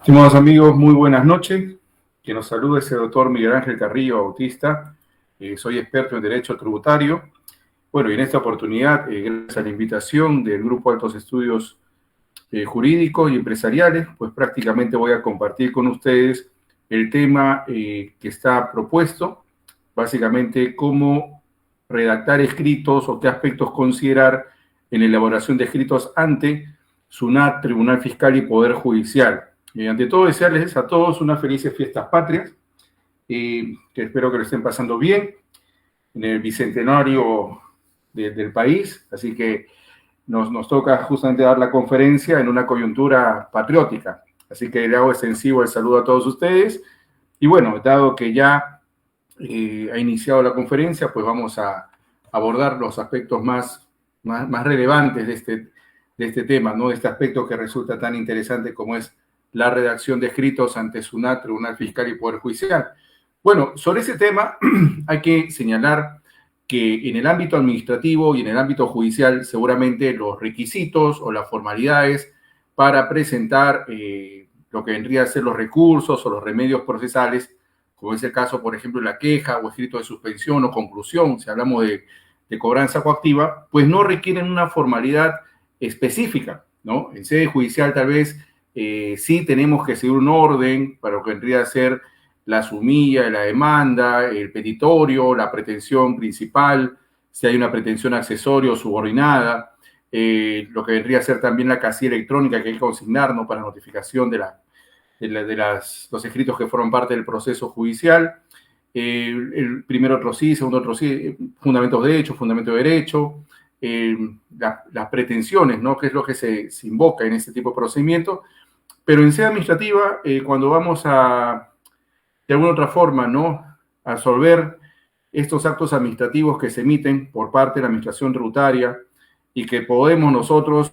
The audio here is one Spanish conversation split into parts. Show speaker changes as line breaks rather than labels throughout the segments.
Estimados amigos, muy buenas noches. Quien nos saluda es el doctor Miguel Ángel Carrillo Bautista. Soy experto en Derecho Tributario. Bueno, y en esta oportunidad, gracias a la invitación del Grupo de Altos Estudios Jurídicos y Empresariales, pues prácticamente voy a compartir con ustedes el tema que está propuesto, básicamente cómo redactar escritos o qué aspectos considerar en la elaboración de escritos ante SUNAT, Tribunal Fiscal y Poder Judicial. Ante todo, desearles a todos unas felices fiestas patrias, que espero que lo estén pasando bien en el bicentenario del país, así que nos toca justamente dar la conferencia en una coyuntura patriótica, así que le hago extensivo el saludo a todos ustedes, y bueno, dado que ya ha iniciado la conferencia, pues vamos a abordar los aspectos más relevantes de este tema, ¿no? De este aspecto que resulta tan interesante como es la redacción de escritos ante SUNAT, Tribunal Fiscal y Poder Judicial. Bueno, sobre ese tema hay que señalar que en el ámbito administrativo y en el ámbito judicial seguramente los requisitos o las formalidades para presentar lo que vendría a ser los recursos o los remedios procesales, como es el caso, por ejemplo, de la queja o escrito de suspensión o conclusión, si hablamos de cobranza coactiva, pues no requieren una formalidad específica, ¿no? En sede judicial tal vez sí tenemos que seguir un orden para lo que vendría a ser la sumilla, la demanda, el petitorio, la pretensión principal, si hay una pretensión accesoria o subordinada, lo que vendría a ser también la casilla electrónica que hay que consignarnos para notificación de los escritos que forman parte del proceso judicial, el primero otro sí, segundo otro sí, fundamentos de hecho, fundamento de derecho, las pretensiones, ¿no? Que es lo que se invoca en este tipo de procedimiento. Pero en sede administrativa, cuando vamos a, de alguna otra forma, ¿no?, a resolver estos actos administrativos que se emiten por parte de la administración tributaria y que podemos nosotros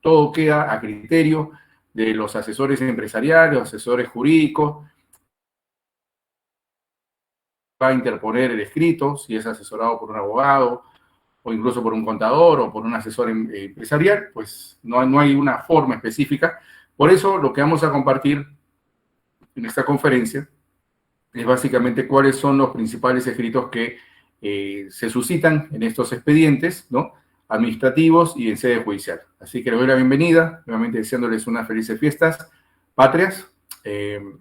todo queda a criterio de los asesores empresariales, los asesores jurídicos, va a interponer el escrito, si es asesorado por un abogado, o incluso por un contador o por un asesor empresarial, pues no hay una forma específica. Por eso lo que vamos a compartir en esta conferencia es básicamente cuáles son los principales escritos que se suscitan en estos expedientes, ¿no?, administrativos y en sede judicial. Así que les doy la bienvenida, nuevamente deseándoles unas felices fiestas patrias.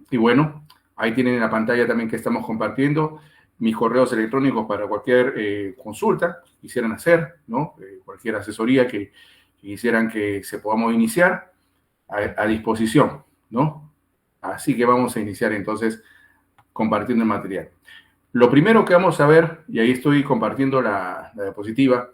Y bueno, ahí tienen en la pantalla también que estamos compartiendo mis correos electrónicos para cualquier consulta que quisieran hacer, ¿no? Cualquier asesoría que quisieran que se podamos iniciar, a disposición, ¿no? Así que vamos a iniciar entonces compartiendo el material. Lo primero que vamos a ver, y ahí estoy compartiendo la diapositiva,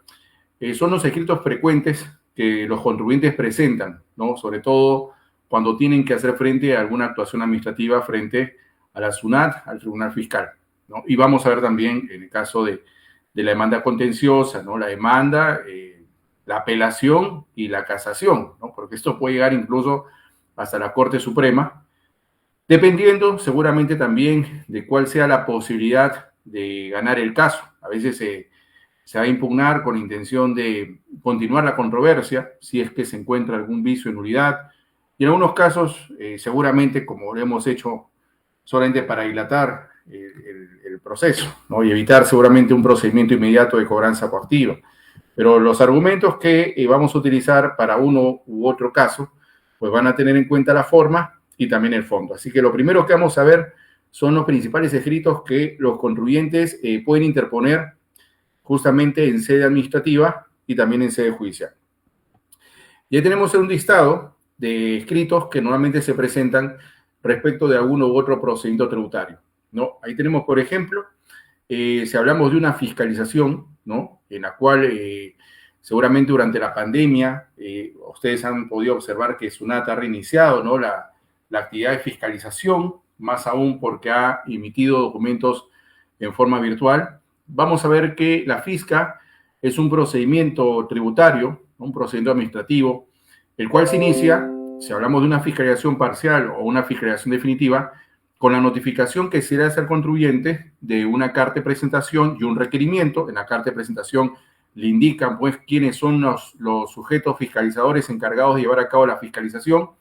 son los escritos frecuentes que los contribuyentes presentan, ¿no? Sobre todo cuando tienen que hacer frente a alguna actuación administrativa frente a la SUNAT, al Tribunal Fiscal, ¿no? Y vamos a ver también en el caso de la demanda contenciosa, ¿no? La demanda, la apelación y la casación, ¿no? Porque esto puede llegar incluso hasta la Corte Suprema, dependiendo seguramente también de cuál sea la posibilidad de ganar el caso. A veces se va a impugnar con intención de continuar la controversia, si es que se encuentra algún vicio de nulidad. Y en algunos casos, seguramente, como lo hemos hecho solamente para dilatar el proceso, ¿no?, y evitar seguramente un procedimiento inmediato de cobranza coactiva. Pero los argumentos que vamos a utilizar para uno u otro caso, pues van a tener en cuenta la forma y también el fondo. Así que lo primero que vamos a ver son los principales escritos que los contribuyentes pueden interponer justamente en sede administrativa y también en sede judicial. Ya tenemos un listado de escritos que normalmente se presentan respecto de alguno u otro procedimiento tributario, ¿no? Ahí tenemos, por ejemplo, si hablamos de una fiscalización, ¿no?, en la cual seguramente durante la pandemia ustedes han podido observar que SUNAT ha reiniciado, ¿no?, la actividad de fiscalización, más aún porque ha emitido documentos en forma virtual. Vamos a ver que la fisca es un procedimiento tributario, un procedimiento administrativo, el cual se inicia, si hablamos de una fiscalización parcial o una fiscalización definitiva, con la notificación que se le hace al contribuyente de una carta de presentación y un requerimiento. En la carta de presentación le indican pues quiénes son los sujetos fiscalizadores encargados de llevar a cabo la fiscalización,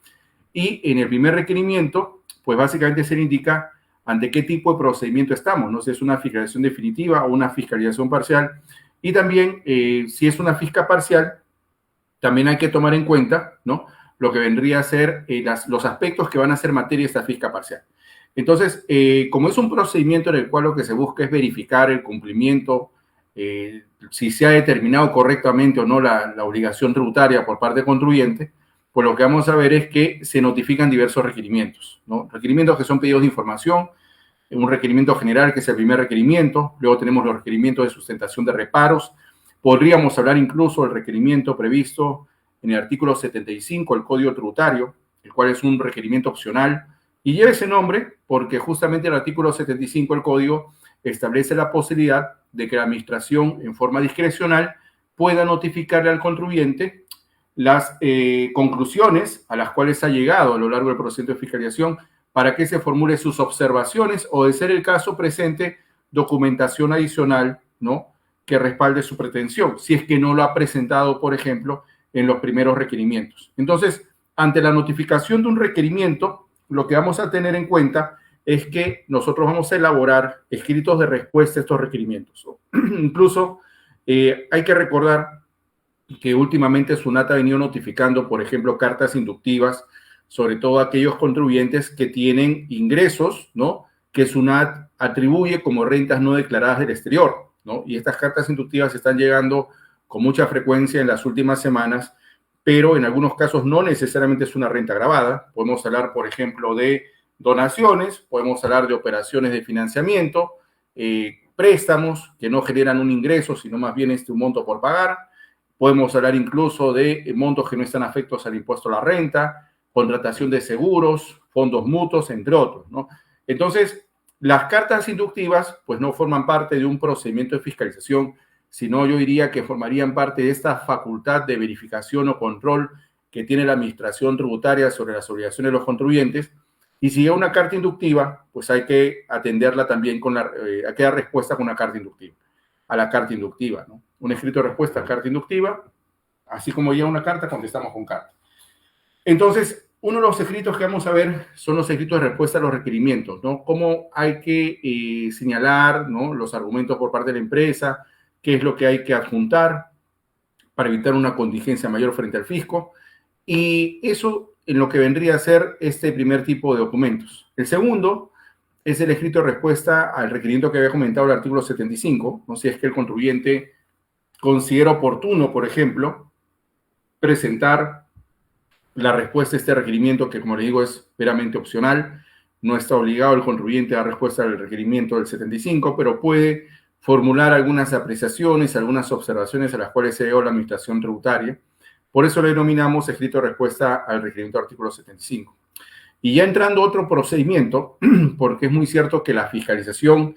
y en el primer requerimiento pues básicamente se le indica ante qué tipo de procedimiento estamos, no sé si es una fiscalización definitiva o una fiscalización parcial, y también si es una fisca parcial, también hay que tomar en cuenta, ¿no?, lo que vendría a ser los aspectos que van a ser materia de esta fisca parcial. Entonces, como es un procedimiento en el cual lo que se busca es verificar el cumplimiento, si se ha determinado correctamente o no la obligación tributaria por parte del contribuyente, pues lo que vamos a ver es que se notifican diversos requerimientos, ¿no? Requerimientos que son pedidos de información, un requerimiento general que es el primer requerimiento, luego tenemos los requerimientos de sustentación de reparos, podríamos hablar incluso del requerimiento previsto en el artículo 75 del Código Tributario, el cual es un requerimiento opcional, y lleva ese nombre porque justamente el artículo 75 del Código establece la posibilidad de que la administración, en forma discrecional, pueda notificarle al contribuyente las conclusiones a las cuales ha llegado a lo largo del procedimiento de fiscalización para que se formule sus observaciones o, de ser el caso, presente documentación adicional, ¿no?, que respalde su pretensión, si es que no lo ha presentado, por ejemplo, en los primeros requerimientos. Entonces, ante la notificación de un requerimiento, lo que vamos a tener en cuenta es que nosotros vamos a elaborar escritos de respuesta a estos requerimientos. Incluso hay que recordar que últimamente SUNAT ha venido notificando, por ejemplo, cartas inductivas, sobre todo a aquellos contribuyentes que tienen ingresos, ¿no?, que SUNAT atribuye como rentas no declaradas del exterior, ¿no? Y estas cartas inductivas están llegando con mucha frecuencia en las últimas semanas, pero en algunos casos no necesariamente es una renta gravada. Podemos hablar, por ejemplo, de donaciones, podemos hablar de operaciones de financiamiento, préstamos que no generan un ingreso, sino más bien un monto por pagar. Podemos hablar incluso de montos que no están afectos al impuesto a la renta, contratación de seguros, fondos mutuos, entre otros, ¿no? Entonces, las cartas inductivas pues no forman parte de un procedimiento de fiscalización, sino yo diría que formarían parte de esta facultad de verificación o control que tiene la administración tributaria sobre las obligaciones de los contribuyentes. Y si hay una carta inductiva, pues hay que atenderla también hay que dar respuesta con una carta inductiva, a la carta inductiva, ¿no? Un escrito de respuesta a carta inductiva, así como llega una carta, contestamos con carta. Entonces, uno de los escritos que vamos a ver son los escritos de respuesta a los requerimientos, ¿no? Cómo hay que señalar, ¿no?, los argumentos por parte de la empresa, qué es lo que hay que adjuntar para evitar una contingencia mayor frente al fisco, y eso en lo que vendría a ser este primer tipo de documentos. El segundo es el escrito de respuesta al requerimiento que había comentado el artículo 75, ¿no? Si es que el contribuyente considera oportuno, por ejemplo, presentar la respuesta a este requerimiento, que como le digo es meramente opcional, no está obligado el contribuyente a dar respuesta al requerimiento del 75, pero puede formular algunas apreciaciones, algunas observaciones a las cuales se dio la administración tributaria. Por eso le denominamos escrito de respuesta al requerimiento del artículo 75. Y ya entrando a otro procedimiento, porque es muy cierto que la fiscalización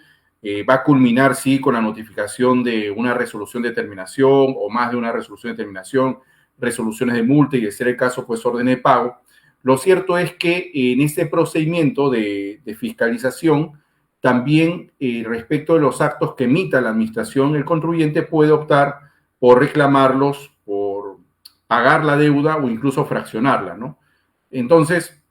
va a culminar, sí, con la notificación de una resolución de terminación o más de una resolución de terminación, resoluciones de multa y, de ser el caso, pues orden de pago. Lo cierto es que en este procedimiento de fiscalización, también respecto de los actos que emita la administración, el contribuyente puede optar por reclamarlos, por pagar la deuda o incluso fraccionarla, ¿no? Entonces,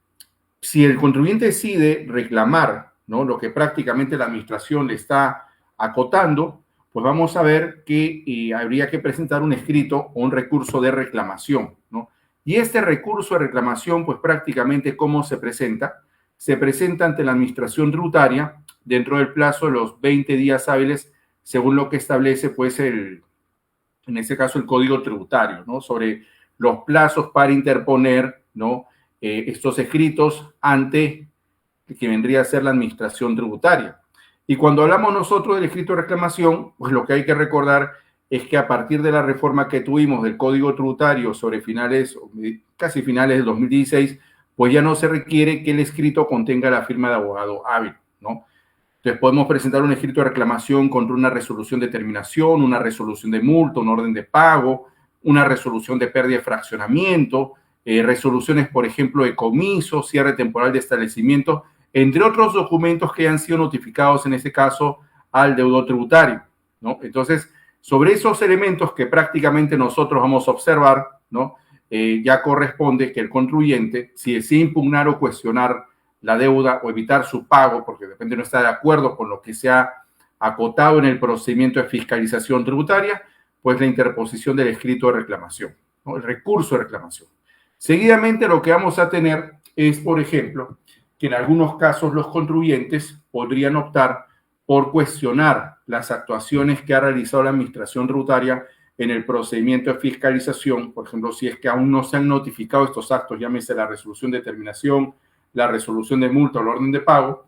si el contribuyente decide reclamar, ¿no?, lo que prácticamente la administración le está acotando, pues vamos a ver que habría que presentar un escrito o un recurso de reclamación, ¿no? Y este recurso de reclamación, pues prácticamente, ¿cómo se presenta? Se presenta ante la administración tributaria dentro del plazo de los 20 días hábiles, según lo que establece, pues, en este caso, el Código Tributario, ¿no?, sobre los plazos para interponer, ¿no?, estos escritos ante que vendría a ser la administración tributaria. Y cuando hablamos nosotros del escrito de reclamación, pues lo que hay que recordar es que a partir de la reforma que tuvimos del Código Tributario sobre casi finales del 2016, pues ya no se requiere que el escrito contenga la firma de abogado hábil, ¿no? Entonces podemos presentar un escrito de reclamación contra una resolución de terminación, una resolución de multa, un orden de pago, una resolución de pérdida de fraccionamiento, resoluciones, por ejemplo, de comiso, cierre temporal de establecimiento, entre otros documentos que han sido notificados, en este caso, al deudor tributario, ¿no? Entonces, sobre esos elementos que prácticamente nosotros vamos a observar, ¿no? Ya corresponde que el contribuyente, si desea impugnar o cuestionar la deuda o evitar su pago, porque de repente no está de acuerdo con lo que se ha acotado en el procedimiento de fiscalización tributaria, pues la interposición del escrito de reclamación, ¿no? El recurso de reclamación. Seguidamente lo que vamos a tener es, por ejemplo, que en algunos casos los contribuyentes podrían optar por cuestionar las actuaciones que ha realizado la administración tributaria en el procedimiento de fiscalización, por ejemplo, si es que aún no se han notificado estos actos, llámese la resolución de terminación, la resolución de multa o la orden de pago,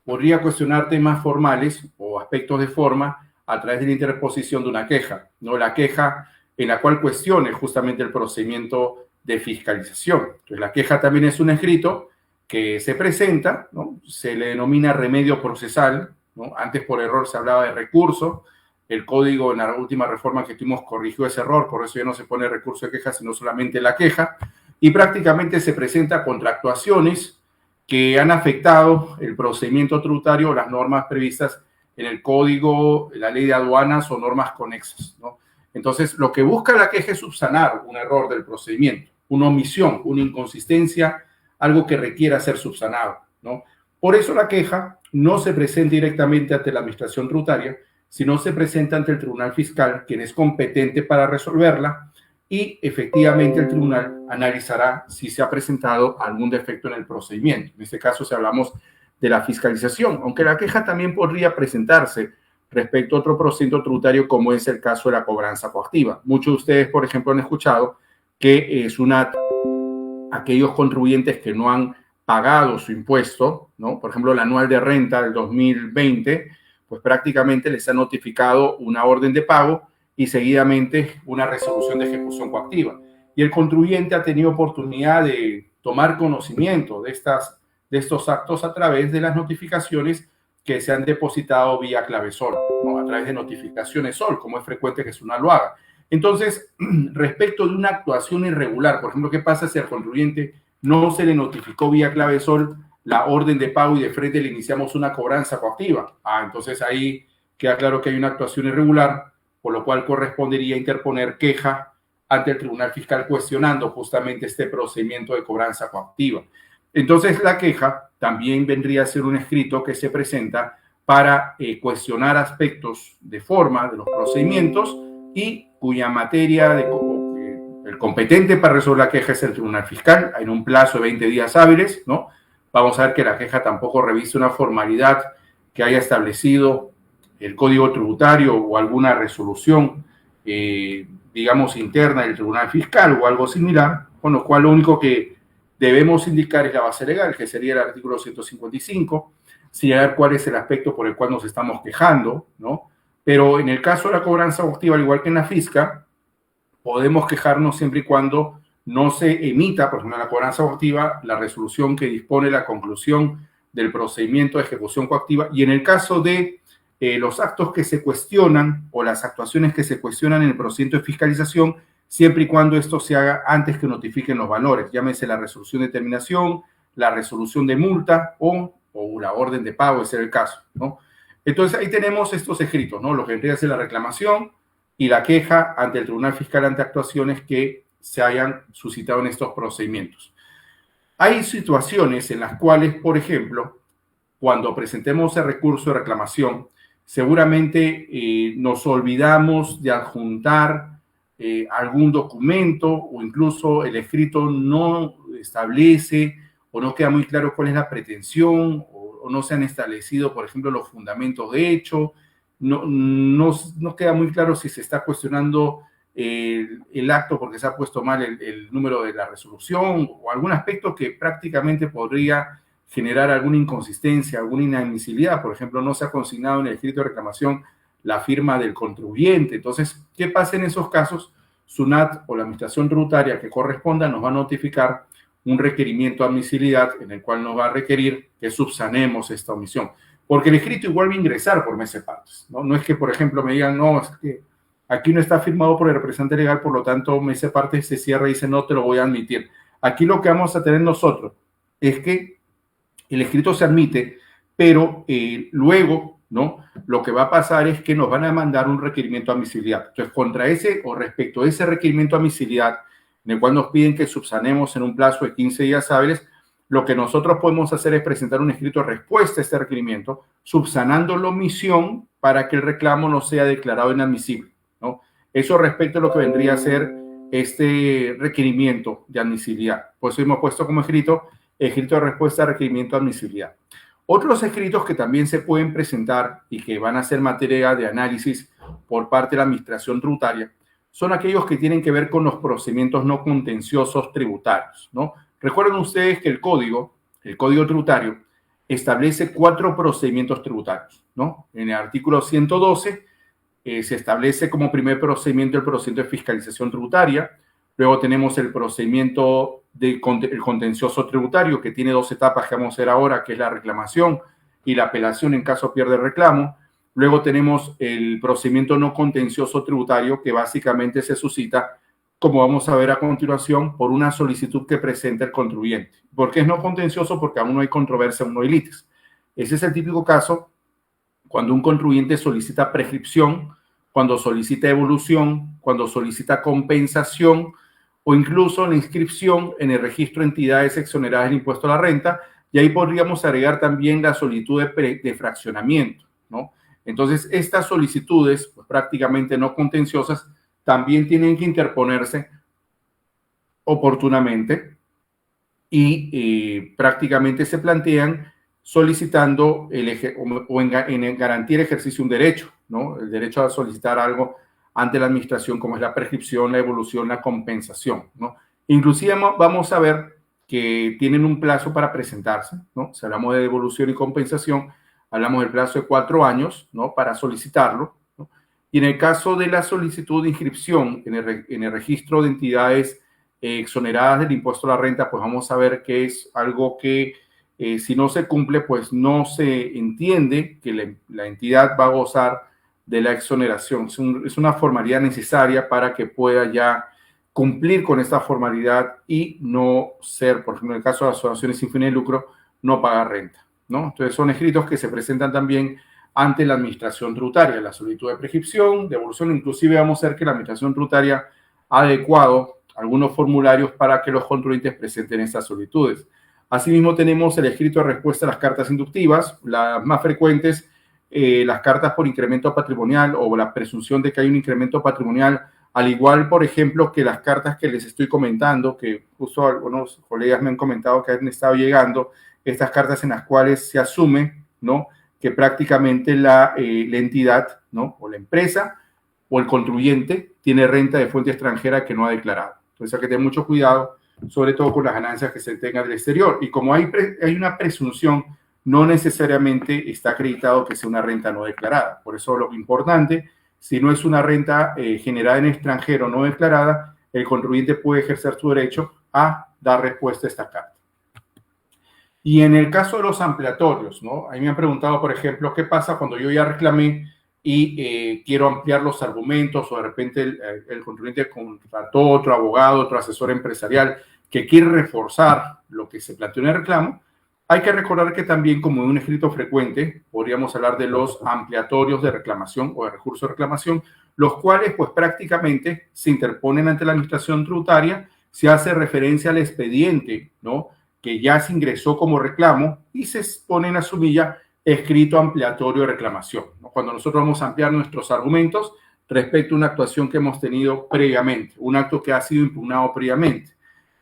podría cuestionar temas formales o aspectos de forma a través de la interposición de una queja, ¿no? La queja en la cual cuestione justamente el procedimiento de fiscalización. Entonces, la queja también es un escrito que se presenta, ¿no? Se le denomina remedio procesal, ¿no? Antes por error se hablaba de recurso. El código en la última reforma que tuvimos corrigió ese error, por eso ya no se pone recurso de queja, sino solamente la queja, y prácticamente se presenta contra actuaciones que han afectado el procedimiento tributario o las normas previstas en el código, la ley de aduanas o normas conexas, ¿no? Entonces, lo que busca la queja es subsanar un error del procedimiento, una omisión, una inconsistencia, algo que requiera ser subsanado, ¿no? Por eso la queja no se presenta directamente ante la administración tributaria, sino se presenta ante el Tribunal Fiscal, quien es competente para resolverla, y efectivamente el tribunal analizará si se ha presentado algún defecto en el procedimiento. En este caso, si hablamos de la fiscalización, aunque la queja también podría presentarse respecto a otro procedimiento tributario, como es el caso de la cobranza coactiva. Muchos de ustedes, por ejemplo, han escuchado que SUNAT, aquellos contribuyentes que no han pagado su impuesto, ¿no? Por ejemplo, el anual de renta del 2020, pues prácticamente les ha notificado una orden de pago y seguidamente una resolución de ejecución coactiva. Y el contribuyente ha tenido oportunidad de tomar conocimiento de estos actos a través de las notificaciones que se han depositado vía clave SOL, ¿no? A través de notificaciones SOL, como es frecuente que SUNAT lo haga. Entonces, respecto de una actuación irregular, por ejemplo, ¿qué pasa si al contribuyente no se le notificó vía clave SOL la orden de pago y de frente le iniciamos una cobranza coactiva? Entonces ahí queda claro que hay una actuación irregular, por lo cual correspondería interponer queja ante el Tribunal Fiscal cuestionando justamente este procedimiento de cobranza coactiva. Entonces, la queja también vendría a ser un escrito que se presenta para cuestionar aspectos de forma de los procedimientos y cuya materia el competente para resolver la queja es el Tribunal Fiscal en un plazo de 20 días hábiles, ¿no? Vamos a ver que la queja tampoco revise una formalidad que haya establecido el Código Tributario o alguna resolución, digamos, interna del Tribunal Fiscal o algo similar, con lo cual lo único que debemos indicar es la base legal, que sería el artículo 155, señalar cuál es el aspecto por el cual nos estamos quejando, ¿no? Pero en el caso de la cobranza coactiva, al igual que en la fisca, podemos quejarnos siempre y cuando no se emita, por ejemplo, en la cobranza coactiva, la resolución que dispone la conclusión del procedimiento de ejecución coactiva, y en el caso de los actos que se cuestionan o las actuaciones que se cuestionan en el procedimiento de fiscalización, siempre y cuando esto se haga antes que notifiquen los valores, llámese la resolución de terminación, la resolución de multa o la orden de pago, ese es el caso, ¿no? Entonces, ahí tenemos estos escritos, ¿no? Lo que vendría a ser la reclamación y la queja ante el Tribunal Fiscal ante actuaciones que se hayan suscitado en estos procedimientos. Hay situaciones en las cuales, por ejemplo, cuando presentemos el recurso de reclamación, seguramente nos olvidamos de adjuntar algún documento o incluso el escrito no establece o no queda muy claro cuál es la pretensión o no se han establecido, por ejemplo, los fundamentos de hecho, no queda muy claro si se está cuestionando el acto porque se ha puesto mal el número de la resolución o algún aspecto que prácticamente podría generar alguna inconsistencia, alguna inadmisibilidad. Por ejemplo, no se ha consignado en el escrito de reclamación la firma del contribuyente. Entonces, ¿qué pasa en esos casos? SUNAT o la administración tributaria que corresponda nos va a notificar un requerimiento de admisibilidad en el cual nos va a requerir que subsanemos esta omisión. Porque el escrito igual va a ingresar por meses partes, ¿no? No es que, por ejemplo, me digan, no, es que aquí no está firmado por el representante legal, por lo tanto, meses partes se cierra y dice, no te lo voy a admitir. Aquí lo que vamos a tener nosotros es que el escrito se admite, pero luego, ¿no? Lo que va a pasar es que nos van a mandar un requerimiento de admisibilidad. Entonces, contra ese o respecto a ese requerimiento de admisibilidad, en el cual nos piden que subsanemos en un plazo de 15 días hábiles, lo que nosotros podemos hacer es presentar un escrito de respuesta a este requerimiento, subsanando la omisión para que el reclamo no sea declarado inadmisible, ¿no? Eso respecto a lo que vendría a ser este requerimiento de admisibilidad. Por eso hemos puesto como escrito de respuesta a requerimiento de admisibilidad. Otros escritos que también se pueden presentar y que van a ser materia de análisis por parte de la administración tributaria son aquellos que tienen que ver con los procedimientos no contenciosos tributarios, ¿no? Recuerden ustedes que el código tributario, establece 4 procedimientos tributarios, ¿no? En el artículo 112 se establece como primer procedimiento el procedimiento de fiscalización tributaria. Luego tenemos el procedimiento el contencioso tributario, que tiene 2 etapas que vamos a ver ahora, que es la reclamación y la apelación en caso pierde el reclamo. Luego tenemos el procedimiento no contencioso tributario, que básicamente se suscita, como vamos a ver a continuación, por una solicitud que presenta el contribuyente. ¿Por qué es no contencioso? Porque aún no hay controversia, aún no hay litis. Ese es el típico caso cuando un contribuyente solicita prescripción, cuando solicita evolución, cuando solicita compensación o incluso la inscripción en el registro de entidades exoneradas del impuesto a la renta, y ahí podríamos agregar también la solicitud de fraccionamiento, ¿no? Entonces, estas solicitudes, pues, prácticamente no contenciosas, también tienen que interponerse oportunamente y prácticamente se plantean solicitando en garantía el ejercicio de un derecho, ¿no? El derecho a solicitar algo ante la administración, como es la prescripción, la evolución, la compensación, ¿no? Inclusive vamos a ver que tienen un plazo para presentarse, ¿no? Si hablamos de devolución y compensación, hablamos del plazo de 4 años, ¿no? Para solicitarlo, ¿no? Y en el caso de la solicitud de inscripción en el registro de entidades exoneradas del impuesto a la renta, pues vamos a ver que es algo que si no se cumple, pues no se entiende que la entidad va a gozar de la exoneración. Es una formalidad necesaria para que pueda ya cumplir con esta formalidad y no ser, por ejemplo, en el caso de las asociaciones sin fines de lucro, no pagar renta, ¿no? Entonces son escritos que se presentan también ante la administración tributaria, la solicitud de prescripción, de evolución. Inclusive vamos a ver que la administración tributaria ha adecuado algunos formularios para que los contribuyentes presenten estas solicitudes. Asimismo, tenemos el escrito de respuesta a las cartas inductivas, las más frecuentes, las cartas por incremento patrimonial o la presunción de que hay un incremento patrimonial, al igual, por ejemplo, que las cartas que les estoy comentando, que justo algunos colegas me han comentado que han estado llegando, estas cartas en las cuales se asume, ¿no?, que prácticamente la entidad, ¿no?, o la empresa o el contribuyente tiene renta de fuente extranjera que no ha declarado. Entonces hay que tener mucho cuidado, sobre todo con las ganancias que se tengan del exterior. Y como hay una presunción, no necesariamente está acreditado que sea una renta no declarada. Por eso lo importante, si no es una renta generada en extranjero no declarada, el contribuyente puede ejercer su derecho a dar respuesta a esta carta. Y en el caso de los ampliatorios, ¿no? Ahí me han preguntado, por ejemplo, ¿qué pasa cuando yo ya reclamé y quiero ampliar los argumentos, o de repente el contribuyente contrató otro abogado, otro asesor empresarial que quiere reforzar lo que se planteó en el reclamo? Hay que recordar que también, como en un escrito frecuente, podríamos hablar de los ampliatorios de reclamación o de recurso de reclamación, los cuales pues prácticamente se interponen ante la administración tributaria, se hace referencia al expediente, ¿no?, que ya se ingresó como reclamo y se pone en la sumilla escrito ampliatorio de reclamación, ¿no?, cuando nosotros vamos a ampliar nuestros argumentos respecto a una actuación que hemos tenido previamente, un acto que ha sido impugnado previamente.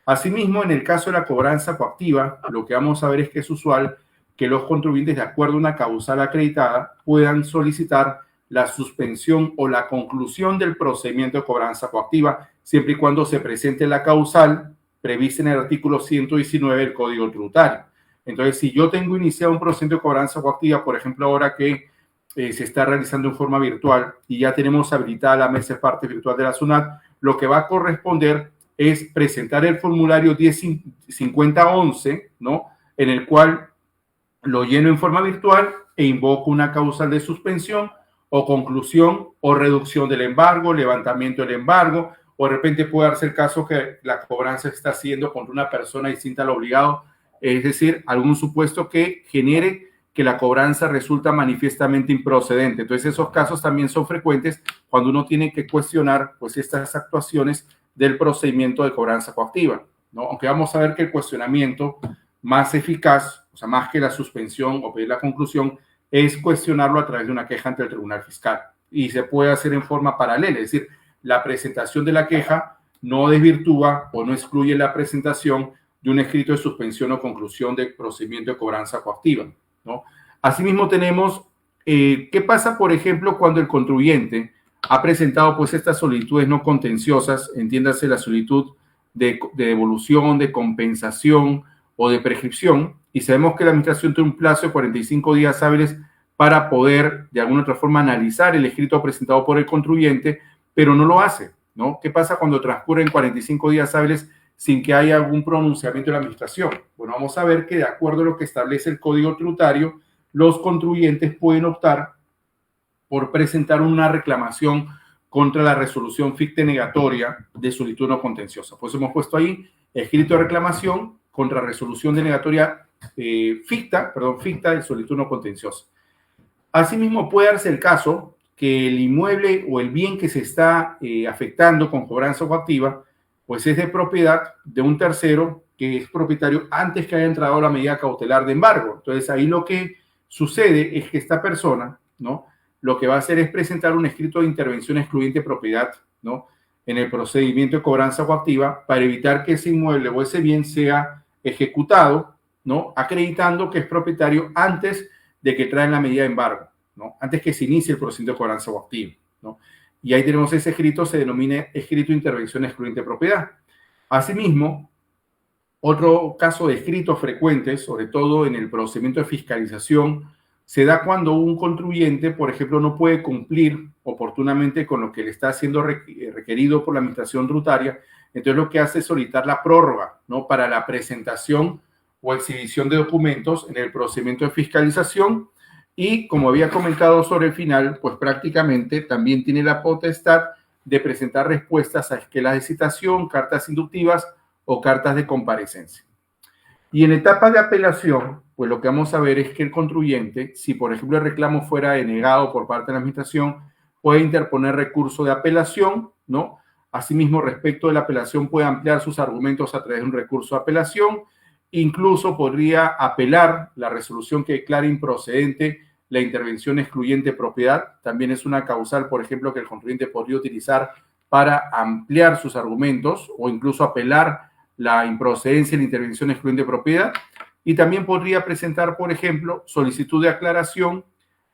Asimismo, en el caso de la cobranza coactiva, lo que vamos a ver es que es usual que los contribuyentes, de acuerdo a una causal acreditada, puedan solicitar la suspensión o la conclusión del procedimiento de cobranza coactiva, siempre y cuando se presente la causal prevista en el artículo 119 del Código Tributario. Entonces, si yo tengo iniciado un procedimiento de cobranza coactiva, por ejemplo, ahora que se está realizando en forma virtual y ya tenemos habilitada la mesa de parte virtual de la SUNAT, lo que va a corresponder es presentar el formulario 105011, ¿no?, en el cual lo lleno en forma virtual e invoco una causal de suspensión o conclusión o reducción del embargo, levantamiento del embargo, o de repente puede darse el caso que la cobranza está haciendo contra una persona distinta al obligado es decir, algún supuesto que genere que la cobranza resulta manifiestamente improcedente. Entonces, esos casos también son frecuentes cuando uno tiene que cuestionar pues estas actuaciones del procedimiento de cobranza coactiva, ¿no? Aunque vamos a ver que el cuestionamiento más eficaz, o sea, más que la suspensión o pedir la conclusión, es cuestionarlo a través de una queja ante el Tribunal Fiscal. Y se puede hacer en forma paralela, es decir, la presentación de la queja no desvirtúa o no excluye la presentación de un escrito de suspensión o conclusión del procedimiento de cobranza coactiva, ¿no? Asimismo tenemos, ¿qué pasa, por ejemplo, cuando el contribuyente ha presentado pues estas solicitudes no contenciosas, entiéndase la solicitud de devolución, de compensación o de prescripción, y sabemos que la administración tiene un plazo de 45 días hábiles para poder de alguna otra forma analizar el escrito presentado por el contribuyente, pero no lo hace, ¿no? ¿Qué pasa cuando transcurren 45 días hábiles sin que haya algún pronunciamiento de la administración? Bueno, vamos a ver que de acuerdo a lo que establece el Código Tributario, los contribuyentes pueden optar por presentar una reclamación contra la resolución ficta negatoria de solicitud no contenciosa. Pues hemos puesto ahí escrito de reclamación contra resolución denegatoria ficta de solicitud no contenciosa. Asimismo, puede darse el caso que el inmueble o el bien que se está afectando con cobranza coactiva, pues es de propiedad de un tercero que es propietario antes que haya entrado la medida cautelar de embargo. Entonces, ahí lo que sucede es que esta persona, ¿no?, lo que va a hacer es presentar un escrito de intervención excluyente de propiedad, ¿no?, en el procedimiento de cobranza coactiva para evitar que ese inmueble o ese bien sea ejecutado, ¿no?, acreditando que es propietario antes de que traen la medida de embargo, ¿no?, antes que se inicie el procedimiento de cobranza coactiva, ¿no? Y ahí tenemos ese escrito, se denomina escrito de intervención excluyente de propiedad. Asimismo, otro caso de escrito frecuente, sobre todo en el procedimiento de fiscalización, se da cuando un contribuyente, por ejemplo, no puede cumplir oportunamente con lo que le está siendo requerido por la administración tributaria. Entonces lo que hace es solicitar la prórroga, ¿no?, para la presentación o exhibición de documentos en el procedimiento de fiscalización. Y como había comentado sobre el final, pues prácticamente también tiene la potestad de presentar respuestas a esquelas de citación, cartas inductivas o cartas de comparecencia. Y en etapa de apelación, pues lo que vamos a ver es que el contribuyente, si por ejemplo el reclamo fuera denegado por parte de la administración, puede interponer recurso de apelación, ¿no? Asimismo, respecto de la apelación, puede ampliar sus argumentos a través de un recurso de apelación. Incluso podría apelar la resolución que declare improcedente la intervención excluyente de propiedad. También es una causal, por ejemplo, que el contribuyente podría utilizar para ampliar sus argumentos o incluso apelar la improcedencia y la intervención excluyente de propiedad. Y también podría presentar, por ejemplo, solicitud de aclaración,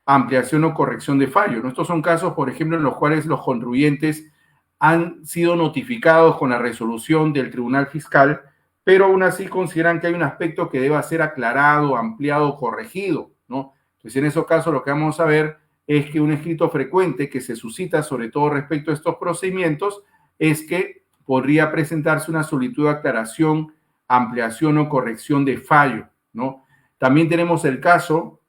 ampliación o corrección de fallo, ¿no? Estos son casos, por ejemplo, en los cuales los contribuyentes han sido notificados con la resolución del Tribunal Fiscal, pero aún así consideran que hay un aspecto que deba ser aclarado, ampliado, corregido, ¿no? Entonces, en esos casos lo que vamos a ver es que un escrito frecuente que se suscita, sobre todo respecto a estos procedimientos, es que podría presentarse una solicitud de aclaración, ampliación o corrección de fallo, ¿no? También tenemos el caso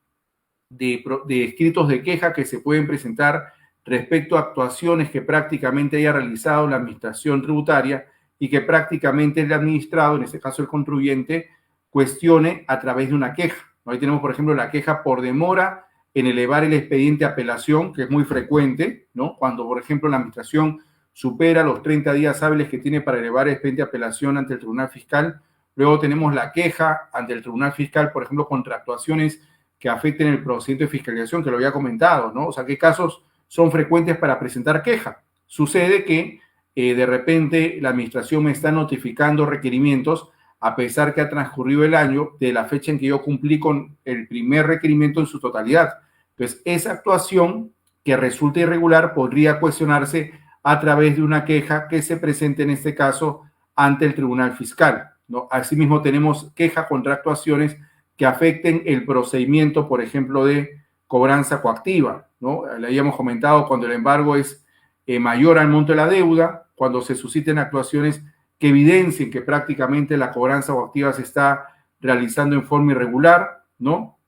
de escritos de queja que se pueden presentar respecto a actuaciones que prácticamente haya realizado la administración tributaria y que prácticamente el administrado, en este caso el contribuyente, cuestione a través de una queja. Ahí tenemos, por ejemplo, la queja por demora en elevar el expediente de apelación, que es muy frecuente, ¿no? Cuando, por ejemplo, la administración supera los 30 días hábiles que tiene para elevar el expediente de apelación ante el Tribunal Fiscal. Luego tenemos la queja ante el Tribunal Fiscal, por ejemplo, contra actuaciones que afecten el procedimiento de fiscalización, que lo había comentado, ¿no? O sea, ¿qué casos son frecuentes para presentar queja? Sucede que de repente la administración me está notificando requerimientos a pesar que ha transcurrido el año de la fecha en que yo cumplí con el primer requerimiento en su totalidad. Entonces, esa actuación que resulta irregular podría cuestionarse a través de una queja que se presente en este caso ante el Tribunal Fiscal, ¿no? Asimismo, tenemos queja contra actuaciones que afecten el procedimiento, por ejemplo, de cobranza coactiva, ¿no? Le habíamos comentado cuando el embargo es mayor al monto de la deuda, cuando se susciten actuaciones que evidencien que prácticamente la cobranza coactiva se está realizando en forma irregular, ¿no?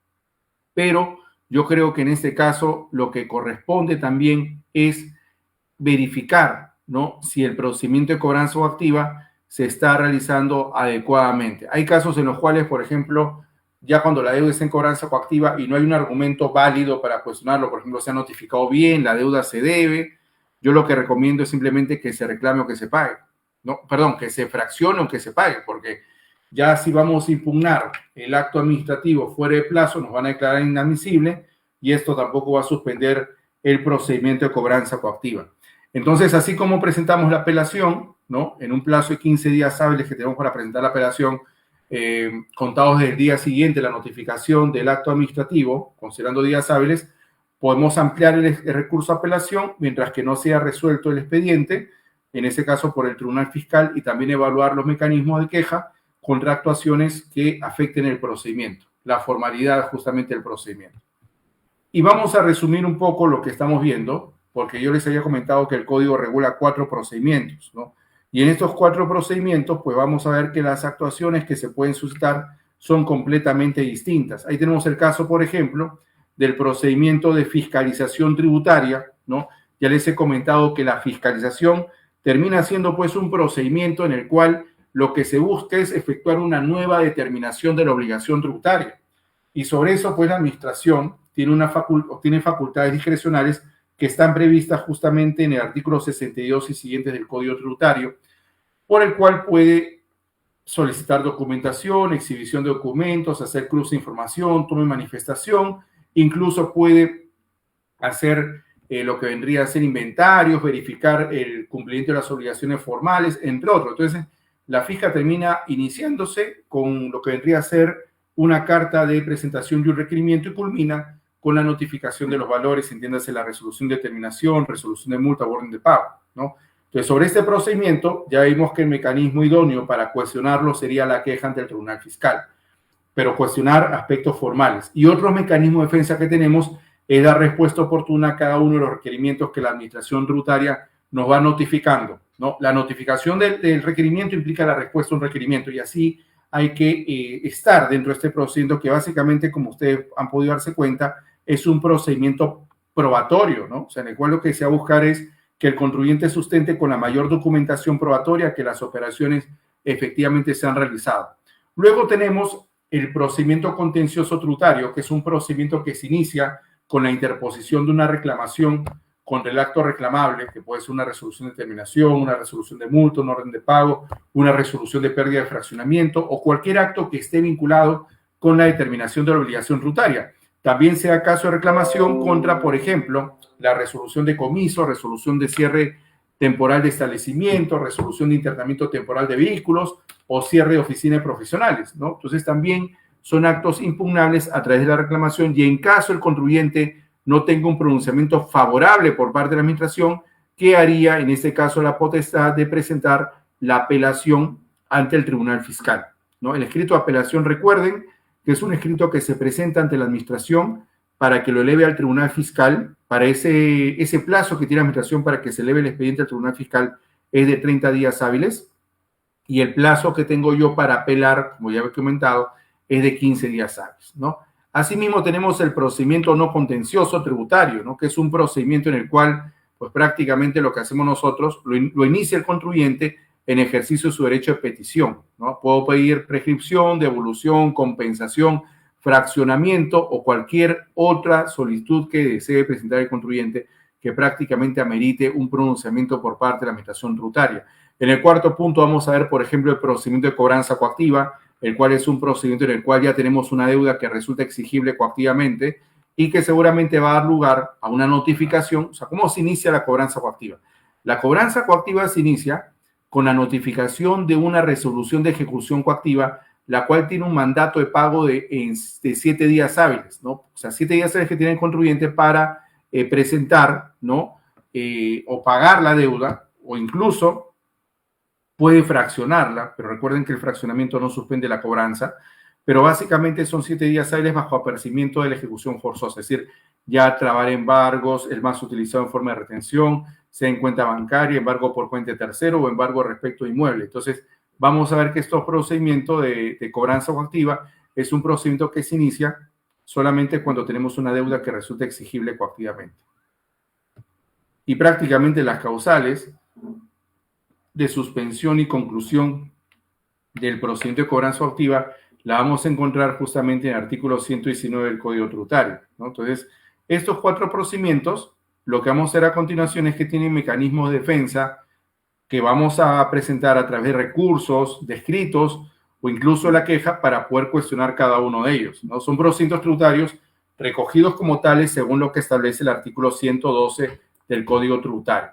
Pero yo creo que en este caso lo que corresponde también es verificar, ¿no?, si el procedimiento de cobranza coactiva se está realizando adecuadamente. Hay casos en los cuales, por ejemplo, ya cuando la deuda está en cobranza coactiva y no hay un argumento válido para cuestionarlo, por ejemplo, se ha notificado bien, la deuda se debe, yo lo que recomiendo es simplemente que se reclame o que se pague. No, perdón, que se fraccione o que se pague, porque ya si vamos a impugnar el acto administrativo fuera de plazo, nos van a declarar inadmisible y esto tampoco va a suspender el procedimiento de cobranza coactiva. Entonces, así como presentamos la apelación, ¿no? En un plazo de 15 días hábiles que tenemos para presentar la apelación, contados del día siguiente, la notificación del acto administrativo, considerando días hábiles, podemos ampliar el recurso a apelación mientras que no sea resuelto el expediente, en ese caso por el Tribunal Fiscal, y también evaluar los mecanismos de queja contra actuaciones que afecten el procedimiento, la formalidad justamente del procedimiento. Y vamos a resumir un poco lo que estamos viendo, porque yo les había comentado que el código regula 4 procedimientos, ¿no? Y en estos 4 procedimientos, pues vamos a ver que las actuaciones que se pueden suscitar son completamente distintas. Ahí tenemos el caso, por ejemplo, del procedimiento de fiscalización tributaria, ¿no? Ya les he comentado que la fiscalización termina siendo pues un procedimiento en el cual lo que se busca es efectuar una nueva determinación de la obligación tributaria. Y sobre eso, pues la administración tiene facultades discrecionales que están previstas justamente en el artículo 62 y siguientes del Código Tributario, por el cual puede solicitar documentación, exhibición de documentos, hacer cruce de información, toma de manifestación, incluso puede hacer lo que vendría a ser inventarios, verificar el cumplimiento de las obligaciones formales, entre otros. Entonces, la fija termina iniciándose con lo que vendría a ser una carta de presentación y un requerimiento y culmina con la notificación de los valores, entiéndase la resolución de terminación, resolución de multa o orden de pago, ¿no? Entonces, sobre este procedimiento, ya vimos que el mecanismo idóneo para cuestionarlo sería la queja ante el Tribunal Fiscal, pero cuestionar aspectos formales. Y otro mecanismo de defensa que tenemos es dar respuesta oportuna a cada uno de los requerimientos que la Administración Tributaria nos va notificando, ¿no? La notificación del requerimiento implica la respuesta a un requerimiento y así hay que estar dentro de este procedimiento que básicamente, como ustedes han podido darse cuenta, es un procedimiento probatorio, ¿no? O sea, en el cual lo que se va a buscar es que el contribuyente sustente con la mayor documentación probatoria que las operaciones efectivamente se han realizado. Luego tenemos el procedimiento contencioso tributario, que es un procedimiento que se inicia con la interposición de una reclamación contra el acto reclamable, que puede ser una resolución de terminación, una resolución de multa, un orden de pago, una resolución de pérdida de fraccionamiento o cualquier acto que esté vinculado con la determinación de la obligación tributaria. También sea caso de reclamación contra, por ejemplo, la resolución de comiso, resolución de cierre temporal de establecimiento, resolución de internamiento temporal de vehículos o cierre de oficinas profesionales, ¿no? Entonces también son actos impugnables a través de la reclamación y en caso el contribuyente no tenga un pronunciamiento favorable por parte de la administración, ¿qué haría en este caso la potestad de presentar la apelación ante el Tribunal Fiscal, ¿no? El escrito de apelación, recuerden que es un escrito que se presenta ante la administración para que lo eleve al Tribunal Fiscal. Para ese plazo que tiene la administración para que se eleve el expediente al Tribunal Fiscal es de 30 días hábiles y el plazo que tengo yo para apelar, como ya he comentado, es de 15 días hábiles, ¿no? Asimismo, tenemos el procedimiento no contencioso tributario, ¿no? Que es un procedimiento en el cual, pues prácticamente lo que hacemos nosotros, lo inicia el contribuyente en ejercicio de su derecho de petición, ¿no? Puedo pedir prescripción, devolución, compensación, fraccionamiento o cualquier otra solicitud que desee presentar el contribuyente que prácticamente amerite un pronunciamiento por parte de la Administración Tributaria. En el cuarto punto vamos a ver, por ejemplo, el procedimiento de cobranza coactiva, el cual es un procedimiento en el cual ya tenemos una deuda que resulta exigible coactivamente y que seguramente va a dar lugar a una notificación. O sea, ¿cómo se inicia la cobranza coactiva? La cobranza coactiva se inicia con la notificación de una resolución de ejecución coactiva, la cual tiene un mandato de pago de 7 días hábiles, ¿no? O sea, 7 días hábiles que tiene el contribuyente para presentar, ¿no? O pagar la deuda, o incluso puede fraccionarla, pero recuerden que el fraccionamiento no suspende la cobranza, pero básicamente son 7 días hábiles bajo apercibimiento de la ejecución forzosa, es decir, ya trabar embargos, el más utilizado en forma de retención, sea en cuenta bancaria, embargo por cuenta de tercero o embargo respecto a inmueble. Entonces, vamos a ver que estos procedimientos de cobranza coactiva es un procedimiento que se inicia solamente cuando tenemos una deuda que resulta exigible coactivamente. Y prácticamente las causales de suspensión y conclusión del procedimiento de cobranza activa la vamos a encontrar justamente en el artículo 119 del Código Tributario, ¿no? Entonces, estos 4 procedimientos, lo que vamos a hacer a continuación es que tienen mecanismos de defensa que vamos a presentar a través de recursos, de escritos o incluso la queja para poder cuestionar cada uno de ellos, ¿no? Son procedimientos tributarios recogidos como tales según lo que establece el artículo 112 del Código Tributario.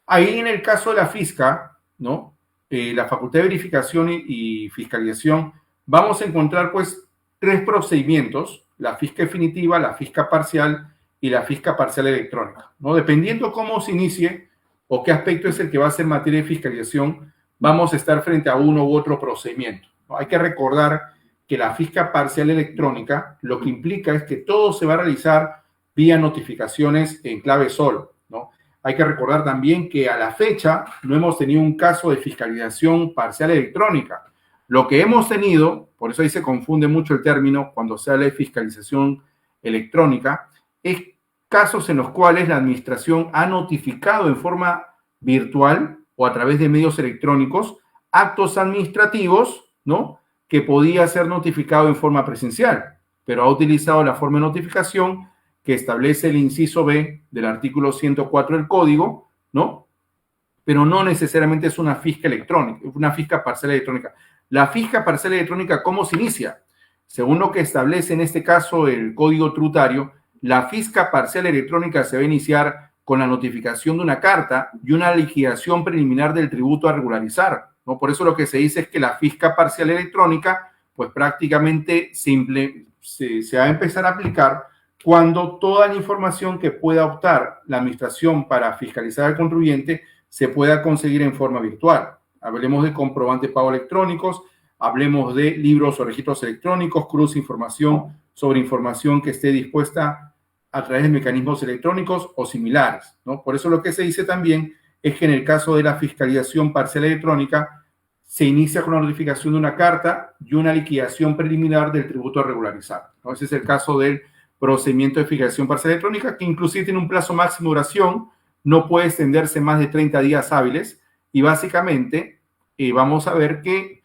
Ahí en el caso de la fisca, ¿no? La facultad de verificación y fiscalización, vamos a encontrar pues 3 procedimientos: la fisca definitiva, la fisca parcial y la fisca parcial electrónica, ¿no? Dependiendo cómo se inicie o qué aspecto es el que va a ser materia de fiscalización, vamos a estar frente a uno u otro procedimiento, ¿no? Hay que recordar que la fisca parcial electrónica lo que implica es que todo se va a realizar vía notificaciones en clave SOL, ¿no? Hay que recordar también que a la fecha no hemos tenido un caso de fiscalización parcial electrónica. Lo que hemos tenido, por eso ahí se confunde mucho el término cuando se habla de fiscalización electrónica, es casos en los cuales la administración ha notificado en forma virtual o a través de medios electrónicos actos administrativos, ¿no?, que podía ser notificado en forma presencial, pero ha utilizado la forma de notificación que establece el inciso B del artículo 104 del Código, ¿no? Pero no necesariamente es una fisca electrónica, una fisca parcial electrónica. La fisca parcial electrónica, ¿cómo se inicia? Según lo que establece en este caso el Código Tributario, la fisca parcial electrónica se va a iniciar con la notificación de una carta y una liquidación preliminar del tributo a regularizar, ¿no? Por eso lo que se dice es que la fisca parcial electrónica, pues prácticamente se va a empezar a aplicar cuando toda la información que pueda optar la administración para fiscalizar al contribuyente se pueda conseguir en forma virtual. Hablemos de comprobantes de pago electrónicos, hablemos de libros o registros electrónicos, cruce información sobre información que esté dispuesta a través de mecanismos electrónicos o similares, ¿no? Por eso lo que se dice también es que en el caso de la fiscalización parcial electrónica se inicia con la notificación de una carta y una liquidación preliminar del tributo a regularizar, ¿no? Ese es el caso del procedimiento de fiscalización parcial electrónica, que inclusive tiene un plazo máximo de duración, no puede extenderse más de 30 días hábiles y básicamente vamos a ver que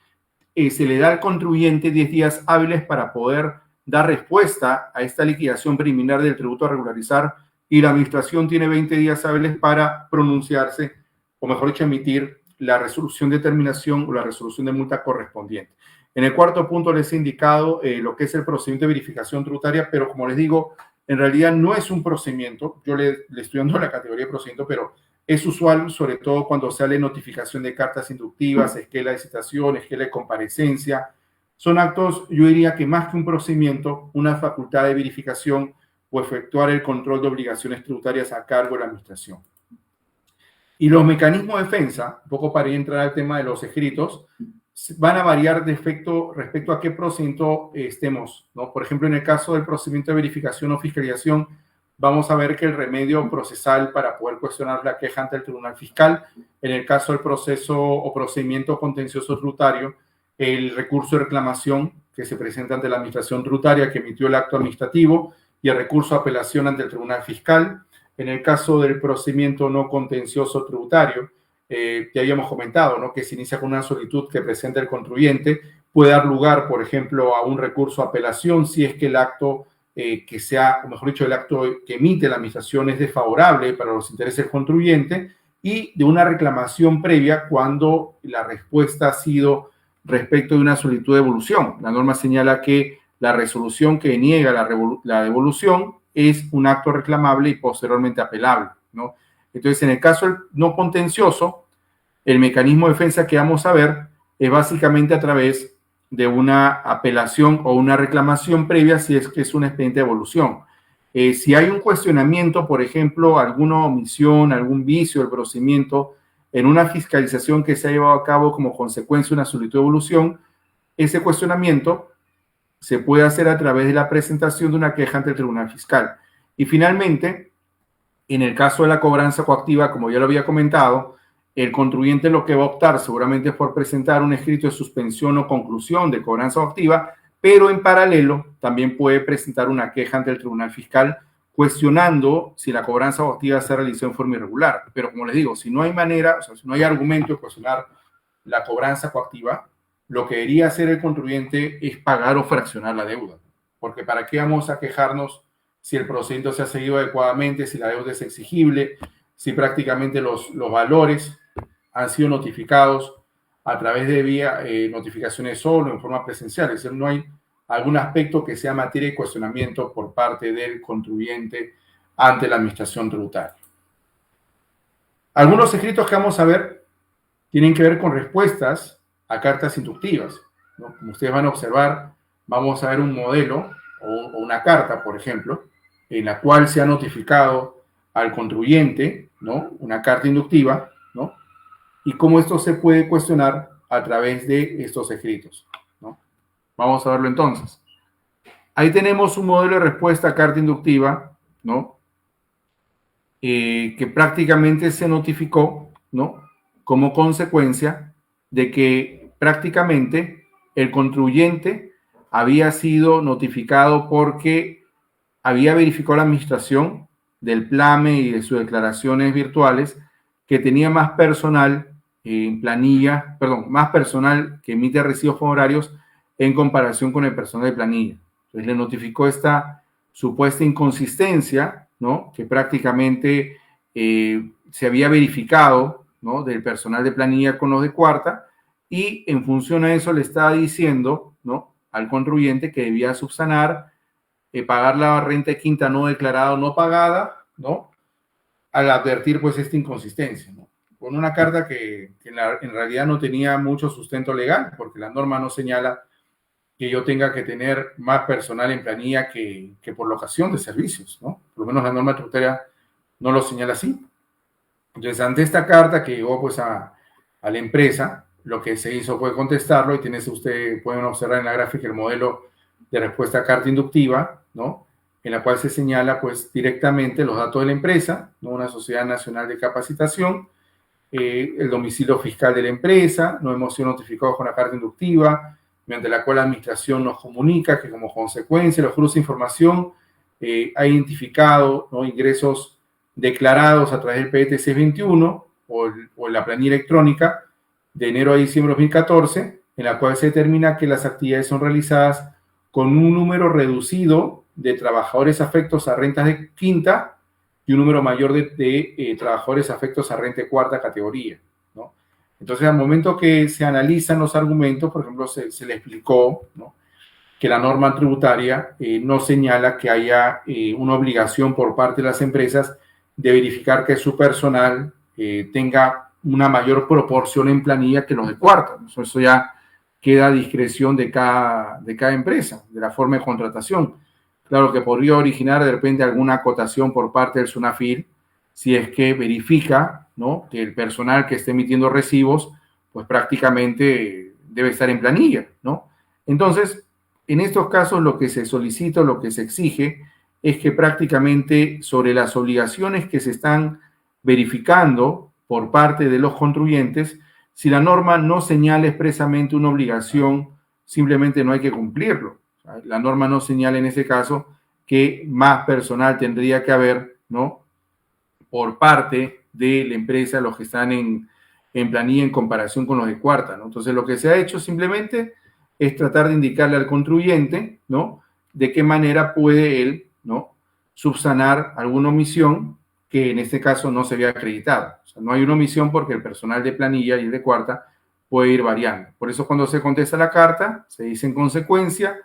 se le da al contribuyente 10 días hábiles para poder dar respuesta a esta liquidación preliminar del tributo a regularizar y la administración tiene 20 días hábiles para pronunciarse, o mejor dicho, emitir la resolución de terminación o la resolución de multa correspondiente. En el cuarto punto les he indicado lo que es el procedimiento de verificación tributaria, pero como les digo, en realidad no es un procedimiento. Yo le estoy dando la categoría de procedimiento, pero es usual, sobre todo cuando sale notificación de cartas inductivas, esquela de citación, esquela de comparecencia. Son actos, yo diría que más que un procedimiento, una facultad de verificación o efectuar el control de obligaciones tributarias a cargo de la administración. Y los mecanismos de defensa, un poco para entrar al tema de los escritos, van a variar respecto a qué procedimiento estemos, ¿no? Por ejemplo, en el caso del procedimiento de verificación o fiscalización, vamos a ver que el remedio procesal para poder cuestionar la queja ante el Tribunal Fiscal, en el caso del proceso o procedimiento contencioso tributario, el recurso de reclamación que se presenta ante la Administración Tributaria que emitió el acto administrativo y el recurso de apelación ante el Tribunal Fiscal. En el caso del procedimiento no contencioso tributario, que habíamos comentado, ¿no?, que se inicia con una solicitud que presenta el contribuyente, puede dar lugar, por ejemplo, a un recurso de apelación si es que el acto que sea, o mejor dicho, el acto que emite la administración es desfavorable para los intereses del contribuyente, y de una reclamación previa cuando la respuesta ha sido respecto de una solicitud de devolución. La norma señala que la resolución que niega la devolución es un acto reclamable y posteriormente apelable, ¿no? Entonces, en el caso no contencioso, el mecanismo de defensa que vamos a ver es básicamente a través de una apelación o una reclamación previa si es que es un expediente de devolución. Si hay un cuestionamiento, por ejemplo, alguna omisión, algún vicio del procedimiento en una fiscalización que se ha llevado a cabo como consecuencia de una solicitud de devolución, ese cuestionamiento se puede hacer a través de la presentación de una queja ante el Tribunal Fiscal. Y finalmente, en el caso de la cobranza coactiva, como ya lo había comentado, el contribuyente lo que va a optar seguramente es por presentar un escrito de suspensión o conclusión de cobranza coactiva, pero en paralelo también puede presentar una queja ante el Tribunal Fiscal cuestionando si la cobranza coactiva se realizó en forma irregular. Pero como les digo, si no hay manera, o sea, si no hay argumento de cuestionar la cobranza coactiva, lo que debería hacer el contribuyente es pagar o fraccionar la deuda. Porque ¿para qué vamos a quejarnos si el procedimiento se ha seguido adecuadamente, si la deuda es exigible, si prácticamente los valores han sido notificados a través de vía notificaciones solo en forma presencial? Es decir, no hay algún aspecto que sea materia de cuestionamiento por parte del contribuyente ante la administración tributaria. Algunos escritos que vamos a ver tienen que ver con respuestas a cartas inductivas, ¿no? Como ustedes van a observar, vamos a ver un modelo o una carta, por ejemplo, en la cual se ha notificado al contribuyente, ¿no?, una carta inductiva, ¿no?, y cómo esto se puede cuestionar a través de estos escritos, ¿no? Vamos a verlo entonces. Ahí tenemos un modelo de respuesta a carta inductiva, ¿no?, que prácticamente se notificó, ¿no?, como consecuencia de que prácticamente el contribuyente había sido notificado porque había verificado la administración del PLAME y de sus declaraciones virtuales que tenía más personal en planilla, más personal que emite recibos honorarios en comparación con el personal de planilla. Entonces le notificó esta supuesta inconsistencia, ¿no?, que prácticamente se había verificado, ¿no?, del personal de planilla con los de cuarta, y en función a eso le estaba diciendo, ¿no?, al contribuyente que debía subsanar, pagar la renta de quinta no declarada o no pagada, ¿no?, al advertir pues esta inconsistencia, ¿no?, con una carta que en realidad no tenía mucho sustento legal, porque la norma no señala que yo tenga que tener más personal en planilla que por locación de servicios, ¿no? Por lo menos la norma tributaria no lo señala así. Entonces, ante esta carta que llegó pues a la empresa, lo que se hizo fue contestarlo, y ustedes pueden observar en la gráfica el modelo de respuesta a carta inductiva, ¿no?, en la cual se señala pues directamente los datos de la empresa, ¿no?, una sociedad nacional de capacitación, el domicilio fiscal de la empresa, no hemos sido notificados con la carta inductiva, mediante la cual la administración nos comunica que como consecuencia de los cruces de información ha identificado, ¿no?, ingresos declarados a través del PTC 21 o la planilla electrónica de enero a diciembre de 2014, en la cual se determina que las actividades son realizadas con un número reducido de trabajadores afectos a rentas de quinta y un número mayor de trabajadores afectos a renta de cuarta categoría, ¿no? Entonces, al momento que se analizan los argumentos, por ejemplo, se le explicó, ¿no?, que la norma tributaria no señala que haya una obligación por parte de las empresas de verificar que su personal tenga una mayor proporción en planilla que los de cuarta. Eso ya queda a discreción de cada empresa, de la forma de contratación. Claro que podría originar de repente alguna acotación por parte del SUNAFIR si es que verifica, ¿no?, que el personal que esté emitiendo recibos pues prácticamente debe estar en planilla, ¿no? Entonces, en estos casos lo que se solicita, lo que se exige es que prácticamente sobre las obligaciones que se están verificando por parte de los contribuyentes, si la norma no señala expresamente una obligación, simplemente no hay que cumplirlo. La norma no señala en ese caso que más personal tendría que haber, ¿no?, por parte de la empresa, los que están en planilla en comparación con los de cuarta, ¿no? Entonces, lo que se ha hecho simplemente es tratar de indicarle al contribuyente, ¿no?, de qué manera puede él, ¿no?, subsanar alguna omisión que en este caso no se había acreditado. O sea, no hay una omisión porque el personal de planilla y el de cuarta puede ir variando. Por eso, cuando se contesta la carta, se dice en consecuencia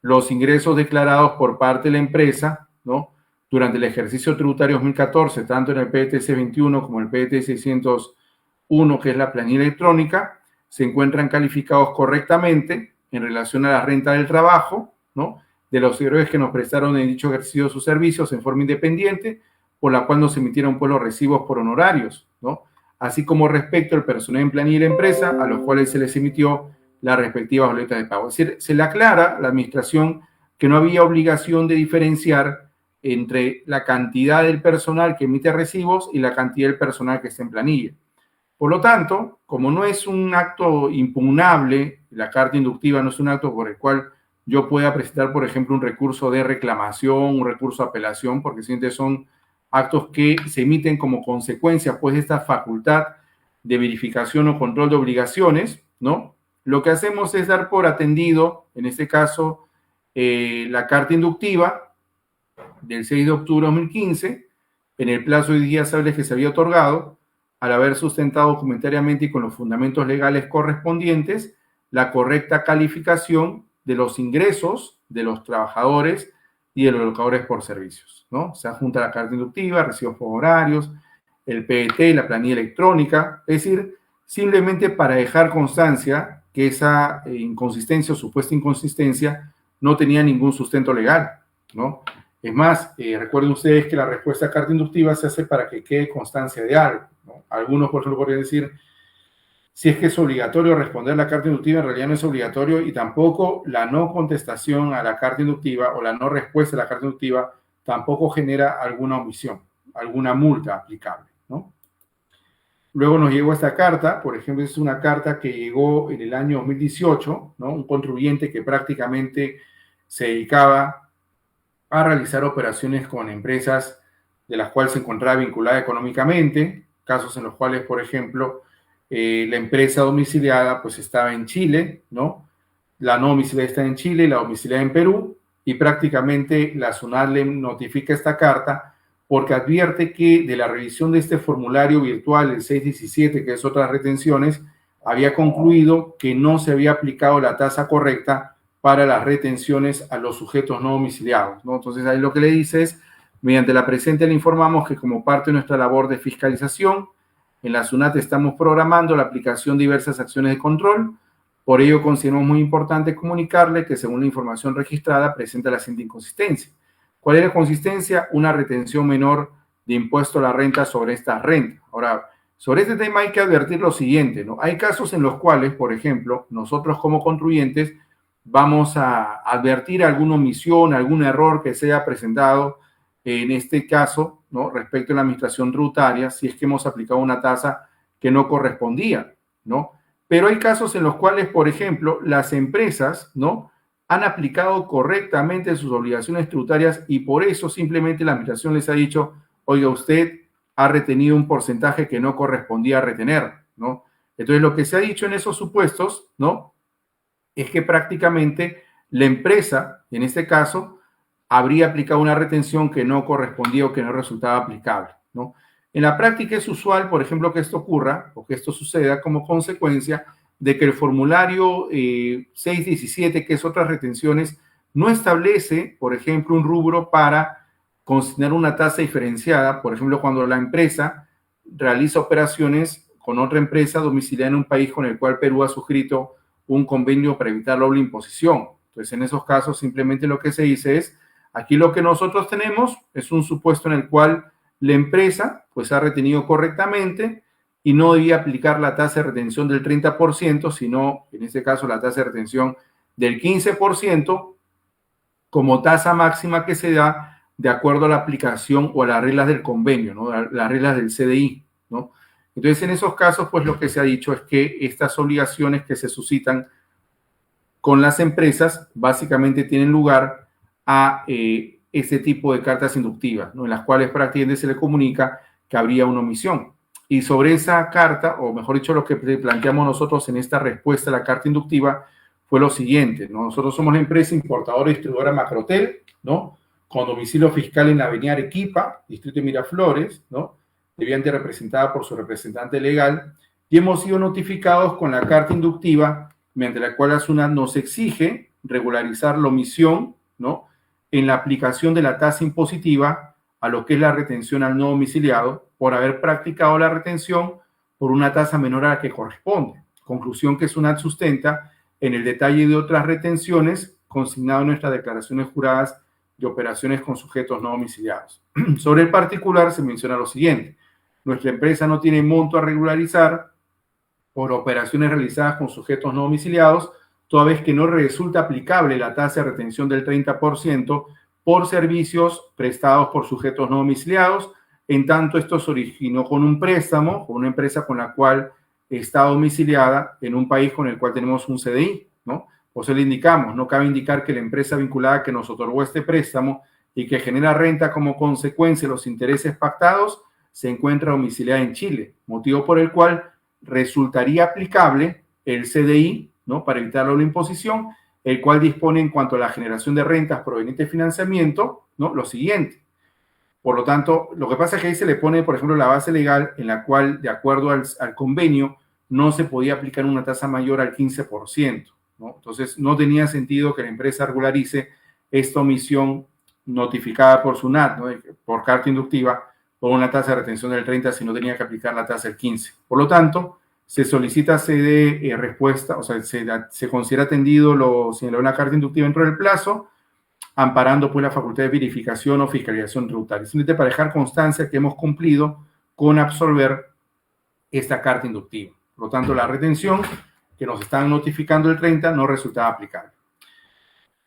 los ingresos declarados por parte de la empresa, ¿no?, durante el ejercicio tributario 2014, tanto en el PTC 21 como en el PTC 601, que es la planilla electrónica, se encuentran calificados correctamente en relación a la renta del trabajo, ¿no?, de los servidores que nos prestaron en dicho ejercicio sus servicios en forma independiente, por la cual nos emitieron pues los recibos por honorarios, ¿no?, así como respecto al personal en planilla de la empresa, a los cuales se les emitió la respectiva boleta de pago. Es decir, se le aclara a la administración que no había obligación de diferenciar entre la cantidad del personal que emite recibos y la cantidad del personal que está en planilla. Por lo tanto, como no es un acto impugnable, la carta inductiva no es un acto por el cual yo pueda presentar, por ejemplo, un recurso de reclamación, un recurso de apelación, porque simplemente son actos que se emiten como consecuencia, pues, de esta facultad de verificación o control de obligaciones, ¿no? Lo que hacemos es dar por atendido, en este caso, la carta inductiva del 6 de octubre de 2015, en el plazo de días hábiles que se había otorgado, al haber sustentado documentariamente y con los fundamentos legales correspondientes la correcta calificación de los ingresos de los trabajadores y de los locadores por servicios, ¿no? Se adjunta la carta inductiva, recibos por horarios, el PET, la planilla electrónica, es decir, simplemente para dejar constancia que esa inconsistencia o supuesta inconsistencia no tenía ningún sustento legal, ¿no? Es más, recuerden ustedes que la respuesta a carta inductiva se hace para que quede constancia de algo, ¿no? Algunos, por ejemplo, podrían decir, si es que es obligatorio responder a la carta inductiva, en realidad no es obligatorio, y tampoco la no contestación a la carta inductiva o la no respuesta a la carta inductiva tampoco genera alguna omisión, alguna multa aplicable, ¿no? Luego nos llegó esta carta, por ejemplo, es una carta que llegó en el año 2018, ¿no? Un contribuyente que prácticamente se dedicaba a realizar operaciones con empresas de las cuales se encontraba vinculada económicamente, casos en los cuales, por ejemplo, la empresa domiciliada pues estaba en Chile, ¿no? La no domiciliada está en Chile, la domiciliada en Perú, y prácticamente la SUNAT le notifica esta carta porque advierte que de la revisión de este formulario virtual, el 617, que es otras retenciones, había concluido que no se había aplicado la tasa correcta para las retenciones a los sujetos no domiciliados, ¿no? Entonces ahí lo que le dice es, mediante la presente le informamos que como parte de nuestra labor de fiscalización, en la SUNAT estamos programando la aplicación de diversas acciones de control. Por ello consideramos muy importante comunicarle que según la información registrada presenta la siguiente inconsistencia. ¿Cuál es la consistencia? Una retención menor de impuesto a la renta sobre esta renta. Ahora, sobre este tema hay que advertir lo siguiente, ¿no? Hay casos en los cuales, por ejemplo, nosotros como contribuyentes vamos a advertir alguna omisión, algún error que se haya presentado en este caso, ¿no? Respecto a la administración tributaria, si es que hemos aplicado una tasa que no correspondía, ¿no? Pero hay casos en los cuales, por ejemplo, las empresas, ¿no? Han aplicado correctamente sus obligaciones tributarias y por eso simplemente la administración les ha dicho, oiga, usted ha retenido un porcentaje que no correspondía a retener, ¿no? Entonces, lo que se ha dicho en esos supuestos, ¿no? Es que prácticamente la empresa, en este caso, habría aplicado una retención que no correspondía o que no resultaba aplicable, ¿no? En la práctica es usual, por ejemplo, que esto ocurra o que esto suceda como consecuencia de que el formulario 617, que es otras retenciones, no establece, por ejemplo, un rubro para consignar una tasa diferenciada, por ejemplo, cuando la empresa realiza operaciones con otra empresa domiciliada en un país con el cual Perú ha suscrito un convenio para evitar la doble imposición. Entonces, en esos casos, simplemente lo que se dice es, aquí lo que nosotros tenemos es un supuesto en el cual la empresa pues ha retenido correctamente y no debía aplicar la tasa de retención del 30%, sino en este caso la tasa de retención del 15% como tasa máxima que se da de acuerdo a la aplicación o a las reglas del convenio, ¿no? Las reglas del CDI, ¿no? Entonces, en esos casos, pues lo que se ha dicho es que estas obligaciones que se suscitan con las empresas básicamente tienen lugar a este tipo de cartas inductivas, ¿no? En las cuales prácticamente se le comunica que habría una omisión. Y sobre esa carta, o mejor dicho, lo que planteamos nosotros en esta respuesta a la carta inductiva fue lo siguiente, ¿no? Nosotros somos la empresa importadora y distribuidora Macrotel, ¿no? Con domicilio fiscal en la avenida Arequipa, distrito de Miraflores, ¿no? Debidamente representada por su representante legal, y hemos sido notificados con la carta inductiva mediante la cual la SUNAT nos exige regularizar la omisión, ¿no? En la aplicación de la tasa impositiva a lo que es la retención al no domiciliado por haber practicado la retención por una tasa menor a la que corresponde. Conclusión que SUNAT sustenta en el detalle de otras retenciones consignado en nuestras declaraciones juradas de operaciones con sujetos no domiciliados. Sobre el particular se menciona lo siguiente. Nuestra empresa no tiene monto a regularizar por operaciones realizadas con sujetos no domiciliados, toda vez que no resulta aplicable la tasa de retención del 30% por servicios prestados por sujetos no domiciliados. En tanto, esto se originó con un préstamo, con una empresa con la cual está domiciliada en un país con el cual tenemos un CDI, ¿no? O sea, le indicamos, no cabe indicar que la empresa vinculada que nos otorgó este préstamo y que genera renta como consecuencia de los intereses pactados se encuentra domiciliada en Chile, motivo por el cual resultaría aplicable el CDI, ¿no? Para evitar la imposición, el cual dispone en cuanto a la generación de rentas provenientes de financiamiento, ¿no? Lo siguiente. Por lo tanto, lo que pasa es que ahí se le pone, por ejemplo, la base legal en la cual, de acuerdo al convenio, no se podía aplicar una tasa mayor al 15%, ¿no? Entonces, no tenía sentido que la empresa regularice esta omisión notificada por SUNAT, ¿no? Por carta inductiva, por una tasa de retención del 30% si no tenía que aplicar la tasa del 15%. Por lo tanto, se solicita, se dé respuesta, o sea, se considera atendido lo señalado en la carta inductiva dentro del plazo, amparando pues la facultad de verificación o fiscalización tributaria. Simplemente para dejar constancia que hemos cumplido con absolver esta carta inductiva. Por lo tanto, la retención que nos están notificando el 30 no resultaba aplicable.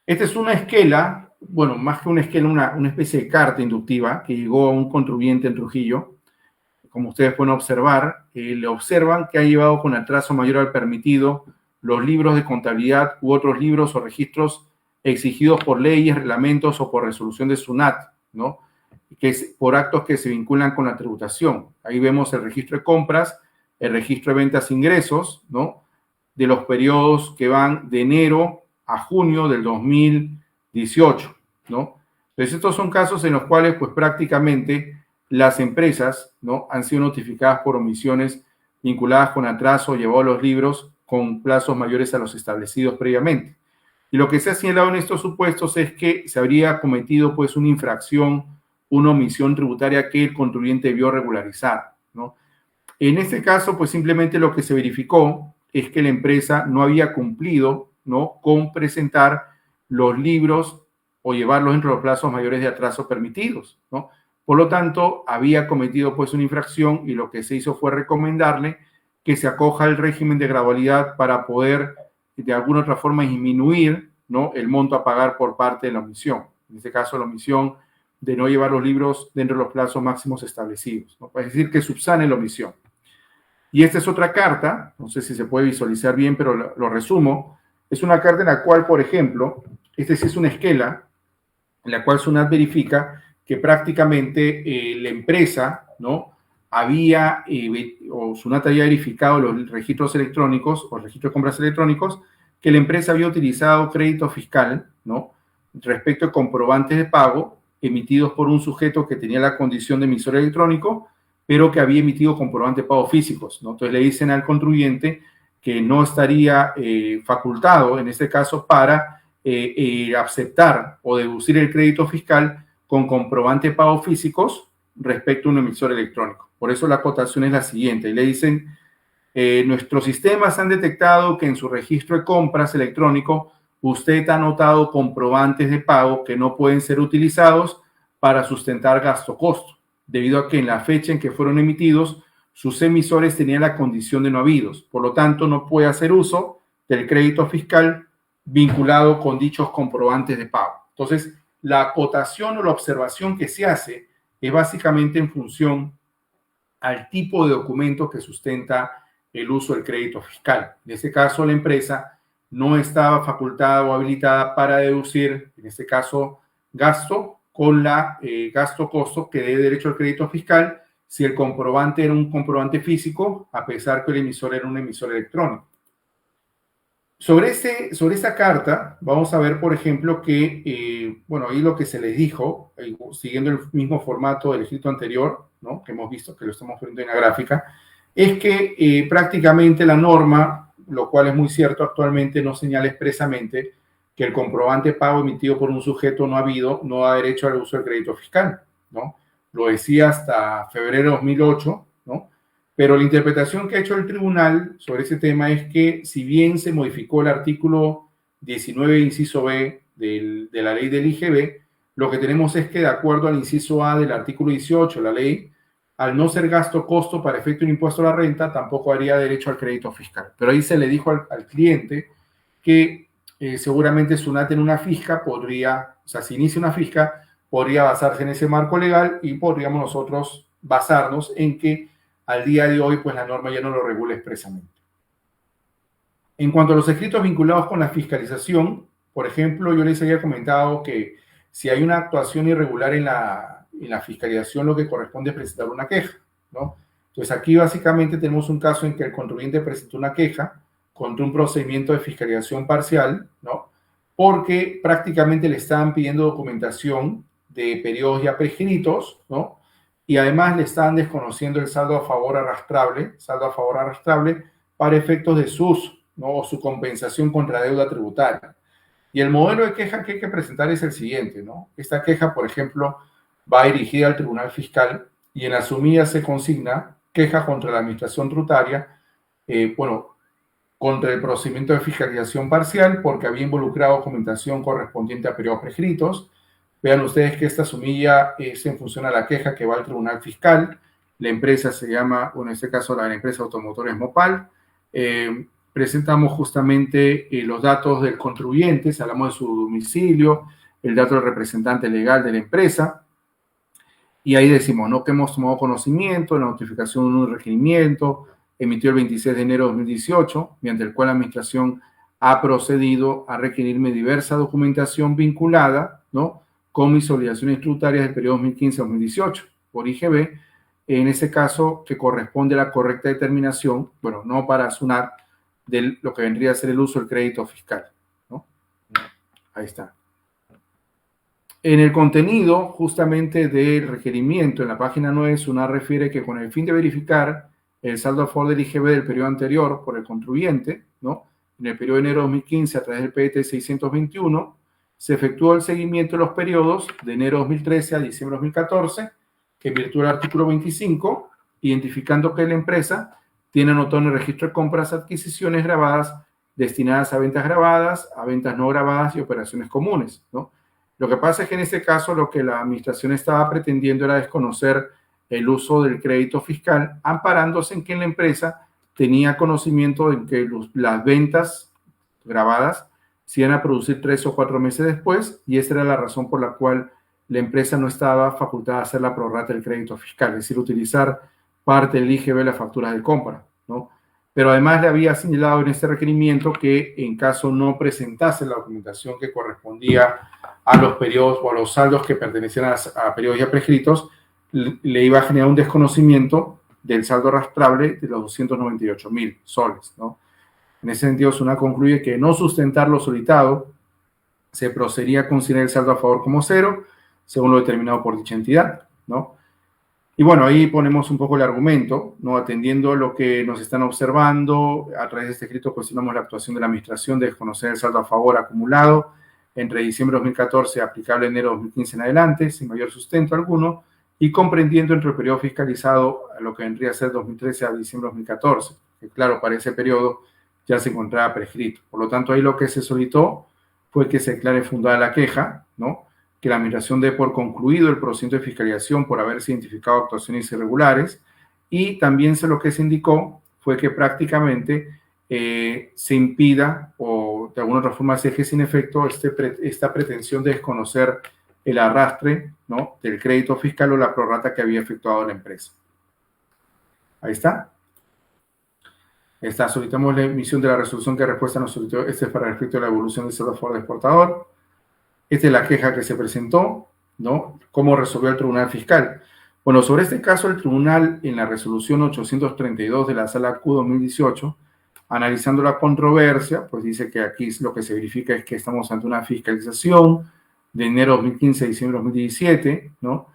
Esta es una esquela, bueno, más que una esquela, una especie de carta inductiva que llegó a un contribuyente en Trujillo. Como ustedes pueden observar, le observan que ha llevado con atraso mayor al permitido los libros de contabilidad u otros libros o registros exigidos por leyes, reglamentos o por resolución de SUNAT, ¿no? Que es por actos que se vinculan con la tributación. Ahí vemos el registro de compras, el registro de ventas e ingresos, ¿no? De los periodos que van de enero a junio del 2018, ¿no? Entonces, estos son casos en los cuales, pues, prácticamente las empresas, ¿no? Han sido notificadas por omisiones vinculadas con atraso, llevado los libros con plazos mayores a los establecidos previamente. Y lo que se ha señalado en estos supuestos es que se habría cometido, pues, una infracción, una omisión tributaria que el contribuyente debió regularizar, ¿no? En este caso, pues, simplemente lo que se verificó es que la empresa no había cumplido, ¿no? Con presentar los libros o llevarlos dentro de los plazos mayores de atraso permitidos, ¿no? Por lo tanto, había cometido, pues, una infracción y lo que se hizo fue recomendarle que se acoja al régimen de gradualidad para poder de alguna otra forma disminuir, ¿no? El monto a pagar por parte de la omisión. En este caso, la omisión de no llevar los libros dentro de los plazos máximos establecidos, ¿no? Es decir, que subsane la omisión. Y esta es otra carta, no sé si se puede visualizar bien, pero lo resumo. Es una carta en la cual, por ejemplo, esta sí es una esquela, en la cual SUNAT verifica que prácticamente la empresa, ¿no? Había, o SUNAT había verificado los registros electrónicos o registros de compras electrónicos, que la empresa había utilizado crédito fiscal, ¿no? Respecto a comprobantes de pago emitidos por un sujeto que tenía la condición de emisor electrónico, pero que había emitido comprobantes de pago físicos, ¿no? Entonces le dicen al contribuyente que no estaría facultado, en este caso, para aceptar o deducir el crédito fiscal con comprobante de pago físicos respecto a un emisor electrónico. Por eso la acotación es la siguiente. Y le dicen, nuestros sistemas han detectado que en su registro de compras electrónico usted ha anotado comprobantes de pago que no pueden ser utilizados para sustentar gasto-costo, debido a que en la fecha en que fueron emitidos, sus emisores tenían la condición de no habidos. Por lo tanto, no puede hacer uso del crédito fiscal vinculado con dichos comprobantes de pago. Entonces, la acotación o la observación que se hace es básicamente en función al tipo de documento que sustenta el uso del crédito fiscal. En este caso, la empresa no estaba facultada o habilitada para deducir, en este caso, gasto con la gasto-costo que dé derecho al crédito fiscal si el comprobante era un comprobante físico, a pesar que el emisor era un emisor electrónico. Sobre esta carta, vamos a ver, por ejemplo, que, bueno, ahí lo que se les dijo, siguiendo el mismo formato del escrito anterior, ¿no? Que hemos visto, que lo estamos viendo en la gráfica, es que prácticamente la norma, lo cual es muy cierto actualmente, no señala expresamente que el comprobante de pago emitido por un sujeto no habido no da derecho al uso del crédito fiscal, ¿no? Lo decía hasta febrero de 2008, ¿no? Pero la interpretación que ha hecho el tribunal sobre ese tema es que si bien se modificó el artículo 19, inciso B de la ley del IGB, lo que tenemos es que de acuerdo al inciso A del artículo 18 de la ley, al no ser gasto-costo para efecto de un impuesto a la renta, tampoco haría derecho al crédito fiscal. Pero ahí se le dijo al cliente que seguramente SUNAT en una fisca podría, o sea, si inicia una fisca, podría basarse en ese marco legal y podríamos nosotros basarnos en que al día de hoy, pues la norma ya no lo regula expresamente. En cuanto a los escritos vinculados con la fiscalización, por ejemplo, yo les había comentado que si hay una actuación irregular en la fiscalización, lo que corresponde es presentar una queja, ¿no? Entonces aquí básicamente tenemos un caso en que el contribuyente presentó una queja contra un procedimiento de fiscalización parcial, ¿no? Porque prácticamente le estaban pidiendo documentación de periodos ya prescritos, ¿no? Y además le estaban desconociendo el saldo a favor arrastrable para efectos de sus, ¿no? O su compensación contra deuda tributaria. Y el modelo de queja que hay que presentar es el siguiente, ¿no? Esta queja, por ejemplo, va dirigida al Tribunal Fiscal y en la sumilla se consigna queja contra la administración tributaria, bueno, contra el procedimiento de fiscalización parcial porque había involucrado documentación correspondiente a periodos prescritos. Vean ustedes que esta sumilla es en función a la queja que va al Tribunal Fiscal. La empresa se llama, bueno, en este caso la empresa Automotores Mopal. Presentamos justamente los datos del contribuyente, hablamos de su domicilio, el dato del representante legal de la empresa, y ahí decimos, ¿no? Que hemos tomado conocimiento de la notificación de un requerimiento emitido el 26 de enero de 2018, mediante el cual la administración ha procedido a requerirme diversa documentación vinculada, ¿no? Con mis obligaciones tributarias del periodo 2015-2018 por IGB, en ese caso que corresponde a la correcta determinación, bueno, no para sonar, de lo que vendría a ser el uso del crédito fiscal, ¿no? Ahí está. En el contenido, justamente del requerimiento, en la página 9, SUNAT refiere que con el fin de verificar el saldo a favor del IGB del periodo anterior por el contribuyente, ¿no? En el periodo de enero de 2015, a través del PET 621, se efectuó el seguimiento de los periodos de enero de 2013 a diciembre de 2014, que en virtud del artículo 25, identificando que la empresa tiene anotado en el registro de compras adquisiciones grabadas destinadas a ventas grabadas, a ventas no grabadas y operaciones comunes, ¿no? Lo que pasa es que en este caso lo que la administración estaba pretendiendo era desconocer el uso del crédito fiscal, amparándose en que la empresa tenía conocimiento de que las ventas grabadas se iban a producir 3 o 4 meses después, y esa era la razón por la cual la empresa no estaba facultada a hacer la prorrata del crédito fiscal, es decir, utilizar parte del IGB de las facturas de compra, ¿no? Pero además le había señalado en este requerimiento que en caso no presentase la documentación que correspondía a los periodos o a los saldos que pertenecían a periodos ya prescritos, le iba a generar un desconocimiento del saldo arrastrable de los 298.000 soles, ¿no? En ese sentido, SUNAT concluye que no sustentar lo solicitado se procedería a considerar el saldo a favor como cero, según lo determinado por dicha entidad, ¿no? Y bueno, ahí ponemos un poco el argumento, ¿no? Atendiendo lo que nos están observando, a través de este escrito cuestionamos la actuación de la administración de desconocer el saldo a favor acumulado entre diciembre de 2014 aplicable a enero de 2015 en adelante, sin mayor sustento alguno, y comprendiendo entre el periodo fiscalizado a lo que vendría a ser 2013 a diciembre de 2014, que claro, para ese periodo ya se encontraba prescrito. Por lo tanto, ahí lo que se solicitó fue que se declare fundada la queja, ¿no? Que la administración dé por concluido el procedimiento de fiscalización por haberse identificado actuaciones irregulares, y también lo que se indicó fue que prácticamente se impida o de alguna otra forma se deje sin efecto esta pretensión de desconocer el arrastre, ¿no? Del crédito fiscal o la prorrata que había efectuado la empresa. Ahí está. Solicitamos la emisión de la resolución que respuesta nos solicitó. Este es para respecto a la evolución del saldo a favor del exportador. Esta es la queja que se presentó, ¿no? ¿Cómo resolvió el Tribunal Fiscal? Bueno, sobre este caso, el Tribunal, en la resolución 832 de la Sala Q 2018, analizando la controversia, pues dice que aquí lo que se verifica es que estamos ante una fiscalización de enero de 2015 a diciembre de 2017, ¿no?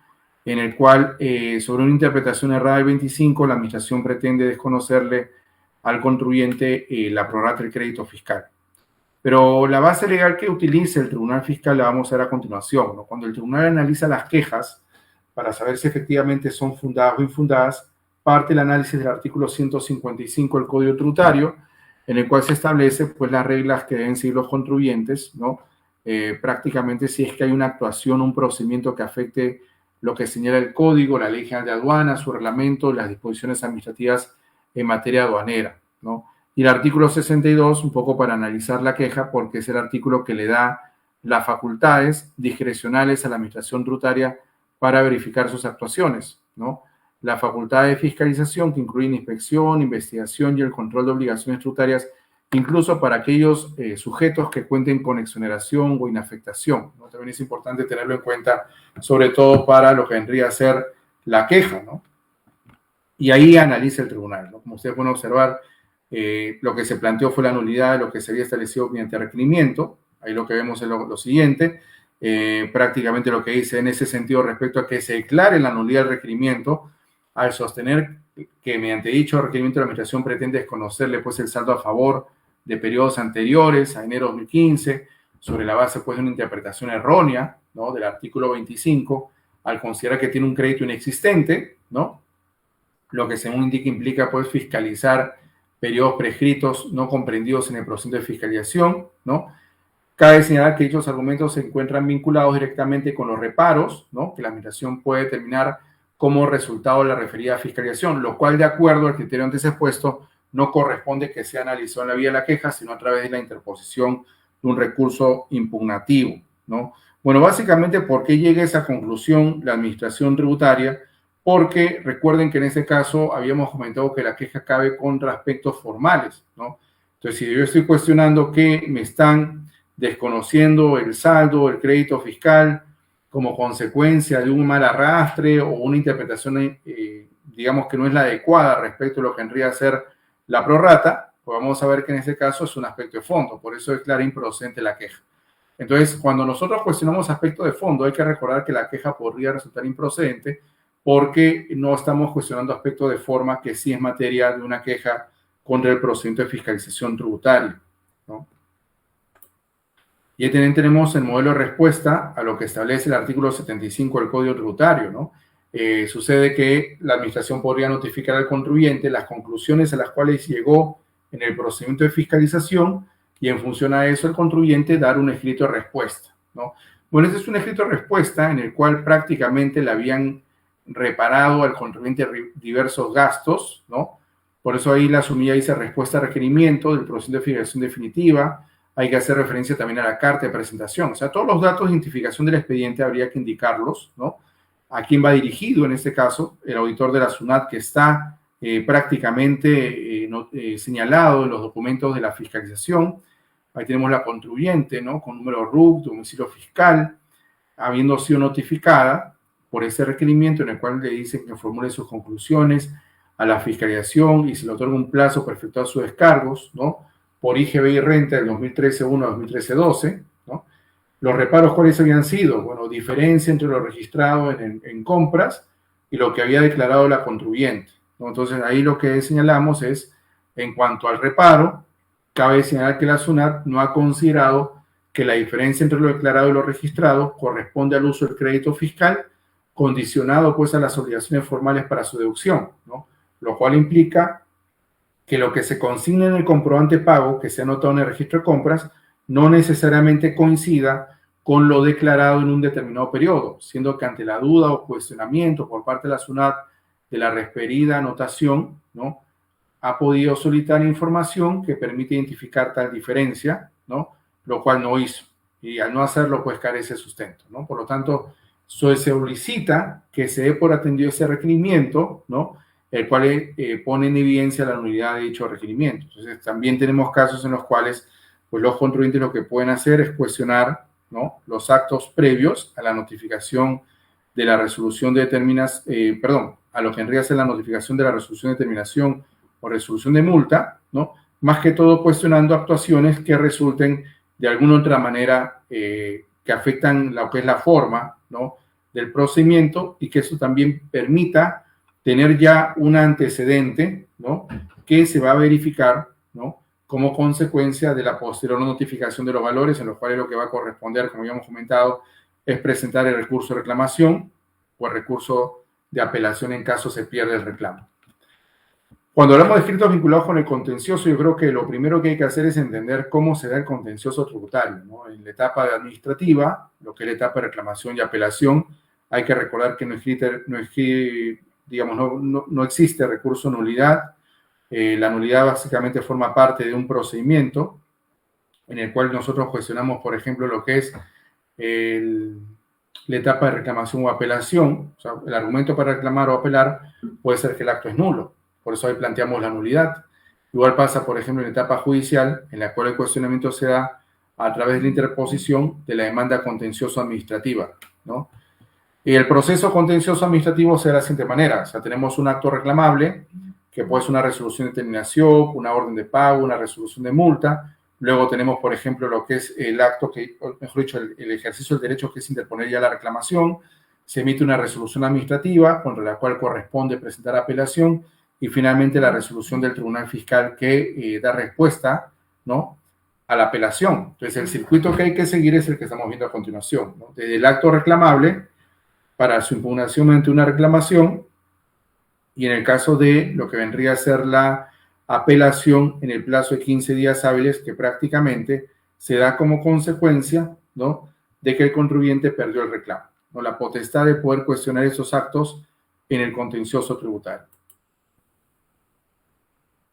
En el cual, sobre una interpretación errada del 25, la administración pretende desconocerle al contribuyente la prorrata del crédito fiscal. Pero la base legal que utiliza el Tribunal Fiscal la vamos a ver a continuación, ¿no? Cuando el tribunal analiza las quejas para saber si efectivamente son fundadas o infundadas, parte el análisis del artículo 155 del Código Tributario, en el cual se establece pues las reglas que deben seguir los contribuyentes, ¿no? Prácticamente si es que hay una actuación, un procedimiento que afecte lo que señala el Código, la Ley General de Aduanas, su reglamento, las disposiciones administrativas en materia aduanera, ¿no? Y el artículo 62, un poco para analizar la queja, porque es el artículo que le da las facultades discrecionales a la administración tributaria para verificar sus actuaciones, ¿no? La facultad de fiscalización, que incluye inspección, investigación y el control de obligaciones tributarias incluso para aquellos sujetos que cuenten con exoneración o inafectación, ¿no? También es importante tenerlo en cuenta, sobre todo para lo que vendría a ser la queja, ¿no? Y ahí analiza el tribunal, ¿no? Como ustedes pueden observar, lo que se planteó fue la nulidad de lo que se había establecido mediante requerimiento. Ahí lo que vemos es lo siguiente, prácticamente lo que dice en ese sentido respecto a que se declare la nulidad del requerimiento al sostener que mediante dicho requerimiento la administración pretende desconocerle pues el saldo a favor de periodos anteriores a enero de 2015 sobre la base pues de una interpretación errónea, ¿no?, del artículo 25 al considerar que tiene un crédito inexistente, ¿no?, lo que según indica implica pues fiscalizar periodos prescritos no comprendidos en el procedimiento de fiscalización, ¿no? Cabe señalar que dichos argumentos se encuentran vinculados directamente con los reparos, ¿no?, que la administración puede determinar como resultado de la referida fiscalización, lo cual, de acuerdo al criterio antes expuesto, no corresponde que sea analizado en la vía de la queja, sino a través de la interposición de un recurso impugnativo, ¿no? Bueno, básicamente, ¿por qué llega a esa conclusión la administración tributaria? Porque recuerden que en ese caso habíamos comentado que la queja cabe contra aspectos formales, ¿no? Entonces, si yo estoy cuestionando que me están desconociendo el saldo, el crédito fiscal, como consecuencia de un mal arrastre o una interpretación, digamos, que no es la adecuada respecto a lo que vendría a ser la prorrata, pues vamos a ver que en este caso es un aspecto de fondo, por eso declara improcedente la queja. Entonces, cuando nosotros cuestionamos aspecto de fondo, hay que recordar que la queja podría resultar improcedente porque no estamos cuestionando aspecto de forma que sí es materia de una queja contra el procedimiento de fiscalización tributaria, ¿no? Y ahí también tenemos el modelo de respuesta a lo que establece el artículo 75 del Código Tributario, ¿no? Sucede que la administración podría notificar al contribuyente las conclusiones a las cuales llegó en el procedimiento de fiscalización y en función a eso el contribuyente dar un escrito de respuesta, ¿no? Bueno, este es un escrito de respuesta en el cual prácticamente le habían reparado al contribuyente diversos gastos, ¿no? Por eso ahí la sumilla dice respuesta a requerimiento del procedimiento de fiscalización definitiva. Hay que hacer referencia también a la carta de presentación. O sea, todos los datos de identificación del expediente habría que indicarlos, ¿no? A quién va dirigido en este caso, el auditor de la SUNAT que está prácticamente señalado en los documentos de la fiscalización. Ahí tenemos la contribuyente, ¿no?, con número RUC, domicilio fiscal, habiendo sido notificada por ese requerimiento en el cual le dicen que formule sus conclusiones a la fiscalización y se le otorga un plazo para efectuar sus descargos, ¿no?, por IGB y renta del 2013-1 a 2013-12, ¿no? Los reparos, ¿cuáles habían sido? Bueno, diferencia entre lo registrado en compras y lo que había declarado la contribuyente, ¿no? Entonces, ahí lo que señalamos es, en cuanto al reparo, cabe señalar que la SUNAT no ha considerado que la diferencia entre lo declarado y lo registrado corresponde al uso del crédito fiscal, condicionado pues a las obligaciones formales para su deducción, ¿no? Lo cual implica que lo que se consigna en el comprobante pago que se ha anotado en el registro de compras no necesariamente coincida con lo declarado en un determinado periodo, siendo que ante la duda o cuestionamiento por parte de la SUNAT de la referida anotación, ¿no?, ha podido solicitar información que permite identificar tal diferencia, ¿no?, lo cual no hizo. Y al no hacerlo, pues carece de sustento, ¿no? Por lo tanto, se solicita que se dé por atendido ese requerimiento, ¿no?, el cual pone en evidencia la nulidad de dicho requerimiento. Entonces, también tenemos casos en los cuales pues, los contribuyentes lo que pueden hacer es cuestionar, ¿no?, los actos previos a la notificación de la resolución de determinación, a lo que vendría a ser la notificación de la resolución de determinación o resolución de multa, ¿no?, más que todo cuestionando actuaciones que resulten de alguna otra manera que afectan lo que es la forma, ¿no?, del procedimiento y que eso también permita tener ya un antecedente, ¿no?, que se va a verificar, ¿no?, como consecuencia de la posterior notificación de los valores, en los cuales lo que va a corresponder, como habíamos comentado, es presentar el recurso de reclamación o el recurso de apelación en caso se pierde el reclamo. Cuando hablamos de escritos vinculados con el contencioso, yo creo que lo primero que hay que hacer es entender cómo se da el contencioso tributario, ¿no? En la etapa administrativa, lo que es la etapa de reclamación y apelación, hay que recordar que no existe recurso nulidad. La nulidad básicamente forma parte de un procedimiento en el cual nosotros cuestionamos, por ejemplo, lo que es la etapa de reclamación o apelación. O sea, el argumento para reclamar o apelar puede ser que el acto es nulo. Por eso ahí planteamos la nulidad. Igual pasa, por ejemplo, en etapa judicial, en la cual el cuestionamiento se da a través de la interposición de la demanda contencioso administrativa, ¿no? Y el proceso contencioso administrativo se da de la siguiente manera. O sea, tenemos un acto reclamable, que puede ser una resolución de terminación, una orden de pago, una resolución de multa. Luego tenemos, por ejemplo, lo que es el acto, que, mejor dicho, el ejercicio del derecho, que es interponer ya la reclamación. Se emite una resolución administrativa contra la cual corresponde presentar apelación. Y finalmente la resolución del Tribunal Fiscal que da respuesta, ¿no?, a la apelación. Entonces, el circuito que hay que seguir es el que estamos viendo a continuación, ¿no? Desde el acto reclamable para su impugnación mediante una reclamación, y en el caso de lo que vendría a ser la apelación en el plazo de 15 días hábiles, que prácticamente se da como consecuencia, ¿no?, de que el contribuyente perdió el reclamo, ¿no?, la potestad de poder cuestionar esos actos en el contencioso tributario.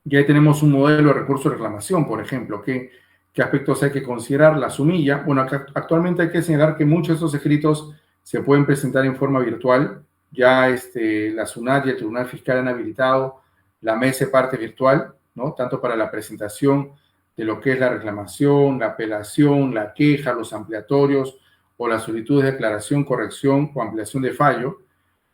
Y ahí tenemos un modelo de recurso de reclamación, por ejemplo, ¿qué aspectos hay que considerar? La sumilla. Bueno, actualmente hay que señalar que muchos de estos escritos se pueden presentar en forma virtual. Ya la SUNAT y el Tribunal Fiscal han habilitado la mesa de parte virtual, ¿no?, tanto para la presentación de lo que es la reclamación, la apelación, la queja, los ampliatorios o las solicitudes de declaración, corrección o ampliación de fallo.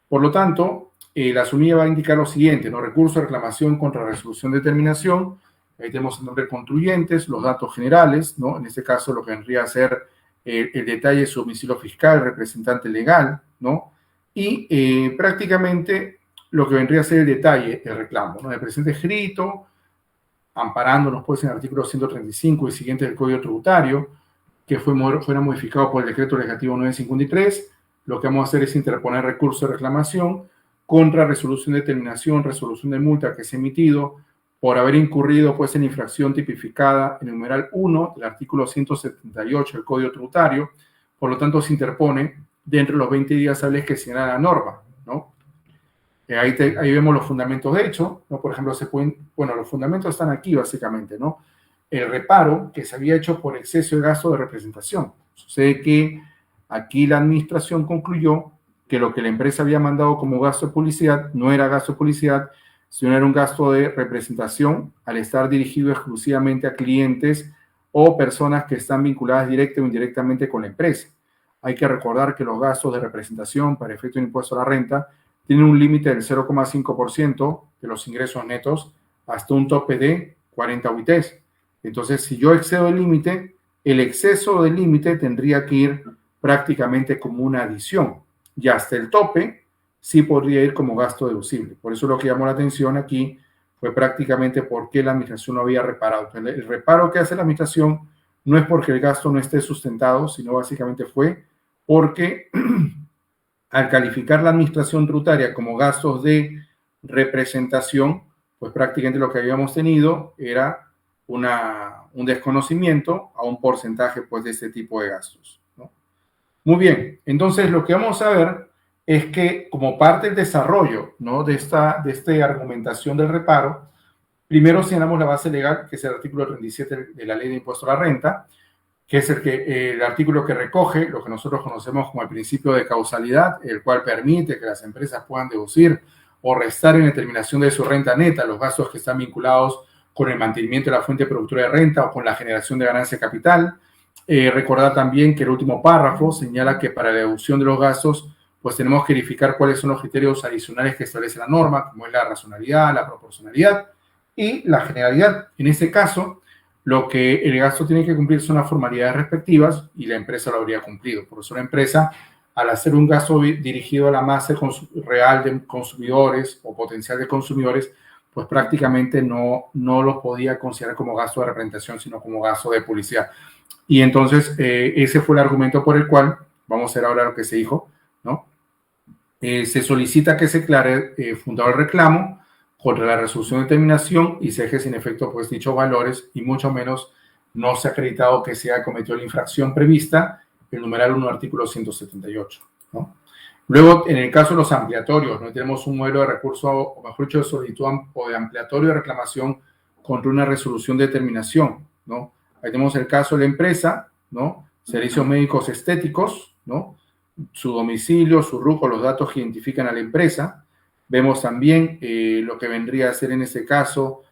Por lo tanto, la sumilla va a indicar lo siguiente, ¿no? Recurso de reclamación contra resolución de terminación. Ahí tenemos el nombre de contribuyentes, los datos generales, ¿no? En este caso lo que vendría a ser el detalle de su domicilio fiscal, representante legal, ¿no? Y prácticamente lo que vendría a ser el detalle, el reclamo, ¿no? El presente escrito, amparándonos pues en el artículo 135 y siguiente del Código Tributario, que fuera modificado por el Decreto Legislativo 953, lo que vamos a hacer es interponer recurso de reclamación contra resolución de terminación, resolución de multa que se ha emitido por haber incurrido pues en infracción tipificada en el numeral 1 del artículo 178 del Código Tributario. Por lo tanto, se interpone dentro de los 20 días hábiles que señala la norma, ¿no? Ahí vemos los fundamentos de hecho, ¿no? Por ejemplo, los fundamentos están aquí básicamente, ¿no? El reparo que se había hecho por exceso de gasto de representación. Sucede que aquí la administración concluyó que lo que la empresa había mandado como gasto de publicidad no era gasto de publicidad, sino era un gasto de representación al estar dirigido exclusivamente a clientes o personas que están vinculadas directa o indirectamente con la empresa. Hay que recordar que los gastos de representación para efecto de impuesto a la renta tienen un límite del 0,5% de los ingresos netos hasta un tope de 40 UITs. Entonces, si yo excedo el límite, el exceso del límite tendría que ir prácticamente como una adición. Y hasta el tope sí podría ir como gasto deducible. Por eso lo que llamó la atención aquí fue prácticamente por qué la administración no había reparado. El reparo que hace la administración no es porque el gasto no esté sustentado, sino básicamente fue porque al calificar la administración tributaria como gastos de representación, pues prácticamente lo que habíamos tenido era un desconocimiento a un porcentaje pues, de este tipo de gastos, ¿no? Muy bien, entonces lo que vamos a ver es que como parte del desarrollo, ¿no?, de esta argumentación del reparo, primero señalamos la base legal, que es el artículo 37 de la Ley de Impuesto a la Renta, que es el artículo que recoge lo que nosotros conocemos como el principio de causalidad, el cual permite que las empresas puedan deducir o restar en determinación de su renta neta los gastos que están vinculados con el mantenimiento de la fuente productora de renta o con la generación de ganancia de capital. Recordar también que el último párrafo señala que para la deducción de los gastos, pues tenemos que verificar cuáles son los criterios adicionales que establece la norma, como es la razonabilidad, la proporcionalidad y la generalidad. En este caso, lo que el gasto tiene que cumplir son las formalidades respectivas y la empresa lo habría cumplido. Por eso la empresa, al hacer un gasto dirigido a la masa real de consumidores o potencial de consumidores, pues prácticamente no los podía considerar como gasto de representación, sino como gasto de publicidad. Y entonces ese fue el argumento por el cual, vamos a ver ahora lo que se dijo, ¿no? Se solicita que se declare fundado el reclamo contra la resolución de terminación y se deje sin efecto pues dichos valores y mucho menos no se ha acreditado que se haya cometido la infracción prevista, el numeral 1 del artículo 178, ¿no? Luego, en el caso de los ampliatorios, ¿no?, tenemos un modelo de recurso, o mejor dicho, de solicitud o de ampliatorio de reclamación contra una resolución de terminación, ¿no? Ahí tenemos el caso de la empresa, ¿no?, servicios médicos estéticos, ¿no?, su domicilio, su RUC, los datos que identifican a la empresa. Vemos también lo que vendría a ser en este caso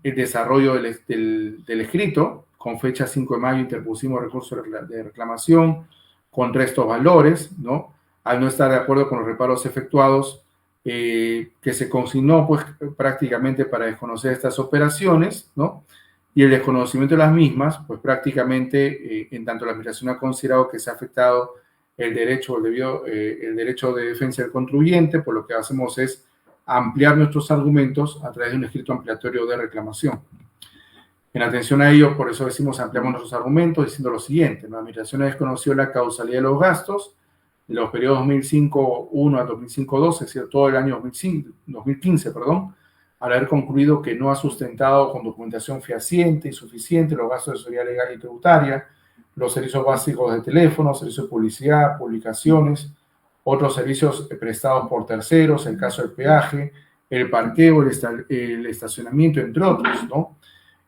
el desarrollo del escrito. Con fecha 5 de mayo interpusimos recurso de reclamación contra estos valores, ¿no? Al no estar de acuerdo con los reparos efectuados, que se consignó pues prácticamente para desconocer estas operaciones, ¿no? Y el desconocimiento de las mismas, pues prácticamente, en tanto la administración ha considerado que se ha afectado el derecho de defensa del contribuyente, por lo que hacemos es ampliar nuestros argumentos a través de un escrito ampliatorio de reclamación. En atención a ello, por eso decimos ampliamos nuestros argumentos diciendo lo siguiente: la administración ha desconocido la causalidad de los gastos de los periodos 2005-1 a 2005-2, es decir, todo el año 2015, al haber concluido que no ha sustentado con documentación fehaciente y suficiente los gastos de seguridad legal y tributaria, los servicios básicos de teléfono, servicios de publicidad, publicaciones, otros servicios prestados por terceros, el caso del peaje, el parqueo, el estacionamiento, entre otros, ¿no?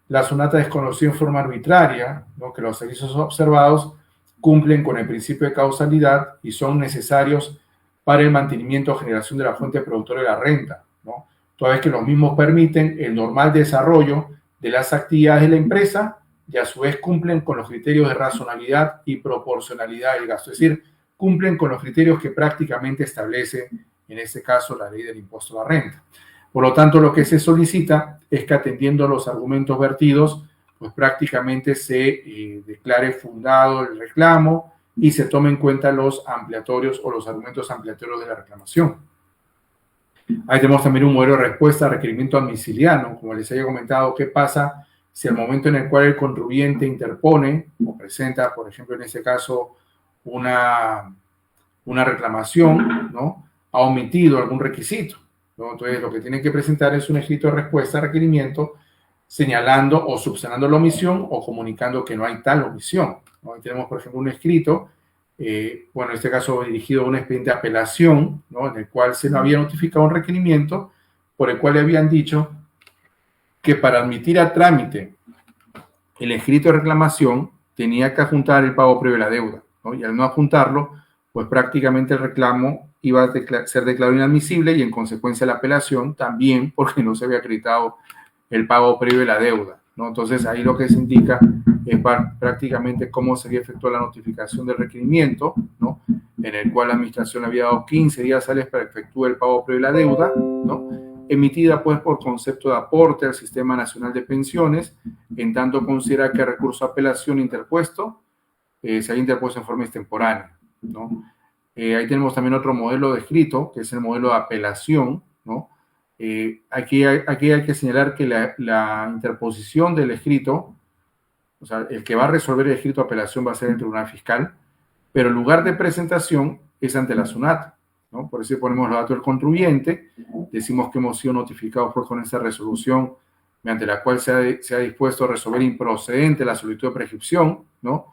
La SUNAT desconoció en forma arbitraria, ¿no?, que los servicios observados cumplen con el principio de causalidad y son necesarios para el mantenimiento o generación de la fuente productora de la renta, ¿no? Toda vez que los mismos permiten el normal desarrollo de las actividades de la empresa y a su vez cumplen con los criterios de razonabilidad y proporcionalidad del gasto, es decir, cumplen con los criterios que prácticamente establece, en este caso, la ley del impuesto a la renta. Por lo tanto, lo que se solicita es que, atendiendo a los argumentos vertidos, pues prácticamente se declare fundado el reclamo y se tomen en cuenta los ampliatorios o los argumentos ampliatorios de la reclamación. Ahí tenemos también un modelo de respuesta a requerimiento domiciliano. Como les había comentado, ¿qué pasa si al momento en el cual el contribuyente interpone o presenta, por ejemplo, en este caso, una reclamación, ¿no?, ha omitido algún requisito, ¿no? Entonces, lo que tiene que presentar es un escrito de respuesta a requerimiento señalando o subsanando la omisión o comunicando que no hay tal omisión, ¿no? Ahí tenemos, por ejemplo, un escrito, en este caso dirigido a un expediente de apelación, ¿no?, en el cual se nos había notificado un requerimiento por el cual le habían dicho que para admitir a trámite el escrito de reclamación tenía que adjuntar el pago previo de la deuda, ¿no? Y al no adjuntarlo, pues prácticamente el reclamo iba a ser declarado inadmisible y en consecuencia la apelación también, porque no se había acreditado el pago previo de la deuda, ¿no? Entonces ahí lo que se indica es prácticamente cómo se había efectuado la notificación del requerimiento, ¿no?, en el cual la administración había dado 15 días hábiles para efectuar el pago previo de la deuda, ¿no?, emitida pues por concepto de aporte al Sistema Nacional de Pensiones, en tanto considera que el recurso de apelación interpuesto se había interpuesto en forma extemporánea, ¿no? Ahí tenemos también otro modelo de escrito, que es el modelo de apelación, ¿no? Aquí hay que señalar que la interposición del escrito, o sea, el que va a resolver el escrito de apelación va a ser el Tribunal Fiscal, pero el lugar de presentación es ante la SUNAT, ¿no? Por eso ponemos los datos del contribuyente, decimos que hemos sido notificados pues, con esta resolución mediante la cual se ha dispuesto a resolver improcedente la solicitud de prescripción, ¿no?,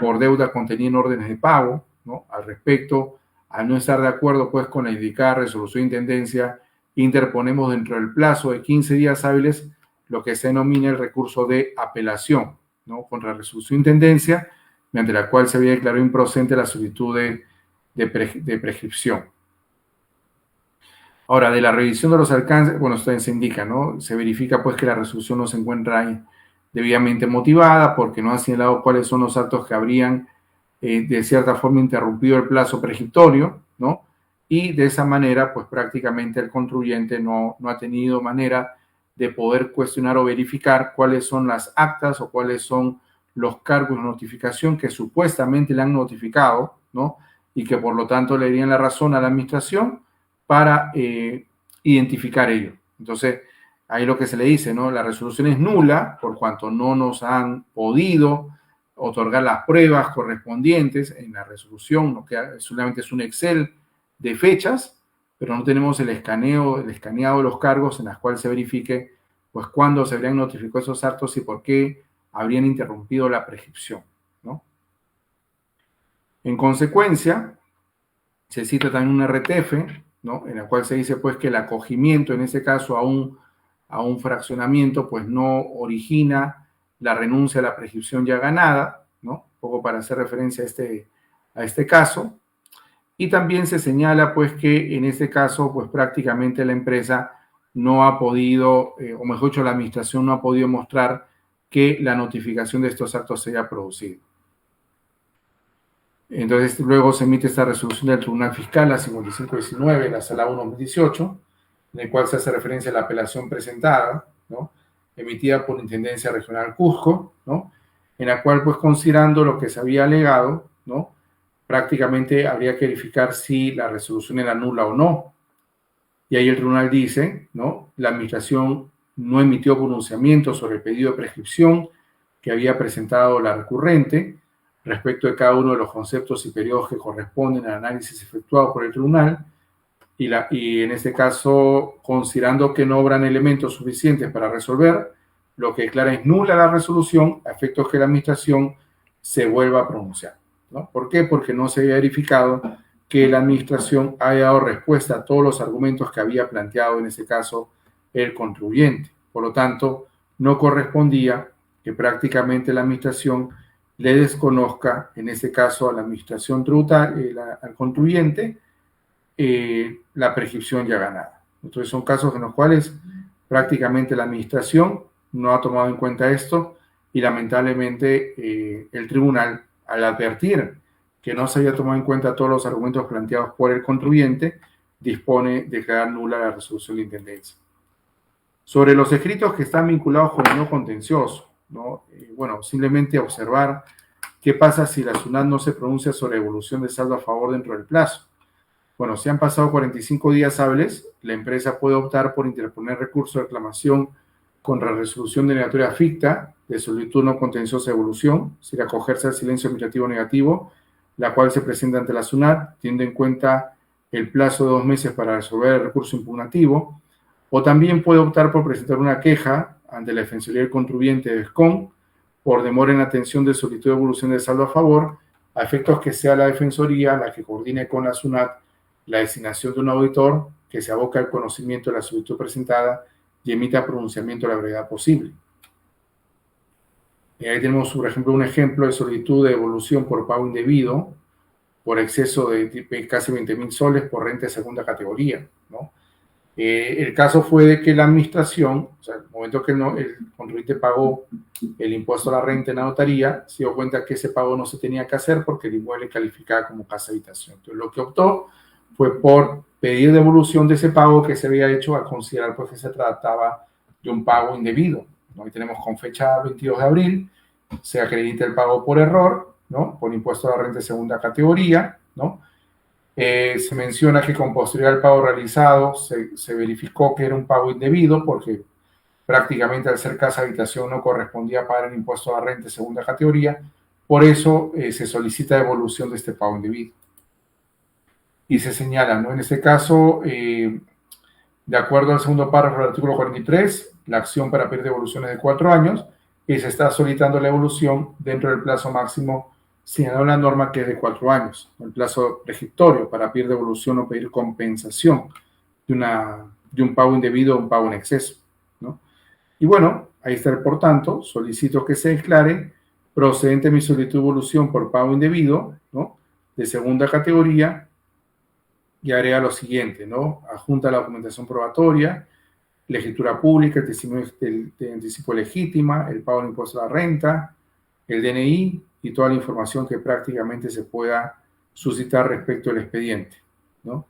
por deuda contenida en órdenes de pago, ¿no? Al respecto, al no estar de acuerdo pues con la indicada resolución de intendencia, interponemos dentro del plazo de 15 días hábiles lo que se denomina el recurso de apelación, ¿no?, contra la resolución de intendencia, mediante la cual se había declarado improcedente la solicitud de prescripción. Ahora, de la revisión de los alcances, bueno, esto se indica, ¿no?, se verifica pues que la resolución no se encuentra ahí debidamente motivada porque no ha señalado cuáles son los actos que habrían de cierta forma interrumpido el plazo prescriptorio, ¿no? Y de esa manera, pues prácticamente el contribuyente no ha tenido manera de poder cuestionar o verificar cuáles son las actas o cuáles son los cargos de notificación que supuestamente le han notificado, ¿no?, y que por lo tanto le darían la razón a la administración para identificar ello. Entonces, ahí lo que se le dice, ¿no?, la resolución es nula por cuanto no nos han podido otorgar las pruebas correspondientes en la resolución, ¿no?, que solamente es un Excel de fechas, pero no tenemos el escaneado de los cargos en las cuales se verifique pues cuándo se habrían notificado esos actos y por qué habrían interrumpido la prescripción, ¿no? En consecuencia, se cita también un RTF, ¿no?, en la cual se dice pues que el acogimiento, en este caso a un fraccionamiento, pues no origina la renuncia a la prescripción ya ganada, ¿no? Un poco para hacer referencia a este caso. Y también se señala pues que en este caso pues prácticamente la empresa no ha podido, o mejor dicho, la administración no ha podido mostrar que la notificación de estos actos se haya producido. Entonces, luego se emite esta resolución del Tribunal Fiscal, la 5519, la Sala 1-2018, en el cual se hace referencia a la apelación presentada, ¿no?, emitida por la Intendencia Regional Cusco, ¿no?, en la cual, pues, considerando lo que se había alegado, ¿no?, prácticamente habría que verificar si la resolución era nula o no. Y ahí el tribunal dice, ¿no?, la administración no emitió pronunciamiento sobre el pedido de prescripción que había presentado la recurrente respecto de cada uno de los conceptos y periodos que corresponden al análisis efectuado por el tribunal, y en este caso, considerando que no obran elementos suficientes para resolver, lo que declara es nula la resolución a efectos que la administración se vuelva a pronunciar, ¿no? ¿Por qué? Porque no se había verificado que la administración haya dado respuesta a todos los argumentos que había planteado en ese caso el contribuyente. Por lo tanto, no correspondía que prácticamente la administración le desconozca, en este caso a la administración tributaria, al contribuyente, la prescripción ya ganada. Entonces son casos en los cuales prácticamente la administración no ha tomado en cuenta esto y lamentablemente el tribunal, al advertir que no se había tomado en cuenta todos los argumentos planteados por el contribuyente, dispone de declarar nula la resolución de intendencia. Sobre los escritos que están vinculados con el no contencioso, ¿no? Bueno, simplemente observar qué pasa si la SUNAT no se pronuncia sobre evolución de saldo a favor dentro del plazo. Bueno, si han pasado 45 días hábiles, la empresa puede optar por interponer recurso de reclamación contra resolución denegatoria ficta de solicitud no contenciosa de evolución, sin acogerse al silencio administrativo negativo, la cual se presenta ante la SUNAT, teniendo en cuenta el plazo de 2 meses para resolver el recurso impugnativo, o también puede optar por presentar una queja ante la Defensoría del Contribuyente de ESCON por demora en atención de solicitud de evolución de saldo a favor, a efectos que sea la Defensoría la que coordine con la SUNAT la designación de un auditor que se aboca al conocimiento de la solicitud presentada y emita pronunciamiento a la brevedad posible. Ahí tenemos, por ejemplo, un ejemplo de solicitud de devolución por pago indebido por exceso de casi 20.000 soles por renta de segunda categoría, ¿no? El caso fue de que la administración, o sea, el momento que el contribuyente pagó el impuesto a la renta en la notaría, se dio cuenta que ese pago no se tenía que hacer porque el inmueble calificaba como casa habitación. Entonces, lo que optó fue por pedir devolución de ese pago que se había hecho al considerar pues, que se trataba de un pago indebido, ¿no? Ahí tenemos con fecha 22 de abril, se acredita el pago por error, ¿no?, por impuesto a la renta de segunda categoría, ¿no? Se menciona que con posterioridad al pago realizado se verificó que era un pago indebido porque prácticamente al ser casa habitación no correspondía pagar el impuesto a la renta de segunda categoría, por eso se solicita devolución de este pago indebido. Y se señala, ¿no?, en este caso, de acuerdo al segundo párrafo del artículo 43, la acción para pedir devoluciones de 4 años y se está solicitando la evolución dentro del plazo máximo señalado en la norma que es de 4 años, el plazo prescriptorio para pedir devolución o pedir compensación de un pago indebido o un pago en exceso, ¿no? Y bueno, ahí está, por tanto, solicito que se declare procedente mi solicitud de evolución por pago indebido, ¿no?, de segunda categoría, y agrega lo siguiente, ¿no?, adjunta la documentación probatoria, la escritura pública, el testimonio de anticipo legítima, el pago del impuesto a la renta, el DNI y toda la información que prácticamente se pueda suscitar respecto al expediente, ¿no?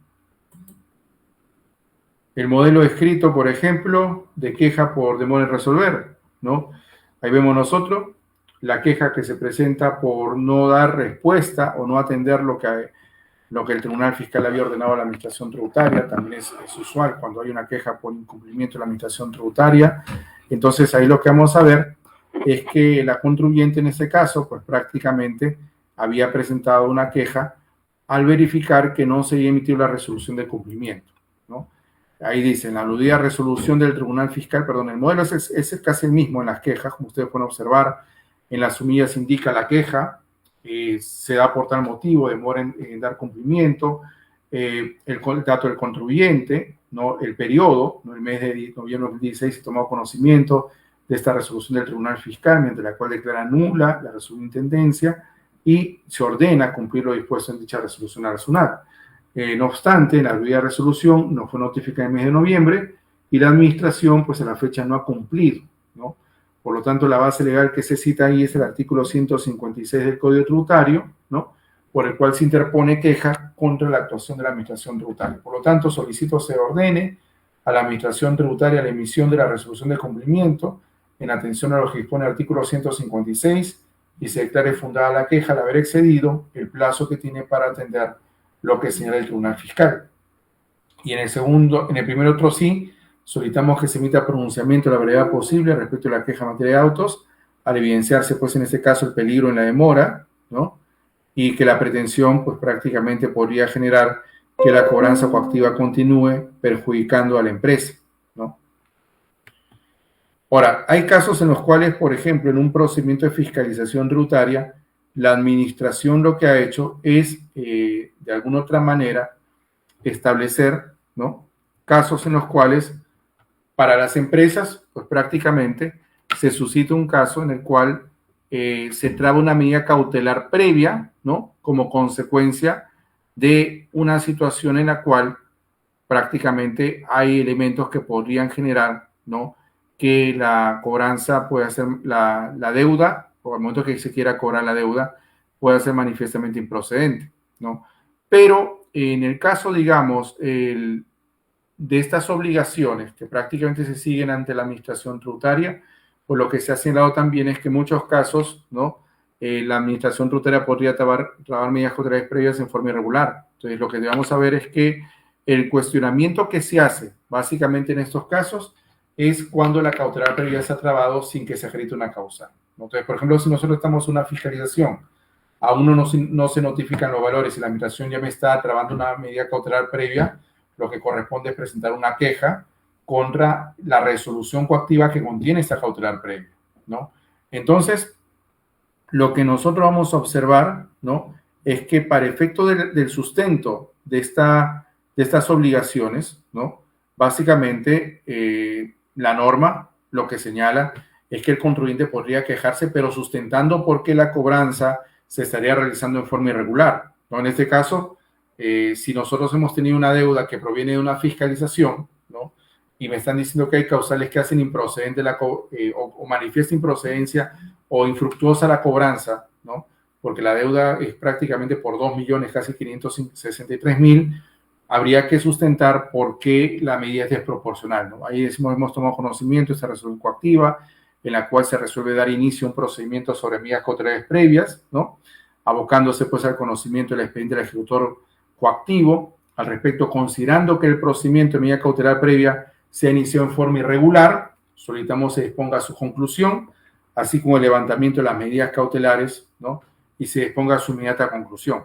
El modelo escrito, por ejemplo, de queja por demora en resolver, ¿no? Ahí vemos nosotros la queja que se presenta por no dar respuesta o no atender lo que el Tribunal Fiscal había ordenado a la Administración Tributaria. También es usual cuando hay una queja por incumplimiento de la Administración Tributaria. Entonces, ahí lo que vamos a ver es que la contribuyente en este caso, pues prácticamente había presentado una queja al verificar que no se había emitido la resolución de cumplimiento, ¿no? Ahí dice, la aludida resolución del Tribunal Fiscal, perdón, el modelo es casi el mismo en las quejas, como ustedes pueden observar, en las sumillas indica la queja, se da por tal motivo, demora en dar cumplimiento, el dato del contribuyente, ¿no?, el periodo, ¿no?, el mes de noviembre de 2016 se tomó conocimiento de esta resolución del Tribunal Fiscal, mediante la cual declara nula la resolución de intendencia y se ordena cumplir lo dispuesto en dicha resolución a la SUNAT. No obstante, la aludida resolución no fue notificada en el mes de noviembre, y la administración, pues a la fecha no ha cumplido, ¿no? Por lo tanto, la base legal que se cita ahí es el artículo 156 del Código Tributario, ¿no? Por el cual se interpone queja contra la actuación de la Administración Tributaria. Por lo tanto, solicito se ordene a la Administración Tributaria la emisión de la resolución de cumplimiento en atención a lo que dispone el artículo 156 y se declare fundada la queja al haber excedido el plazo que tiene para atender lo que señala el Tribunal Fiscal. Y en el primer otro sí, solicitamos que se emita pronunciamiento a la brevedad posible respecto a la queja en materia de autos, al evidenciarse, pues, en este caso, el peligro en la demora, ¿no? Y que la pretensión, pues, prácticamente podría generar que la cobranza coactiva continúe perjudicando a la empresa, ¿no? Ahora, hay casos en los cuales, por ejemplo, en un procedimiento de fiscalización tributaria, la administración lo que ha hecho es, de alguna otra manera, establecer, ¿no?, casos en los cuales para las empresas, pues prácticamente se suscita un caso en el cual se traba una medida cautelar previa, ¿no?, como consecuencia de una situación en la cual prácticamente hay elementos que podrían generar, ¿no?, que la cobranza pueda ser, la deuda, o al momento que se quiera cobrar la deuda, pueda ser manifiestamente improcedente, ¿no? Pero en el caso, digamos, de estas obligaciones que prácticamente se siguen ante la administración tributaria, pues lo que se ha señalado también es que en muchos casos, ¿no?, la administración tributaria podría trabar medidas cautelares previas en forma irregular. Entonces, lo que debemos saber es que el cuestionamiento que se hace, básicamente en estos casos, es cuando la cautelar previa se ha trabado sin que se acredite una causa, ¿no? Entonces, por ejemplo, si nosotros estamos en una fiscalización, aún no se notifican los valores y la administración ya me está trabando una medida cautelar previa, lo que corresponde es presentar una queja contra la resolución coactiva que contiene esta cautelar previa, ¿no? Entonces, lo que nosotros vamos a observar, ¿no?, es que para efecto del sustento de estas obligaciones, ¿no?, básicamente la norma lo que señala es que el contribuyente podría quejarse, pero sustentando por qué la cobranza se estaría realizando en forma irregular, ¿no? En este caso, si nosotros hemos tenido una deuda que proviene de una fiscalización, ¿no?, y me están diciendo que hay causales que hacen improcedente o manifiesta improcedencia o infructuosa la cobranza, ¿no?, porque la deuda es prácticamente por 2 millones, casi 563.000, habría que sustentar por qué la medida es desproporcional, ¿no? Ahí hemos tomado conocimiento de esta resolución coactiva, en la cual se resuelve dar inicio a un procedimiento sobre medidas cautelares previas, ¿no?, abocándose pues al conocimiento del expediente del ejecutor coactivo. Al respecto, considerando que el procedimiento de medida cautelar previa se ha iniciado en forma irregular, solicitamos se disponga su conclusión, así como el levantamiento de las medidas cautelares, ¿no?, y se disponga su inmediata conclusión.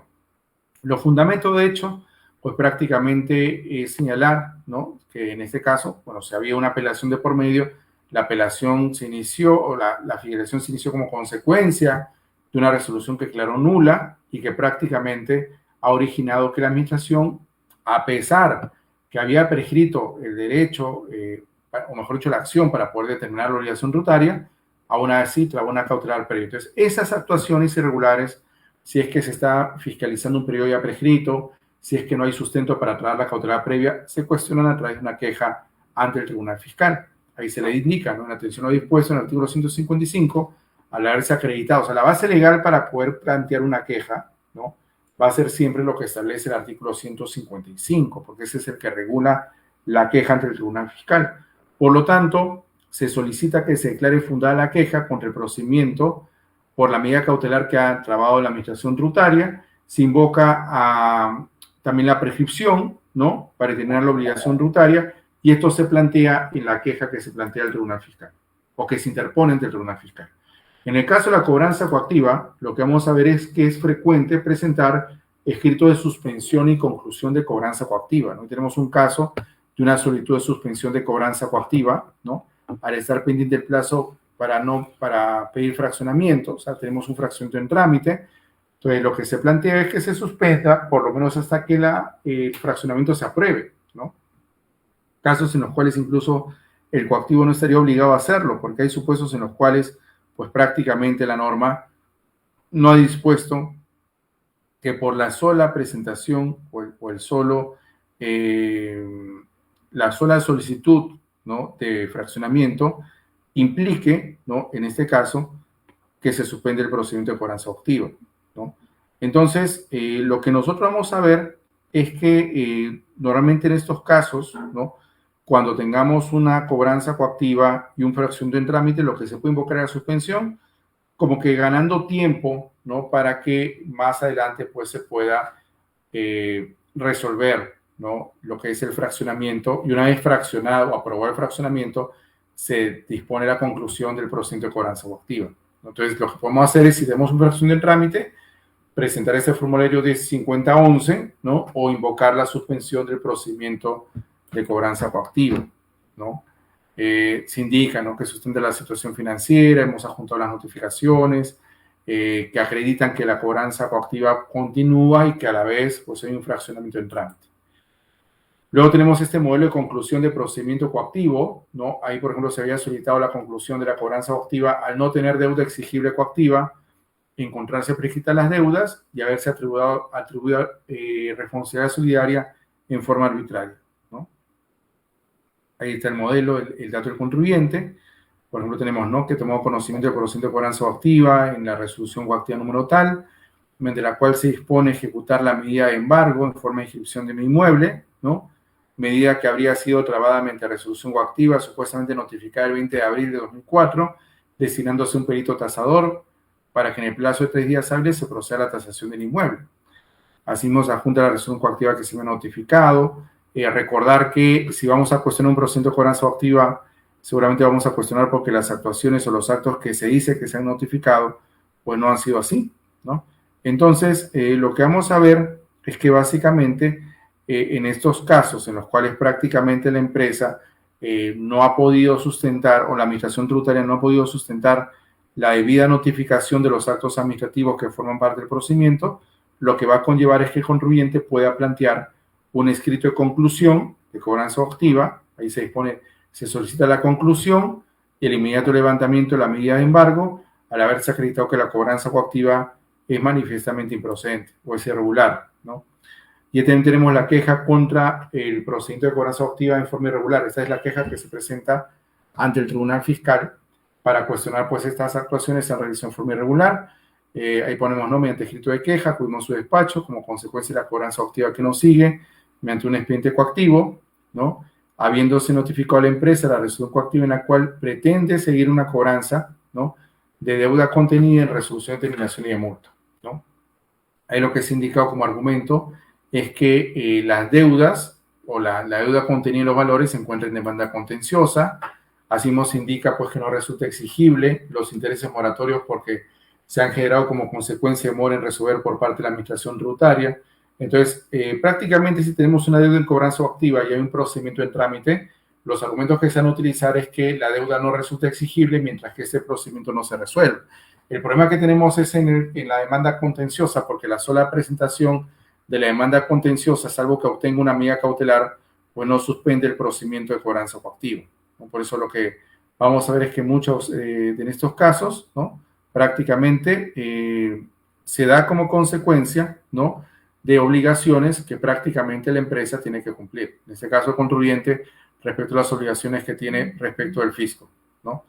Los fundamentos, de hecho, pues prácticamente es señalar, ¿no?, que en este caso, bueno, si había una apelación de por medio, la apelación se inició, o la fiscalización se inició como consecuencia de una resolución que declaró nula y que prácticamente ha originado que la administración, a pesar que había prescrito el derecho, o mejor dicho, la acción para poder determinar la obligación tributaria, aún así trabó una cautelar previa. Entonces, esas actuaciones irregulares, si es que se está fiscalizando un periodo ya prescrito, si es que no hay sustento para trabar la cautelar previa, se cuestionan a través de una queja ante el Tribunal Fiscal. Ahí se le indica, ¿no?, en atención a lo dispuesto en el artículo 155, al haberse acreditado. O sea, la base legal para poder plantear una queja, ¿no?, va a ser siempre lo que establece el artículo 155, porque ese es el que regula la queja ante el Tribunal Fiscal. Por lo tanto, se solicita que se declare fundada la queja contra el procedimiento por la medida cautelar que ha trabado la administración tributaria. Se invoca también la prescripción, ¿no?, para determinar la obligación tributaria, y esto se plantea en la queja que se plantea al Tribunal Fiscal, o que se interpone ante el Tribunal Fiscal. En el caso de la cobranza coactiva, lo que vamos a ver es que es frecuente presentar escrito de suspensión y conclusión de cobranza coactiva, ¿no? Tenemos un caso de una solicitud de suspensión de cobranza coactiva, ¿no?, al estar pendiente el plazo para pedir fraccionamiento. O sea, tenemos un fraccionamiento en trámite. Entonces, lo que se plantea es que se suspenda por lo menos hasta que el fraccionamiento se apruebe, ¿no? Casos en los cuales incluso el coactivo no estaría obligado a hacerlo, porque hay supuestos en los cuales pues prácticamente la norma no ha dispuesto que por la sola presentación o la sola solicitud ¿no?, de fraccionamiento implique, ¿no?, en este caso, que se suspende el procedimiento de cobranza coactiva, ¿no? Entonces, lo que nosotros vamos a ver es que normalmente en estos casos, ¿no?, cuando tengamos una cobranza coactiva y un fraccionamiento en trámite, lo que se puede invocar es la suspensión, como que ganando tiempo, ¿no?, para que más adelante pues se pueda resolver, ¿no?, lo que es el fraccionamiento, y una vez fraccionado o aprobado el fraccionamiento, se dispone la conclusión del procedimiento de cobranza coactiva. Entonces, lo que podemos hacer es, si tenemos un fraccionamiento en trámite, presentar ese formulario de 5011, ¿no?, o invocar la suspensión del procedimiento de cobranza coactiva, ¿no? Se indica, ¿no?, que sustenta la situación financiera, hemos adjuntado las notificaciones que acreditan que la cobranza coactiva continúa y que a la vez pues, hay un fraccionamiento en trámite. Luego tenemos este modelo de conclusión de procedimiento coactivo, ¿no? Ahí, por ejemplo, se había solicitado la conclusión de la cobranza coactiva al no tener deuda exigible coactiva, encontrarse prescritas las deudas y haberse atribuido responsabilidad solidaria en forma arbitraria, ¿no? Ahí está el modelo, el dato del contribuyente. Por ejemplo, tenemos, ¿no?, que tomó conocimiento del procedimiento de cobranza coactiva en la resolución coactiva número tal, mediante la cual se dispone ejecutar la medida de embargo en forma de inscripción de mi inmueble, ¿no?, medida que habría sido trabada mediante resolución coactiva supuestamente notificada el 20 de abril de 2004, destinándose un perito tasador para que en el plazo de 3 días hábiles se proceda a la tasación del inmueble. Asimismo, se adjunta la resolución coactiva que se me ha notificado. Recordar que si vamos a cuestionar un procedimiento de cobranza coactiva, seguramente vamos a cuestionar porque las actuaciones o los actos que se dice que se han notificado, pues no han sido así, ¿no? Entonces, lo que vamos a ver es que básicamente en estos casos en los cuales prácticamente la empresa no ha podido sustentar, o la administración tributaria no ha podido sustentar la debida notificación de los actos administrativos que forman parte del procedimiento, lo que va a conllevar es que el contribuyente pueda plantear un escrito de conclusión de cobranza coactiva. Ahí se dispone, se solicita la conclusión y el inmediato levantamiento de la medida de embargo al haberse acreditado que la cobranza coactiva es manifiestamente improcedente o es irregular, ¿no? Y también tenemos la queja contra el procedimiento de cobranza coactiva en forma irregular. Esta es la queja que se presenta ante el Tribunal Fiscal para cuestionar pues estas actuaciones en realización en forma irregular. Ahí ponemos, ¿no?, mediante escrito de queja, acudimos su despacho como consecuencia de la cobranza coactiva que nos sigue, mediante un expediente coactivo, ¿no?, habiéndose notificado a la empresa la resolución coactiva en la cual pretende seguir una cobranza, ¿no?, de deuda contenida en resolución de terminación y de multa, ¿no? Ahí lo que se ha indicado como argumento es que las deudas o la deuda contenida en los valores se encuentra en demanda contenciosa. Asimismo se indica pues que no resulta exigible los intereses moratorios porque se han generado como consecuencia de mora en resolver por parte de la administración tributaria. Entonces, prácticamente si tenemos una deuda en cobranza activa y hay un procedimiento en trámite, los argumentos que se van a utilizar es que la deuda no resulta exigible mientras que ese procedimiento no se resuelve. El problema que tenemos es en la demanda contenciosa, porque la sola presentación de la demanda contenciosa, salvo que obtenga una medida cautelar, pues no suspende el procedimiento de cobranza coactiva, ¿no? Por eso lo que vamos a ver es que muchos de estos casos, ¿no?, prácticamente se da como consecuencia, ¿no?, de obligaciones que prácticamente la empresa tiene que cumplir. En este caso, el contribuyente respecto a las obligaciones que tiene respecto del fisco, ¿no?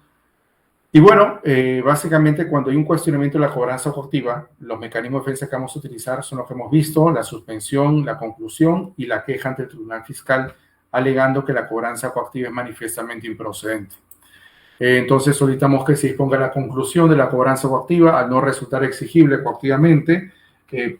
Y bueno, básicamente cuando hay un cuestionamiento de la cobranza coactiva, los mecanismos de defensa que vamos a utilizar son los que hemos visto: la suspensión, la conclusión y la queja ante el Tribunal Fiscal, alegando que la cobranza coactiva es manifiestamente improcedente. Entonces solicitamos que se disponga la conclusión de la cobranza coactiva al no resultar exigible coactivamente.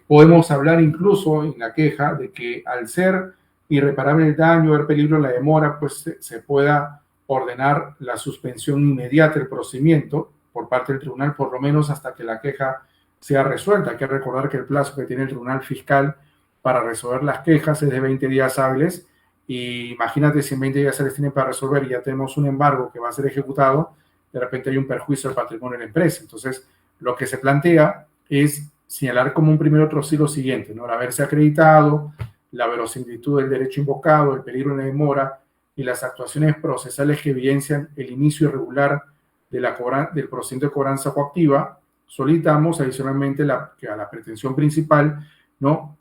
Podemos hablar incluso en la queja de que al ser irreparable el daño, haber peligro en la demora, pues se pueda ordenar la suspensión inmediata del procedimiento por parte del tribunal, por lo menos hasta que la queja sea resuelta. Hay que recordar que el plazo que tiene el Tribunal Fiscal para resolver las quejas es de 20 días hábiles. Y imagínate si en 20 días hábiles tienen para resolver y ya tenemos un embargo que va a ser ejecutado, de repente hay un perjuicio al patrimonio de la empresa. Entonces, lo que se plantea es señalar como un primer otro sí lo siguiente, ¿no? El haberse acreditado, la verosimilitud del derecho invocado, el peligro en la demora y las actuaciones procesales que evidencian el inicio irregular del procedimiento de cobranza coactiva. Solicitamos adicionalmente que a la pretensión principal, ¿no?,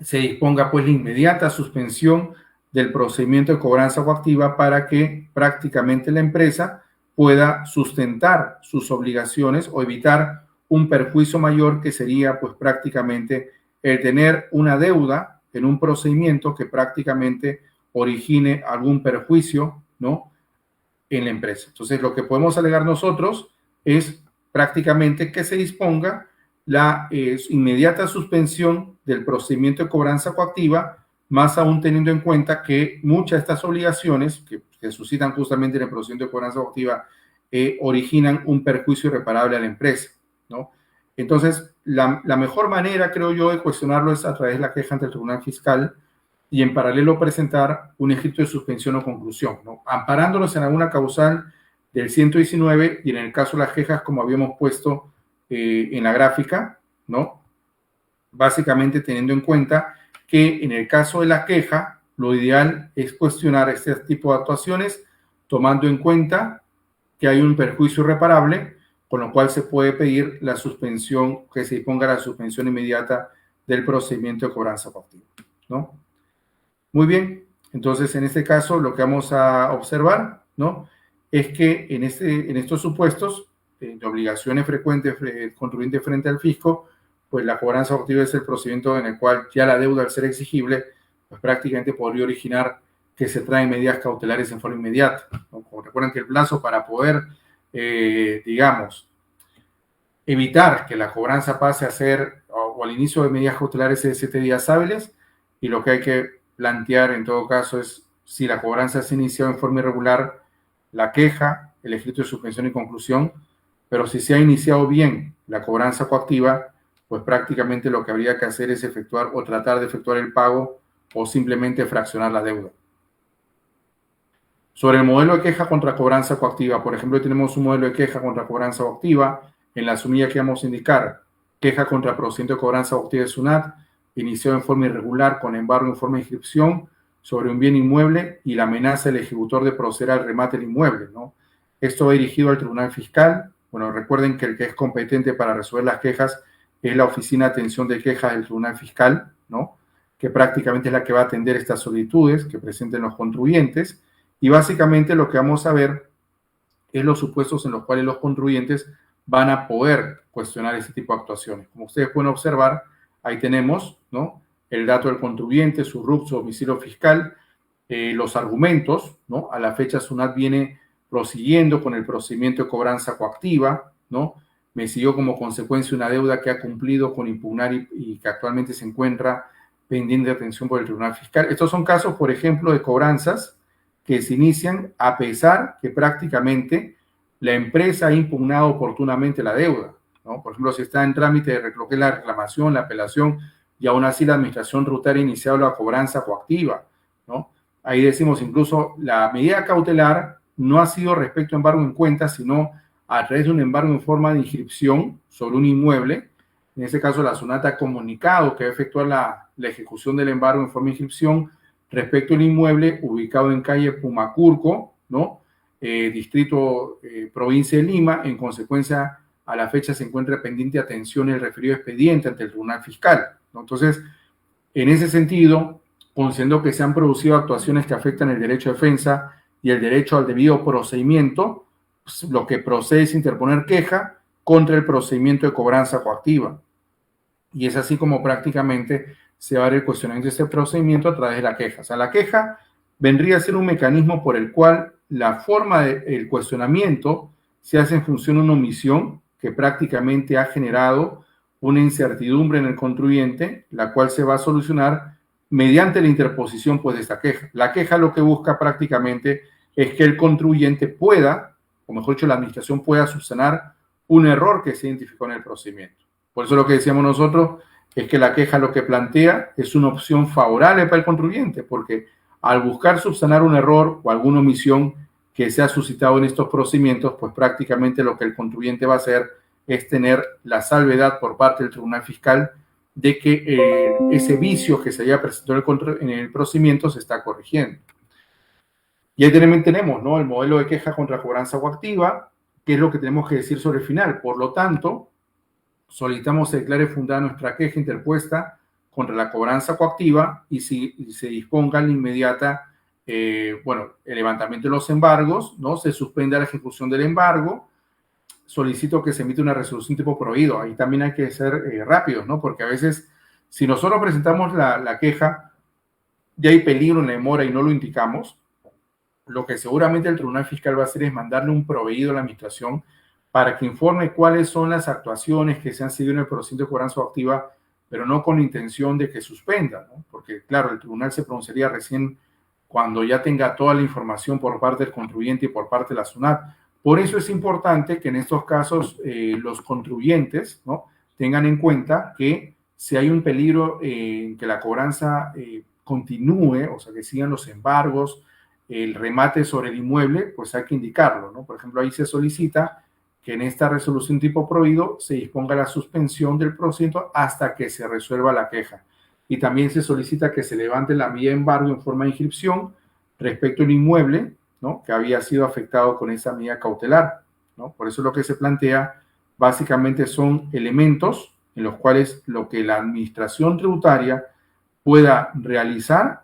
se disponga pues la inmediata suspensión del procedimiento de cobranza coactiva para que prácticamente la empresa pueda sustentar sus obligaciones o evitar un perjuicio mayor, que sería pues prácticamente el tener una deuda en un procedimiento que prácticamente origine algún perjuicio, ¿no?, en la empresa. Entonces, lo que podemos alegar nosotros es prácticamente que se disponga la inmediata suspensión del procedimiento de cobranza coactiva, más aún teniendo en cuenta que muchas de estas obligaciones que suscitan justamente en el procedimiento de cobranza coactiva originan un perjuicio irreparable a la empresa, ¿no? Entonces, la mejor manera, creo yo, de cuestionarlo es a través de la queja ante el Tribunal Fiscal y en paralelo presentar un escrito de suspensión o conclusión, ¿no?, amparándonos en alguna causal del 119 y en el caso de las quejas, como habíamos puesto en la gráfica, ¿no?, básicamente teniendo en cuenta que en el caso de la queja, lo ideal es cuestionar este tipo de actuaciones tomando en cuenta que hay un perjuicio irreparable, con lo cual se puede pedir la suspensión, que se disponga la suspensión inmediata del procedimiento de cobranza coactiva, ¿no? Muy bien, entonces en este caso lo que vamos a observar, ¿no?, es que en estos supuestos de obligaciones frecuentes del contribuyente frente al fisco, pues la cobranza coactiva es el procedimiento en el cual ya la deuda, al ser exigible, pues prácticamente podría originar que se traen medidas cautelares en forma inmediata, ¿no? Como recuerden que el plazo para poder, digamos, evitar que la cobranza pase a ser, o al inicio de medidas cautelares, es de 7 días hábiles, y lo que hay que plantear en todo caso es si la cobranza se inició en forma irregular, la queja, el escrito de suspensión y conclusión, pero si se ha iniciado bien la cobranza coactiva, pues prácticamente lo que habría que hacer es efectuar o tratar de efectuar el pago o simplemente fraccionar la deuda. Sobre el modelo de queja contra cobranza coactiva, por ejemplo, tenemos un modelo de queja contra cobranza coactiva. En la sumilla que vamos a indicar, queja contra procedimiento de cobranza coactiva de SUNAT, iniciado en forma irregular con embargo en forma de inscripción sobre un bien inmueble y la amenaza del ejecutor de proceder al remate del inmueble, ¿no? Esto va dirigido al Tribunal Fiscal. Bueno, recuerden que el que es competente para resolver las quejas es la Oficina de Atención de Quejas del Tribunal Fiscal, ¿no?, que prácticamente es la que va a atender estas solicitudes que presenten los contribuyentes. Y básicamente lo que vamos a ver es los supuestos en los cuales los contribuyentes van a poder cuestionar este tipo de actuaciones. Como ustedes pueden observar, ahí tenemos, ¿no?, el dato del contribuyente, su RUC, su domicilio fiscal, los argumentos, ¿no? A la fecha SUNAT viene prosiguiendo con el procedimiento de cobranza coactiva, ¿no? Me siguió como consecuencia una deuda que ha cumplido con impugnar y que actualmente se encuentra pendiente de atención por el Tribunal Fiscal. Estos son casos, por ejemplo, de cobranzas que se inician a pesar que prácticamente la empresa ha impugnado oportunamente la deuda, ¿no? Por ejemplo, si está en trámite de lo que es la reclamación, la apelación, y aún así la administración tributaria ha iniciado la cobranza coactiva, ¿no? Ahí decimos incluso la medida cautelar no ha sido respecto a embargo en cuenta, sino a través de un embargo en forma de inscripción sobre un inmueble. En este caso, la SUNAT ha comunicado que va a efectuar la ejecución del embargo en forma de inscripción respecto al inmueble ubicado en calle Pumacurco, ¿no?, distrito, provincia de Lima. En consecuencia, a la fecha se encuentra pendiente de atención el referido expediente ante el Tribunal Fiscal, ¿no? Entonces, en ese sentido, considerando que se han producido actuaciones que afectan el derecho de defensa y el derecho al debido procedimiento, pues, lo que procede es interponer queja contra el procedimiento de cobranza coactiva. Y es así como prácticamente se va a dar el cuestionamiento de este procedimiento a través de la queja. O sea, la queja vendría a ser un mecanismo por el cual la forma del cuestionamiento se hace en función de una omisión que prácticamente ha generado una incertidumbre en el contribuyente, la cual se va a solucionar mediante la interposición, pues, de esta queja. La queja lo que busca prácticamente es que el contribuyente pueda, o mejor dicho, la administración pueda subsanar un error que se identificó en el procedimiento. Por eso lo que decíamos nosotros es que la queja lo que plantea es una opción favorable para el contribuyente, porque al buscar subsanar un error o alguna omisión que se ha suscitado en estos procedimientos, pues prácticamente lo que el contribuyente va a hacer es tener la salvedad por parte del Tribunal Fiscal de que ese vicio que se había presentado en el procedimiento se está corrigiendo. Y ahí también tenemos, ¿no?, el modelo de queja contra cobranza coactiva, que es lo que tenemos que decir sobre el final. Por lo tanto, solicitamos se declare fundada nuestra queja interpuesta contra la cobranza coactiva y si se disponga la inmediata, el levantamiento de los embargos, ¿no? Se suspende la ejecución del embargo. Solicito que se emita una resolución tipo prohibido. Ahí también hay que ser rápidos, ¿no? Porque a veces, si nosotros presentamos la queja, ya hay peligro en la demora y no lo indicamos, lo que seguramente el Tribunal Fiscal va a hacer es mandarle un proveído a la administración para que informe cuáles son las actuaciones que se han seguido en el procedimiento de cobranza activa, pero no con la intención de que suspenda, ¿no? Porque, claro, el tribunal se pronunciaría recién cuando ya tenga toda la información por parte del contribuyente y por parte de la SUNAT. Por eso es importante que en estos casos los contribuyentes, ¿no?, tengan en cuenta que si hay un peligro en que la cobranza continúe, o sea, que sigan los embargos, el remate sobre el inmueble, pues hay que indicarlo, ¿no? Por ejemplo, ahí se solicita que en esta resolución tipo prohibido se disponga la suspensión del procedimiento hasta que se resuelva la queja. Y también se solicita que se levante la medida de embargo en forma de inscripción respecto al inmueble, ¿no?, que había sido afectado con esa medida cautelar, ¿no? Por eso lo que se plantea básicamente son elementos en los cuales lo que la administración tributaria pueda realizar,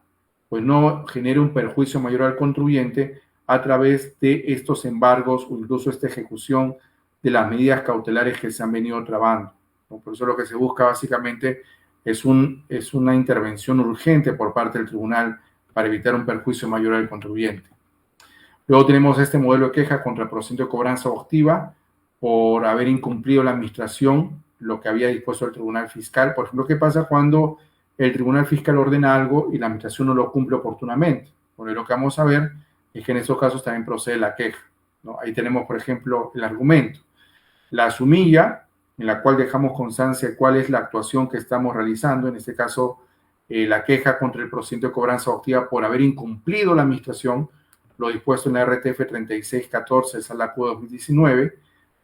pues no genere un perjuicio mayor al contribuyente a través de estos embargos o incluso esta ejecución de las medidas cautelares que se han venido trabando, ¿no? Por eso lo que se busca básicamente es una intervención urgente por parte del tribunal para evitar un perjuicio mayor al contribuyente. Luego tenemos este modelo de queja contra el procedimiento de cobranza activa por haber incumplido la administración lo que había dispuesto el Tribunal Fiscal. Por ejemplo, ¿qué pasa cuando el Tribunal Fiscal ordena algo y la administración no lo cumple oportunamente? Bueno, lo que vamos a ver es que en esos casos también procede la queja, ¿no? Ahí tenemos, por ejemplo, el argumento. La sumilla, en la cual dejamos constancia de cuál es la actuación que estamos realizando, en este caso, la queja contra el procedimiento de cobranza activa por haber incumplido la administración, lo dispuesto en la RTF 3614, Sala Q 2019,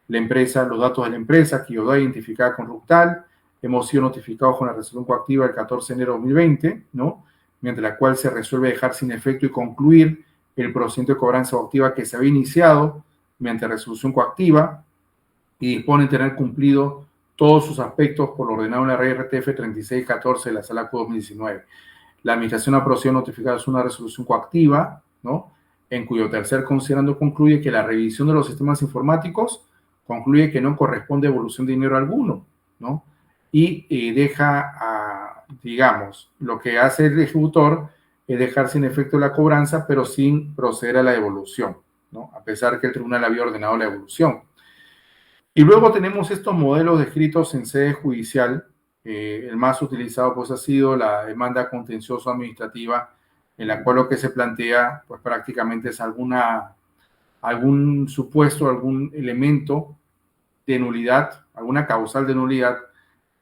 la empresa, los datos de la empresa, Quillodá, identificada con RUCTAL, hemos sido notificados con la resolución coactiva del 14 de enero de 2020, ¿no?, mediante la cual se resuelve dejar sin efecto y concluir el procedimiento de cobranza coactiva que se había iniciado mediante resolución coactiva y dispone de tener cumplido todos sus aspectos por lo ordenado en la RTF 3614 de la Sala Q 2019. La administración ha procedido a notificar una resolución coactiva, ¿no?, en cuyo tercer considerando concluye que la revisión de los sistemas informáticos concluye que no corresponde evolución de dinero alguno, ¿no? Y deja, digamos, lo que hace el ejecutor es dejar sin efecto la cobranza, pero sin proceder a la devolución, ¿no?, a pesar que el tribunal había ordenado la devolución. Y luego tenemos estos modelos descritos en sede judicial. El más utilizado pues ha sido la demanda contencioso administrativa, en la cual lo que se plantea pues prácticamente es algún supuesto, algún elemento de nulidad, alguna causal de nulidad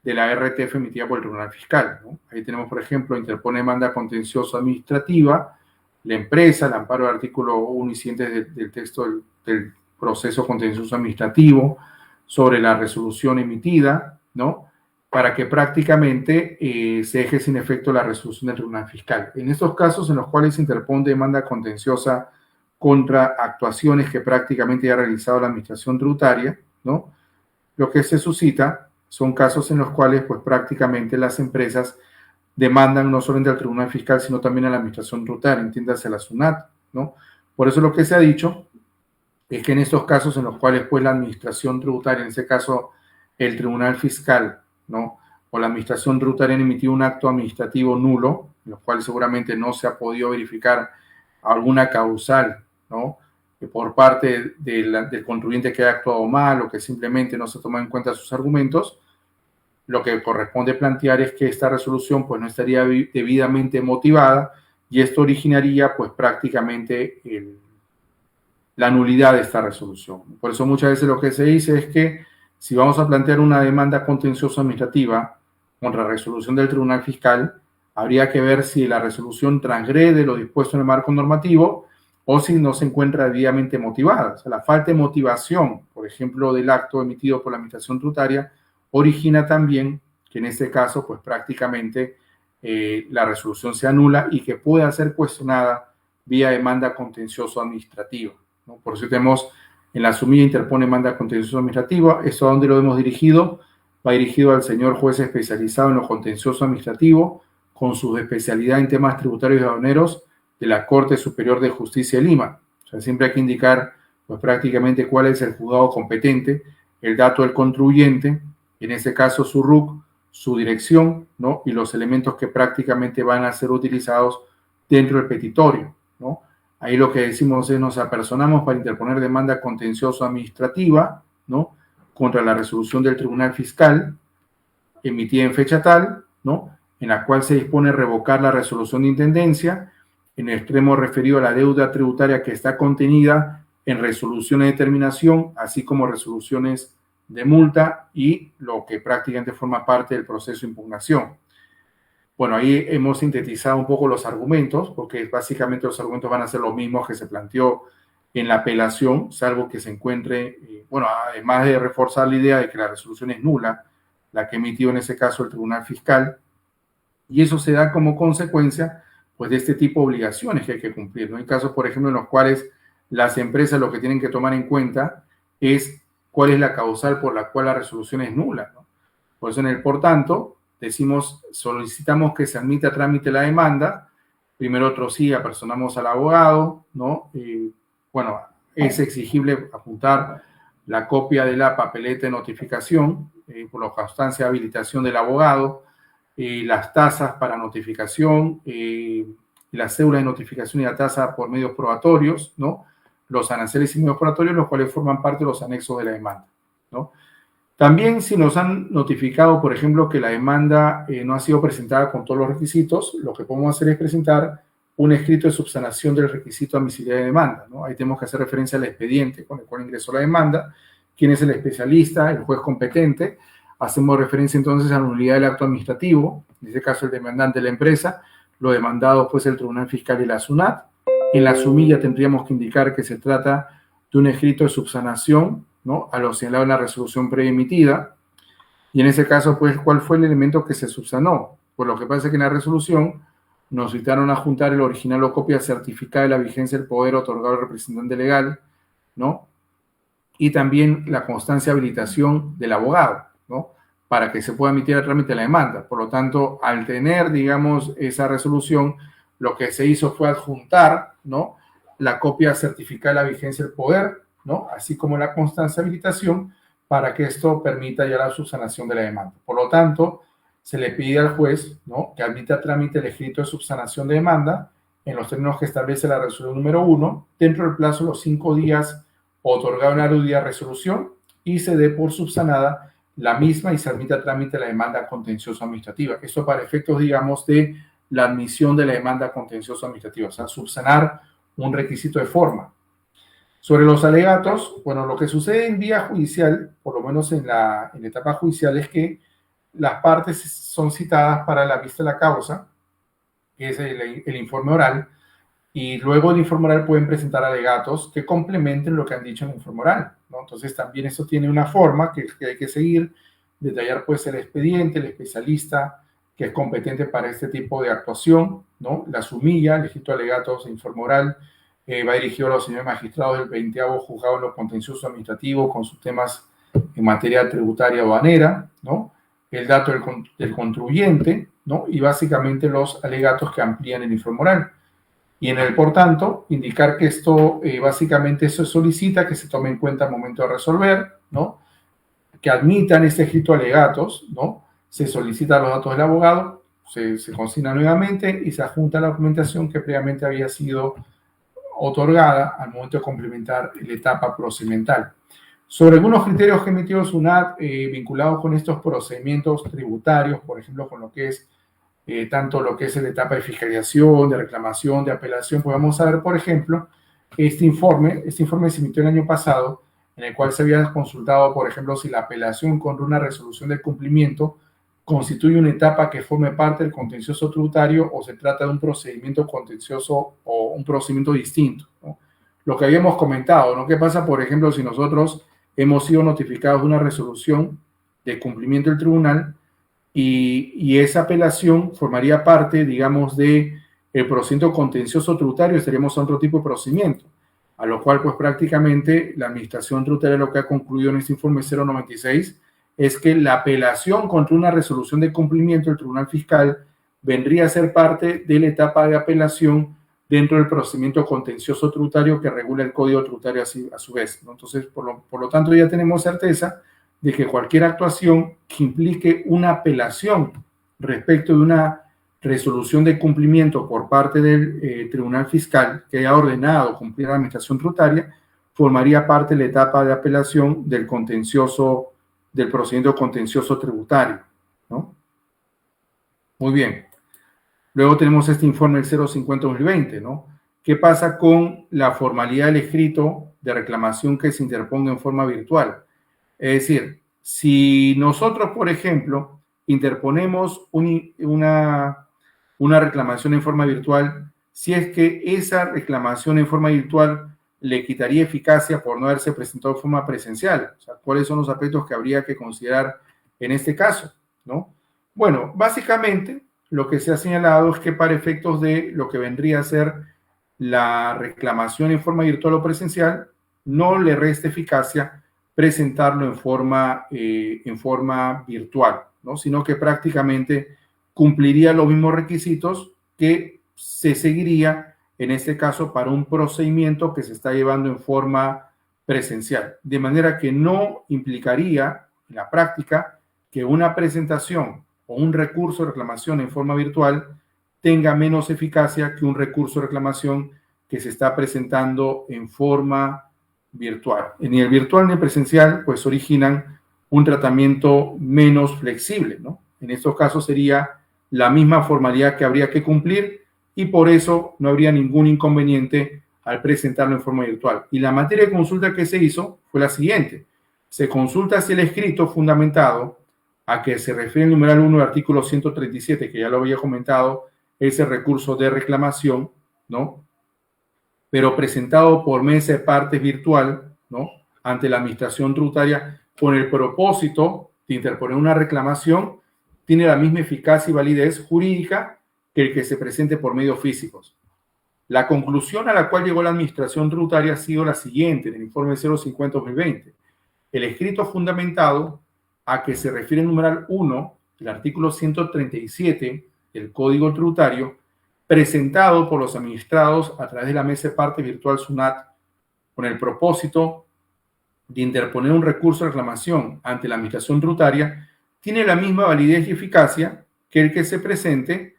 de la RTF emitida por el Tribunal Fiscal, ¿no? Ahí tenemos, por ejemplo, interpone demanda contencioso administrativa, la empresa, el amparo del artículo 1 y siguientes del texto del proceso contencioso administrativo sobre la resolución emitida, ¿no?, para que prácticamente se deje sin efecto la resolución del Tribunal Fiscal. En estos casos en los cuales se interpone demanda contenciosa contra actuaciones que prácticamente ya ha realizado la administración tributaria, ¿no?, lo que se suscita son casos en los cuales pues prácticamente las empresas demandan no solamente al Tribunal Fiscal, sino también a la administración tributaria, entiéndase la SUNAT, ¿no? Por eso lo que se ha dicho es que en estos casos en los cuales pues la administración tributaria, en ese caso el Tribunal Fiscal, ¿no?, o la administración tributaria han emitido un acto administrativo nulo, en los cuales seguramente no se ha podido verificar alguna causal, ¿no?, por parte del contribuyente que haya actuado mal o que simplemente no se toma en cuenta sus argumentos, lo que corresponde plantear es que esta resolución pues no estaría debidamente motivada y esto originaría pues prácticamente la nulidad de esta resolución. Por eso muchas veces lo que se dice es que si vamos a plantear una demanda contenciosa administrativa contra la resolución del Tribunal Fiscal, habría que ver si la resolución transgrede lo dispuesto en el marco normativo o si no se encuentra debidamente motivada. O sea, la falta de motivación, por ejemplo, del acto emitido por la administración tributaria, origina también que en este caso, pues prácticamente la resolución se anula y que pueda ser cuestionada vía demanda contencioso administrativa, ¿no? Por eso tenemos en la sumilla interpone demanda contencioso administrativa. ¿Esto a dónde lo hemos dirigido? va dirigido al señor juez especializado en lo contencioso administrativo, con su especialidad en temas tributarios y aduaneros de la Corte Superior de Justicia de Lima. O sea, siempre hay que indicar, pues, prácticamente cuál es el juzgado competente, el dato del contribuyente, en este caso su RUC, su dirección, ¿no? Y los elementos que prácticamente van a ser utilizados dentro del petitorio, ¿no? Ahí lo que decimos es: nos apersonamos para interponer demanda contencioso administrativa, ¿no?, contra la resolución del Tribunal Fiscal emitida en fecha tal, ¿no?, en la cual se dispone revocar la resolución de intendencia en el extremo referido a la deuda tributaria que está contenida en resoluciones de terminación, así como resoluciones de multa y lo que prácticamente forma parte del proceso de impugnación. Bueno, ahí hemos sintetizado un poco los argumentos, porque básicamente los argumentos van a ser los mismos que se planteó en la apelación, salvo que se encuentre, bueno, además de reforzar la idea de que la resolución es nula, la que emitió en ese caso el Tribunal Fiscal, y eso se da como consecuencia, pues, de este tipo de obligaciones que hay que cumplir, ¿no? Hay casos, por ejemplo, en los cuales las empresas lo que tienen que tomar en cuenta es cuál es la causal por la cual la resolución es nula, ¿no? Por eso en el por tanto decimos: solicitamos que se admita a trámite la demanda. Primero otro sí, apersonamos al abogado, ¿no? Bueno, es exigible apuntar la copia de la papeleta de notificación, por la constancia de habilitación del abogado, las tasas para notificación, la cédula de notificación y la tasa por medios probatorios, ¿no?, los aranceles y medios probatorios, los cuales forman parte de los anexos de la demanda, ¿no? También, si nos han notificado, por ejemplo, que la demanda no ha sido presentada con todos los requisitos, lo que podemos hacer es presentar un escrito de subsanación del requisito de admisibilidad de demanda, ¿no? Ahí tenemos que hacer referencia al expediente con el cual ingresó la demanda, quién es el especialista, el juez competente. Hacemos referencia entonces a la nulidad del acto administrativo, en este caso el demandante de la empresa, lo demandado pues el Tribunal Fiscal y la SUNAT. En la sumilla tendríamos que indicar que se trata de un escrito de subsanación, ¿no?, a lo señalado en la resolución preemitida. Y en ese caso, pues, ¿cuál fue el elemento que se subsanó? Pues lo que pasa es que en la resolución nos citaron a juntar el original o copia certificada de la vigencia del poder otorgado al representante legal, ¿no?, y también la constancia de habilitación del abogado, ¿no?, para que se pueda emitir el trámite de la demanda. Por lo tanto, al tener, digamos, esa resolución, lo que se hizo fue adjuntar, ¿no?, la copia certificada de la vigencia del poder, ¿no?, así como la constancia de habilitación, para que esto permita ya la subsanación de la demanda. Por lo tanto, se le pide al juez, ¿no?, que admita a trámite el escrito de subsanación de demanda en los términos que establece la resolución número 1, dentro del plazo de los 5 días otorgado en la aludida resolución, y se dé por subsanada la misma y se admite a trámite la demanda contencioso administrativa. Esto para efectos, digamos, de la admisión de la demanda contencioso administrativa, o sea, subsanar un requisito de forma. Sobre los alegatos, bueno, lo que sucede en vía judicial, por lo menos en la etapa judicial, es que las partes son citadas para la vista de la causa, que es el informe oral, y luego del informe oral pueden presentar alegatos que complementen lo que han dicho en el informe oral, ¿no? Entonces también eso tiene una forma que hay que seguir, detallar pues el expediente, el especialista que es competente para este tipo de actuación, ¿no?, la sumilla, el escrito de alegatos e informe oral, va dirigido a los señores magistrados del 20º juzgado en lo contencioso administrativo con sus temas en materia tributaria o aduanera, ¿no?, el dato del contribuyente, ¿no?, y básicamente los alegatos que amplían el informe oral. Y en el por tanto, indicar que esto básicamente se solicita que se tome en cuenta al momento de resolver, ¿no?, que admitan este escrito de alegatos, ¿no?, se solicitan los datos del abogado, se consigna nuevamente y se adjunta la documentación que previamente había sido otorgada al momento de complementar la etapa procedimental. Sobre algunos criterios que emitió SUNAT vinculados con estos procedimientos tributarios, por ejemplo, con lo que es tanto lo que es la etapa de fiscalización, de reclamación, de apelación, pues vamos a ver, por ejemplo, este informe se emitió el año pasado, en el cual se había consultado, por ejemplo, si la apelación contra una resolución de cumplimiento constituye una etapa que forme parte del contencioso tributario o se trata de un procedimiento contencioso o un procedimiento distinto, ¿no? Lo que habíamos comentado, ¿no? ¿Qué pasa, por ejemplo, si nosotros hemos sido notificados de una resolución de cumplimiento del tribunal y esa apelación formaría parte, digamos, de el procedimiento contencioso tributario? Estaríamos en otro tipo de procedimiento, a lo cual pues prácticamente la administración tributaria lo que ha concluido en este informe 096 es que la apelación contra una resolución de cumplimiento del Tribunal Fiscal vendría a ser parte de la etapa de apelación dentro del procedimiento contencioso tributario que regula el Código Tributario a su vez, ¿no? Entonces, por lo tanto, ya tenemos certeza de que cualquier actuación que implique una apelación respecto de una resolución de cumplimiento por parte del Tribunal Fiscal que haya ordenado cumplir la administración tributaria formaría parte de la etapa de apelación del contencioso, del procedimiento contencioso tributario, ¿no? Muy bien. Luego tenemos este informe del 050-2020, ¿no? ¿Qué pasa con la formalidad del escrito de reclamación que se interponga en forma virtual? Es decir, si nosotros, por ejemplo, interponemos una reclamación en forma virtual, si es que esa reclamación en forma virtual le quitaría eficacia por no haberse presentado de forma presencial. O sea, ¿cuáles son los aspectos que habría que considerar en este caso, ¿no? Bueno, básicamente lo que se ha señalado es que para efectos de lo que vendría a ser la reclamación en forma virtual o presencial, no le resta eficacia presentarlo en forma virtual, ¿no? Sino que prácticamente cumpliría los mismos requisitos que se seguiría en este caso para un procedimiento que se está llevando en forma presencial, de manera que no implicaría en la práctica que una presentación o un recurso de reclamación en forma virtual tenga menos eficacia que un recurso de reclamación que se está presentando en forma virtual. Ni el virtual ni el presencial pues originan un tratamiento menos flexible, ¿no? En estos casos sería la misma formalidad que habría que cumplir y por eso no habría ningún inconveniente al presentarlo en forma virtual. Y la materia de consulta que se hizo fue la siguiente. Se consulta si el escrito fundamentado a que se refiere el numeral 1 del artículo 137, que ya lo había comentado, ese recurso de reclamación, ¿no? Pero presentado por mesa de partes virtual, ¿no? Ante la administración tributaria con el propósito de interponer una reclamación, tiene la misma eficacia y validez jurídica que el que se presente por medios físicos. La conclusión a la cual llegó la administración tributaria ha sido la siguiente en el informe 050-2020. El escrito fundamentado a que se refiere el numeral 1 del artículo 137 del Código Tributario, presentado por los administrados a través de la mesa de parte virtual SUNAT con el propósito de interponer un recurso de reclamación ante la administración tributaria, tiene la misma validez y eficacia que el que se presente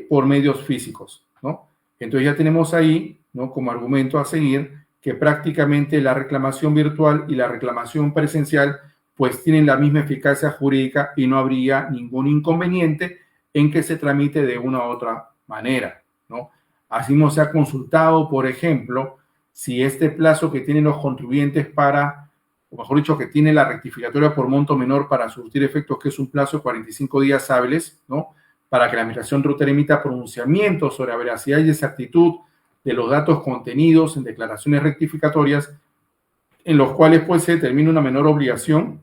por medios físicos, ¿no? Entonces ya tenemos ahí, ¿no?, como argumento a seguir que prácticamente la reclamación virtual y la reclamación presencial pues tienen la misma eficacia jurídica y no habría ningún inconveniente en que se tramite de una u otra manera, ¿no? Así no se ha consultado, por ejemplo, si este plazo que tienen los contribuyentes para, o mejor dicho, que tiene la rectificatoria por monto menor para surtir efectos, que es un plazo de 45 días hábiles, ¿no?, para que la administración tributaria emita pronunciamientos sobre la veracidad y exactitud de los datos contenidos en declaraciones rectificatorias, en los cuales pues se determina una menor obligación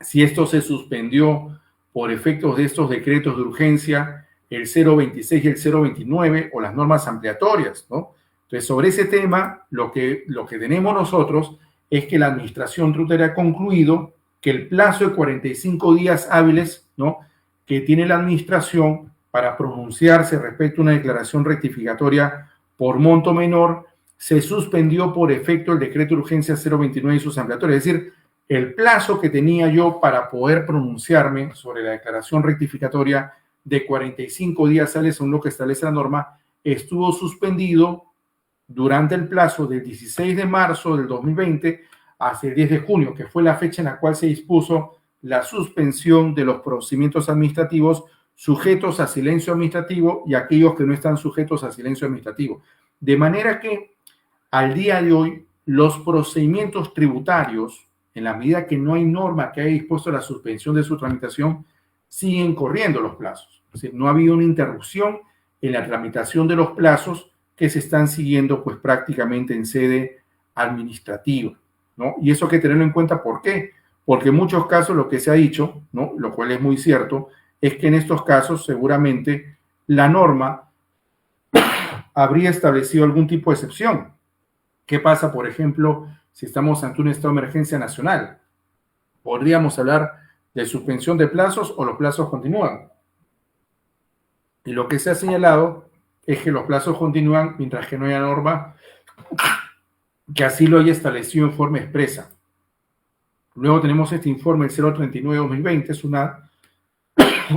si esto se suspendió por efectos de estos decretos de urgencia, el 026 y el 029, o las normas ampliatorias, ¿no? Entonces, sobre ese tema, lo que tenemos nosotros es que la administración tributaria ha concluido que el plazo de 45 días hábiles, ¿no?, que tiene la administración para pronunciarse respecto a una declaración rectificatoria por monto menor, se suspendió por efecto del decreto de urgencia 029 y sus ampliatorias. Es decir, el plazo que tenía yo para poder pronunciarme sobre la declaración rectificatoria de 45 días hábiles, según lo que establece la norma, estuvo suspendido durante el plazo del 16 de marzo del 2020 hasta el 10 de junio, que fue la fecha en la cual se dispuso la suspensión de los procedimientos administrativos sujetos a silencio administrativo y aquellos que no están sujetos a silencio administrativo. De manera que al día de hoy los procedimientos tributarios, en la medida que no hay norma que haya dispuesto la suspensión de su tramitación, siguen corriendo los plazos. Es decir, no ha habido una interrupción en la tramitación de los plazos que se están siguiendo pues prácticamente en sede administrativa, ¿no? Y eso hay que tenerlo en cuenta. ¿Por qué? Porque en muchos casos lo que se ha dicho, ¿no?, lo cual es muy cierto, es que en estos casos seguramente la norma habría establecido algún tipo de excepción. ¿Qué pasa, por ejemplo, si estamos ante un estado de emergencia nacional? Podríamos hablar de suspensión de plazos o los plazos continúan. Y lo que se ha señalado es que los plazos continúan mientras que no haya norma que así lo haya establecido en forma expresa. Luego tenemos este informe, el 039-2020, SUNAT,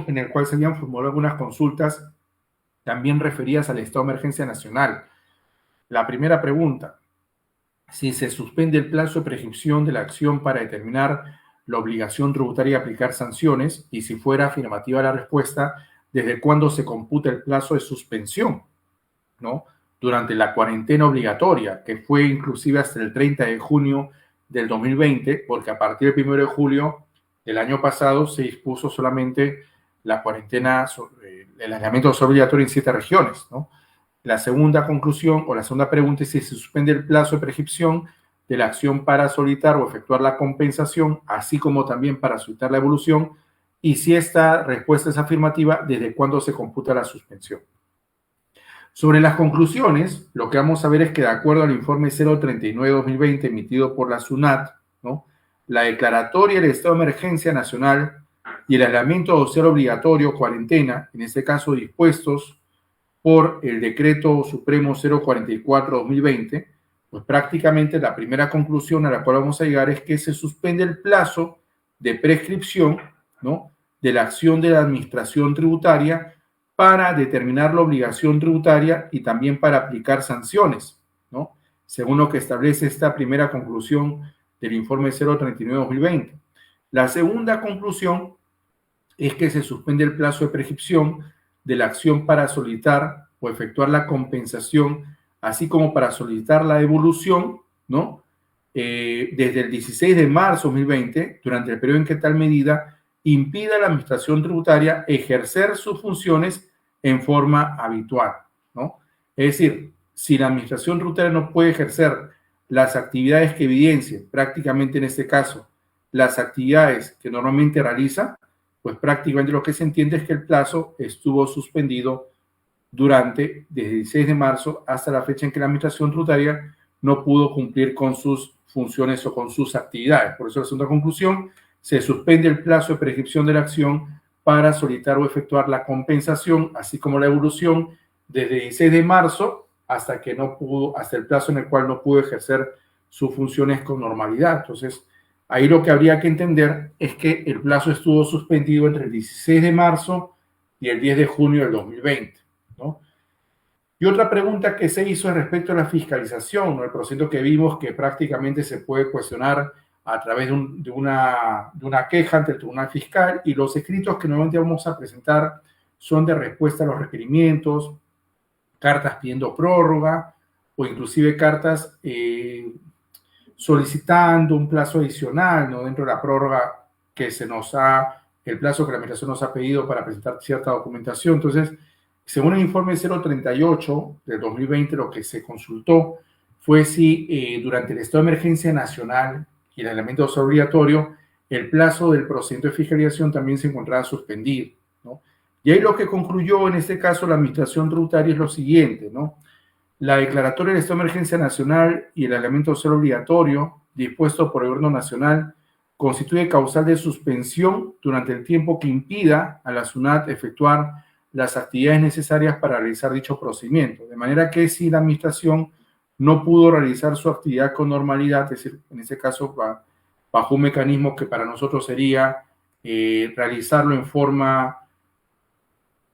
en el cual se habían formulado algunas consultas también referidas al estado de emergencia nacional. La primera pregunta: si se suspende el plazo de prescripción de la acción para determinar la obligación tributaria de aplicar sanciones, y si fuera afirmativa la respuesta, ¿desde cuándo se computa el plazo de suspensión? ¿No? Durante la cuarentena obligatoria, que fue inclusive hasta el 30 de junio del 2020, porque a partir del 1 de julio del año pasado se dispuso solamente la cuarentena, el aislamiento obligatorio en 7 regiones, ¿no? La segunda conclusión o la segunda pregunta es si se suspende el plazo de prescripción de la acción para solicitar o efectuar la compensación, así como también para solicitar la evolución, y si esta respuesta es afirmativa, ¿desde cuándo se computa la suspensión? Sobre las conclusiones, lo que vamos a ver es que de acuerdo al informe 039-2020 emitido por la SUNAT, ¿no?, la declaratoria del estado de emergencia nacional y el aislamiento social obligatorio, cuarentena, en este caso dispuestos por el decreto supremo 044-2020, pues prácticamente la primera conclusión a la cual vamos a llegar es que se suspende el plazo de prescripción, ¿no?, de la acción de la administración tributaria para determinar la obligación tributaria y también para aplicar sanciones, ¿no?, según lo que establece esta primera conclusión del informe 039-2020. La segunda conclusión es que se suspende el plazo de prescripción de la acción para solicitar o efectuar la compensación, así como para solicitar la devolución, ¿no?, desde el 16 de marzo de 2020, durante el periodo en que tal medida impida a la administración tributaria ejercer sus funciones en forma habitual, ¿no? Es decir, si la administración tributaria no puede ejercer las actividades que evidencien, prácticamente en este caso, las actividades que normalmente realiza, pues prácticamente lo que se entiende es que el plazo estuvo suspendido desde el 16 de marzo hasta la fecha en que la administración tributaria no pudo cumplir con sus funciones o con sus actividades. Por eso la segunda conclusión: se suspende el plazo de prescripción de la acción para solicitar o efectuar la compensación, así como la evolución, desde el 16 de marzo hasta el plazo en el cual no pudo ejercer sus funciones con normalidad. Entonces, ahí lo que habría que entender es que el plazo estuvo suspendido entre el 16 de marzo y el 10 de junio del 2020, ¿no? Y otra pregunta que se hizo es respecto a la fiscalización, ¿no?, el procedimiento que vimos que prácticamente se puede cuestionar a través de una queja ante el Tribunal Fiscal, y los escritos que normalmente vamos a presentar son de respuesta a los requerimientos, cartas pidiendo prórroga o inclusive cartas solicitando un plazo adicional, ¿no?, dentro de la prórroga el plazo que la administración nos ha pedido para presentar cierta documentación. Entonces, según el informe 038 del 2020, lo que se consultó fue si durante el estado de emergencia nacional y el aislamiento obligatorio, el plazo del procedimiento de fiscalización también se encontraba suspendido, ¿no? Y ahí lo que concluyó en este caso la administración tributaria es lo siguiente, ¿no? La declaratoria del estado de emergencia nacional y el aislamiento obligatorio dispuesto por el gobierno nacional constituye causal de suspensión durante el tiempo que impida a la SUNAT efectuar las actividades necesarias para realizar dicho procedimiento. De manera que si la administración no pudo realizar su actividad con normalidad, es decir, en este caso bajo un mecanismo que para nosotros sería realizarlo en forma,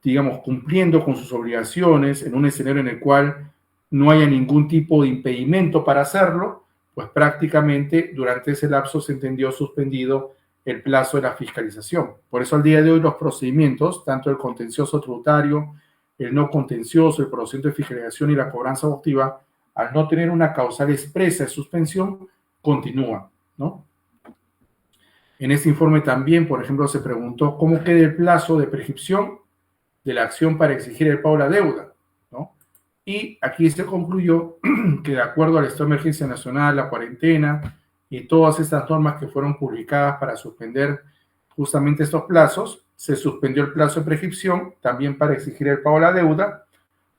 digamos, cumpliendo con sus obligaciones, en un escenario en el cual no haya ningún tipo de impedimento para hacerlo, pues prácticamente durante ese lapso se entendió suspendido el plazo de la fiscalización. Por eso al día de hoy los procedimientos, tanto el contencioso tributario, el no contencioso, el procedimiento de fiscalización y la cobranza adoptiva, al no tener una causal expresa de suspensión, continúan, ¿no? En este informe también, por ejemplo, se preguntó cómo queda el plazo de prescripción de la acción para exigir el pago de la deuda, ¿no? Y aquí se concluyó que de acuerdo al estado de emergencia nacional, la cuarentena y todas estas normas que fueron publicadas para suspender justamente estos plazos, se suspendió el plazo de prescripción también para exigir el pago de la deuda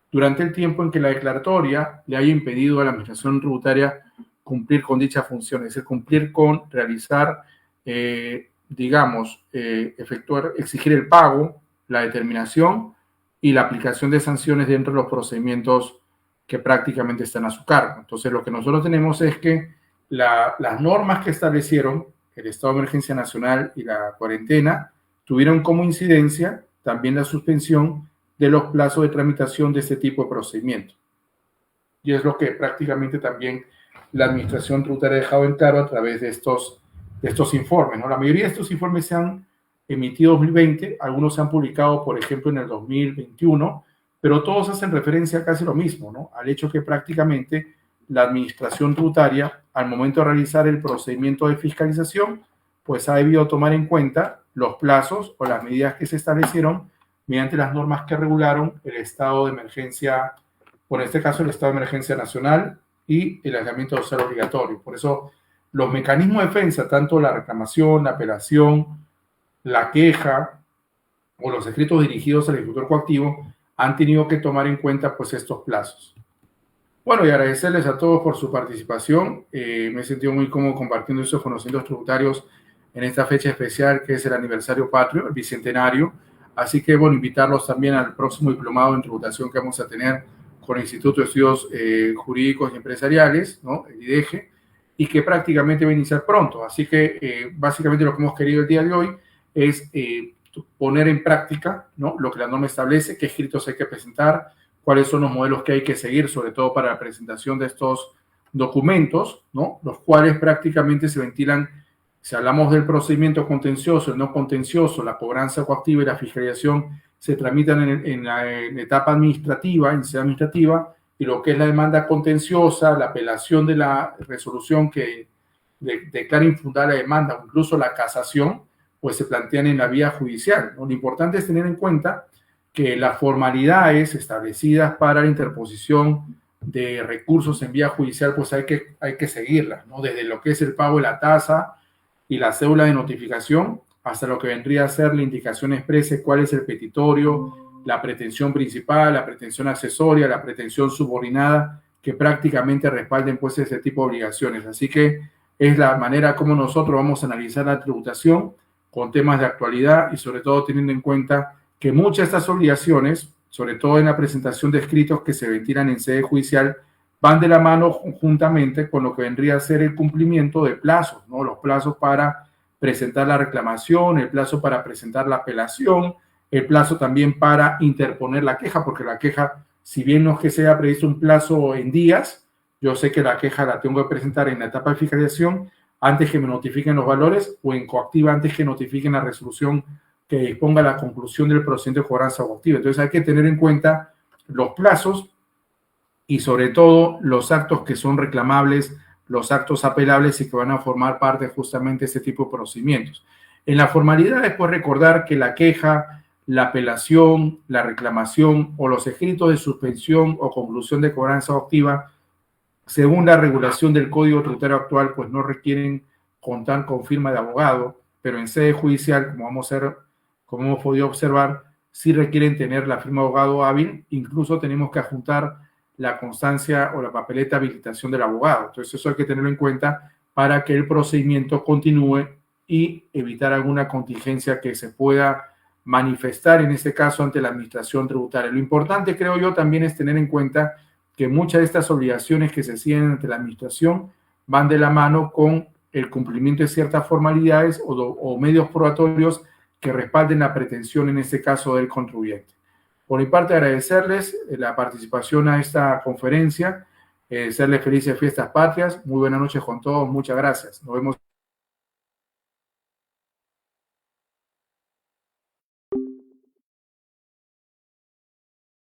durante el tiempo en que la declaratoria le haya impedido a la administración tributaria cumplir con dicha función, es decir, cumplir con realizar de digamos, exigir el pago, la determinación y la aplicación de sanciones dentro de los procedimientos que prácticamente están a su cargo. Entonces, lo que nosotros tenemos es que las normas que establecieron el estado de emergencia nacional y la cuarentena tuvieron como incidencia también la suspensión de los plazos de tramitación de este tipo de procedimientos. Y es lo que prácticamente también la Administración Tributaria ha dejado en claro a través de estos informes, ¿no? La mayoría de estos informes se han emitido en 2020, algunos se han publicado, por ejemplo, en el 2021, pero todos hacen referencia a casi lo mismo, ¿no? Al hecho que prácticamente la Administración Tributaria, al momento de realizar el procedimiento de fiscalización, pues ha debido tomar en cuenta los plazos o las medidas que se establecieron mediante las normas que regularon el estado de emergencia, por este caso el estado de emergencia nacional y el aislamiento social obligatorio. Por eso los mecanismos de defensa, tanto la reclamación, la apelación, la queja o los escritos dirigidos al ejecutor coactivo, han tenido que tomar en cuenta pues estos plazos. Bueno, y agradecerles a todos por su participación. Me he sentido muy cómodo compartiendo esos conocimientos tributarios en esta fecha especial que es el aniversario patrio, el bicentenario. Así que, bueno, invitarlos también al próximo diplomado en tributación que vamos a tener con el Instituto de Estudios Jurídicos y Empresariales, ¿no? El IDEGE, y que prácticamente va a iniciar pronto. Así que, básicamente lo que hemos querido el día de hoy es poner en práctica, ¿no? Lo que la norma establece, qué escritos hay que presentar, cuáles son los modelos que hay que seguir, sobre todo para la presentación de estos documentos, ¿no? Los cuales prácticamente se ventilan, si hablamos del procedimiento contencioso, el no contencioso, la cobranza coactiva y la fiscalización, se tramitan en la etapa administrativa, en sede administrativa, y lo que es la demanda contenciosa, la apelación de la resolución que declara infundada la demanda, o incluso la casación, pues se plantean en la vía judicial, ¿no? Lo importante es tener en cuenta que las formalidades establecidas para la interposición de recursos en vía judicial, pues hay que seguirlas, ¿no? Desde lo que es el pago de la tasa y la cédula de notificación, hasta lo que vendría a ser la indicación expresa, cuál es el petitorio, la pretensión principal, la pretensión accesoria, la pretensión subordinada, que prácticamente respalden pues ese tipo de obligaciones. Así que es la manera como nosotros vamos a analizar la tributación con temas de actualidad y sobre todo teniendo en cuenta que muchas de estas obligaciones, sobre todo en la presentación de escritos que se ventilan en sede judicial, van de la mano juntamente con lo que vendría a ser el cumplimiento de plazos, ¿no? Los plazos para presentar la reclamación, el plazo para presentar la apelación, el plazo también para interponer la queja, porque la queja, si bien no es que sea previsto un plazo en días, yo sé que la queja la tengo que presentar en la etapa de fiscalización antes que me notifiquen los valores o en coactiva antes que notifiquen la resolución que disponga la conclusión del procedimiento de cobranza coactiva. Entonces hay que tener en cuenta los plazos y sobre todo los actos que son reclamables, los actos apelables y que van a formar parte justamente de este tipo de procedimientos. En la formalidad es pues recordar que la queja, la apelación, la reclamación o los escritos de suspensión o conclusión de cobranza coactiva, según la regulación del Código Tributario actual, pues no requieren contar con firma de abogado, pero en sede judicial, como hemos podido observar, sí requieren tener la firma de abogado hábil, incluso tenemos que adjuntar la constancia o la papeleta de habilitación del abogado. Entonces eso hay que tenerlo en cuenta para que el procedimiento continúe y evitar alguna contingencia que se pueda manifestar, en este caso, ante la administración tributaria. Lo importante, creo yo, también es tener en cuenta que muchas de estas obligaciones que se siguen ante la administración van de la mano con el cumplimiento de ciertas formalidades o medios probatorios que respalden la pretensión, en este caso, del contribuyente. Por mi parte, agradecerles la participación a esta conferencia, desearles felices fiestas patrias, muy buenas noches con todos, muchas gracias. Nos vemos.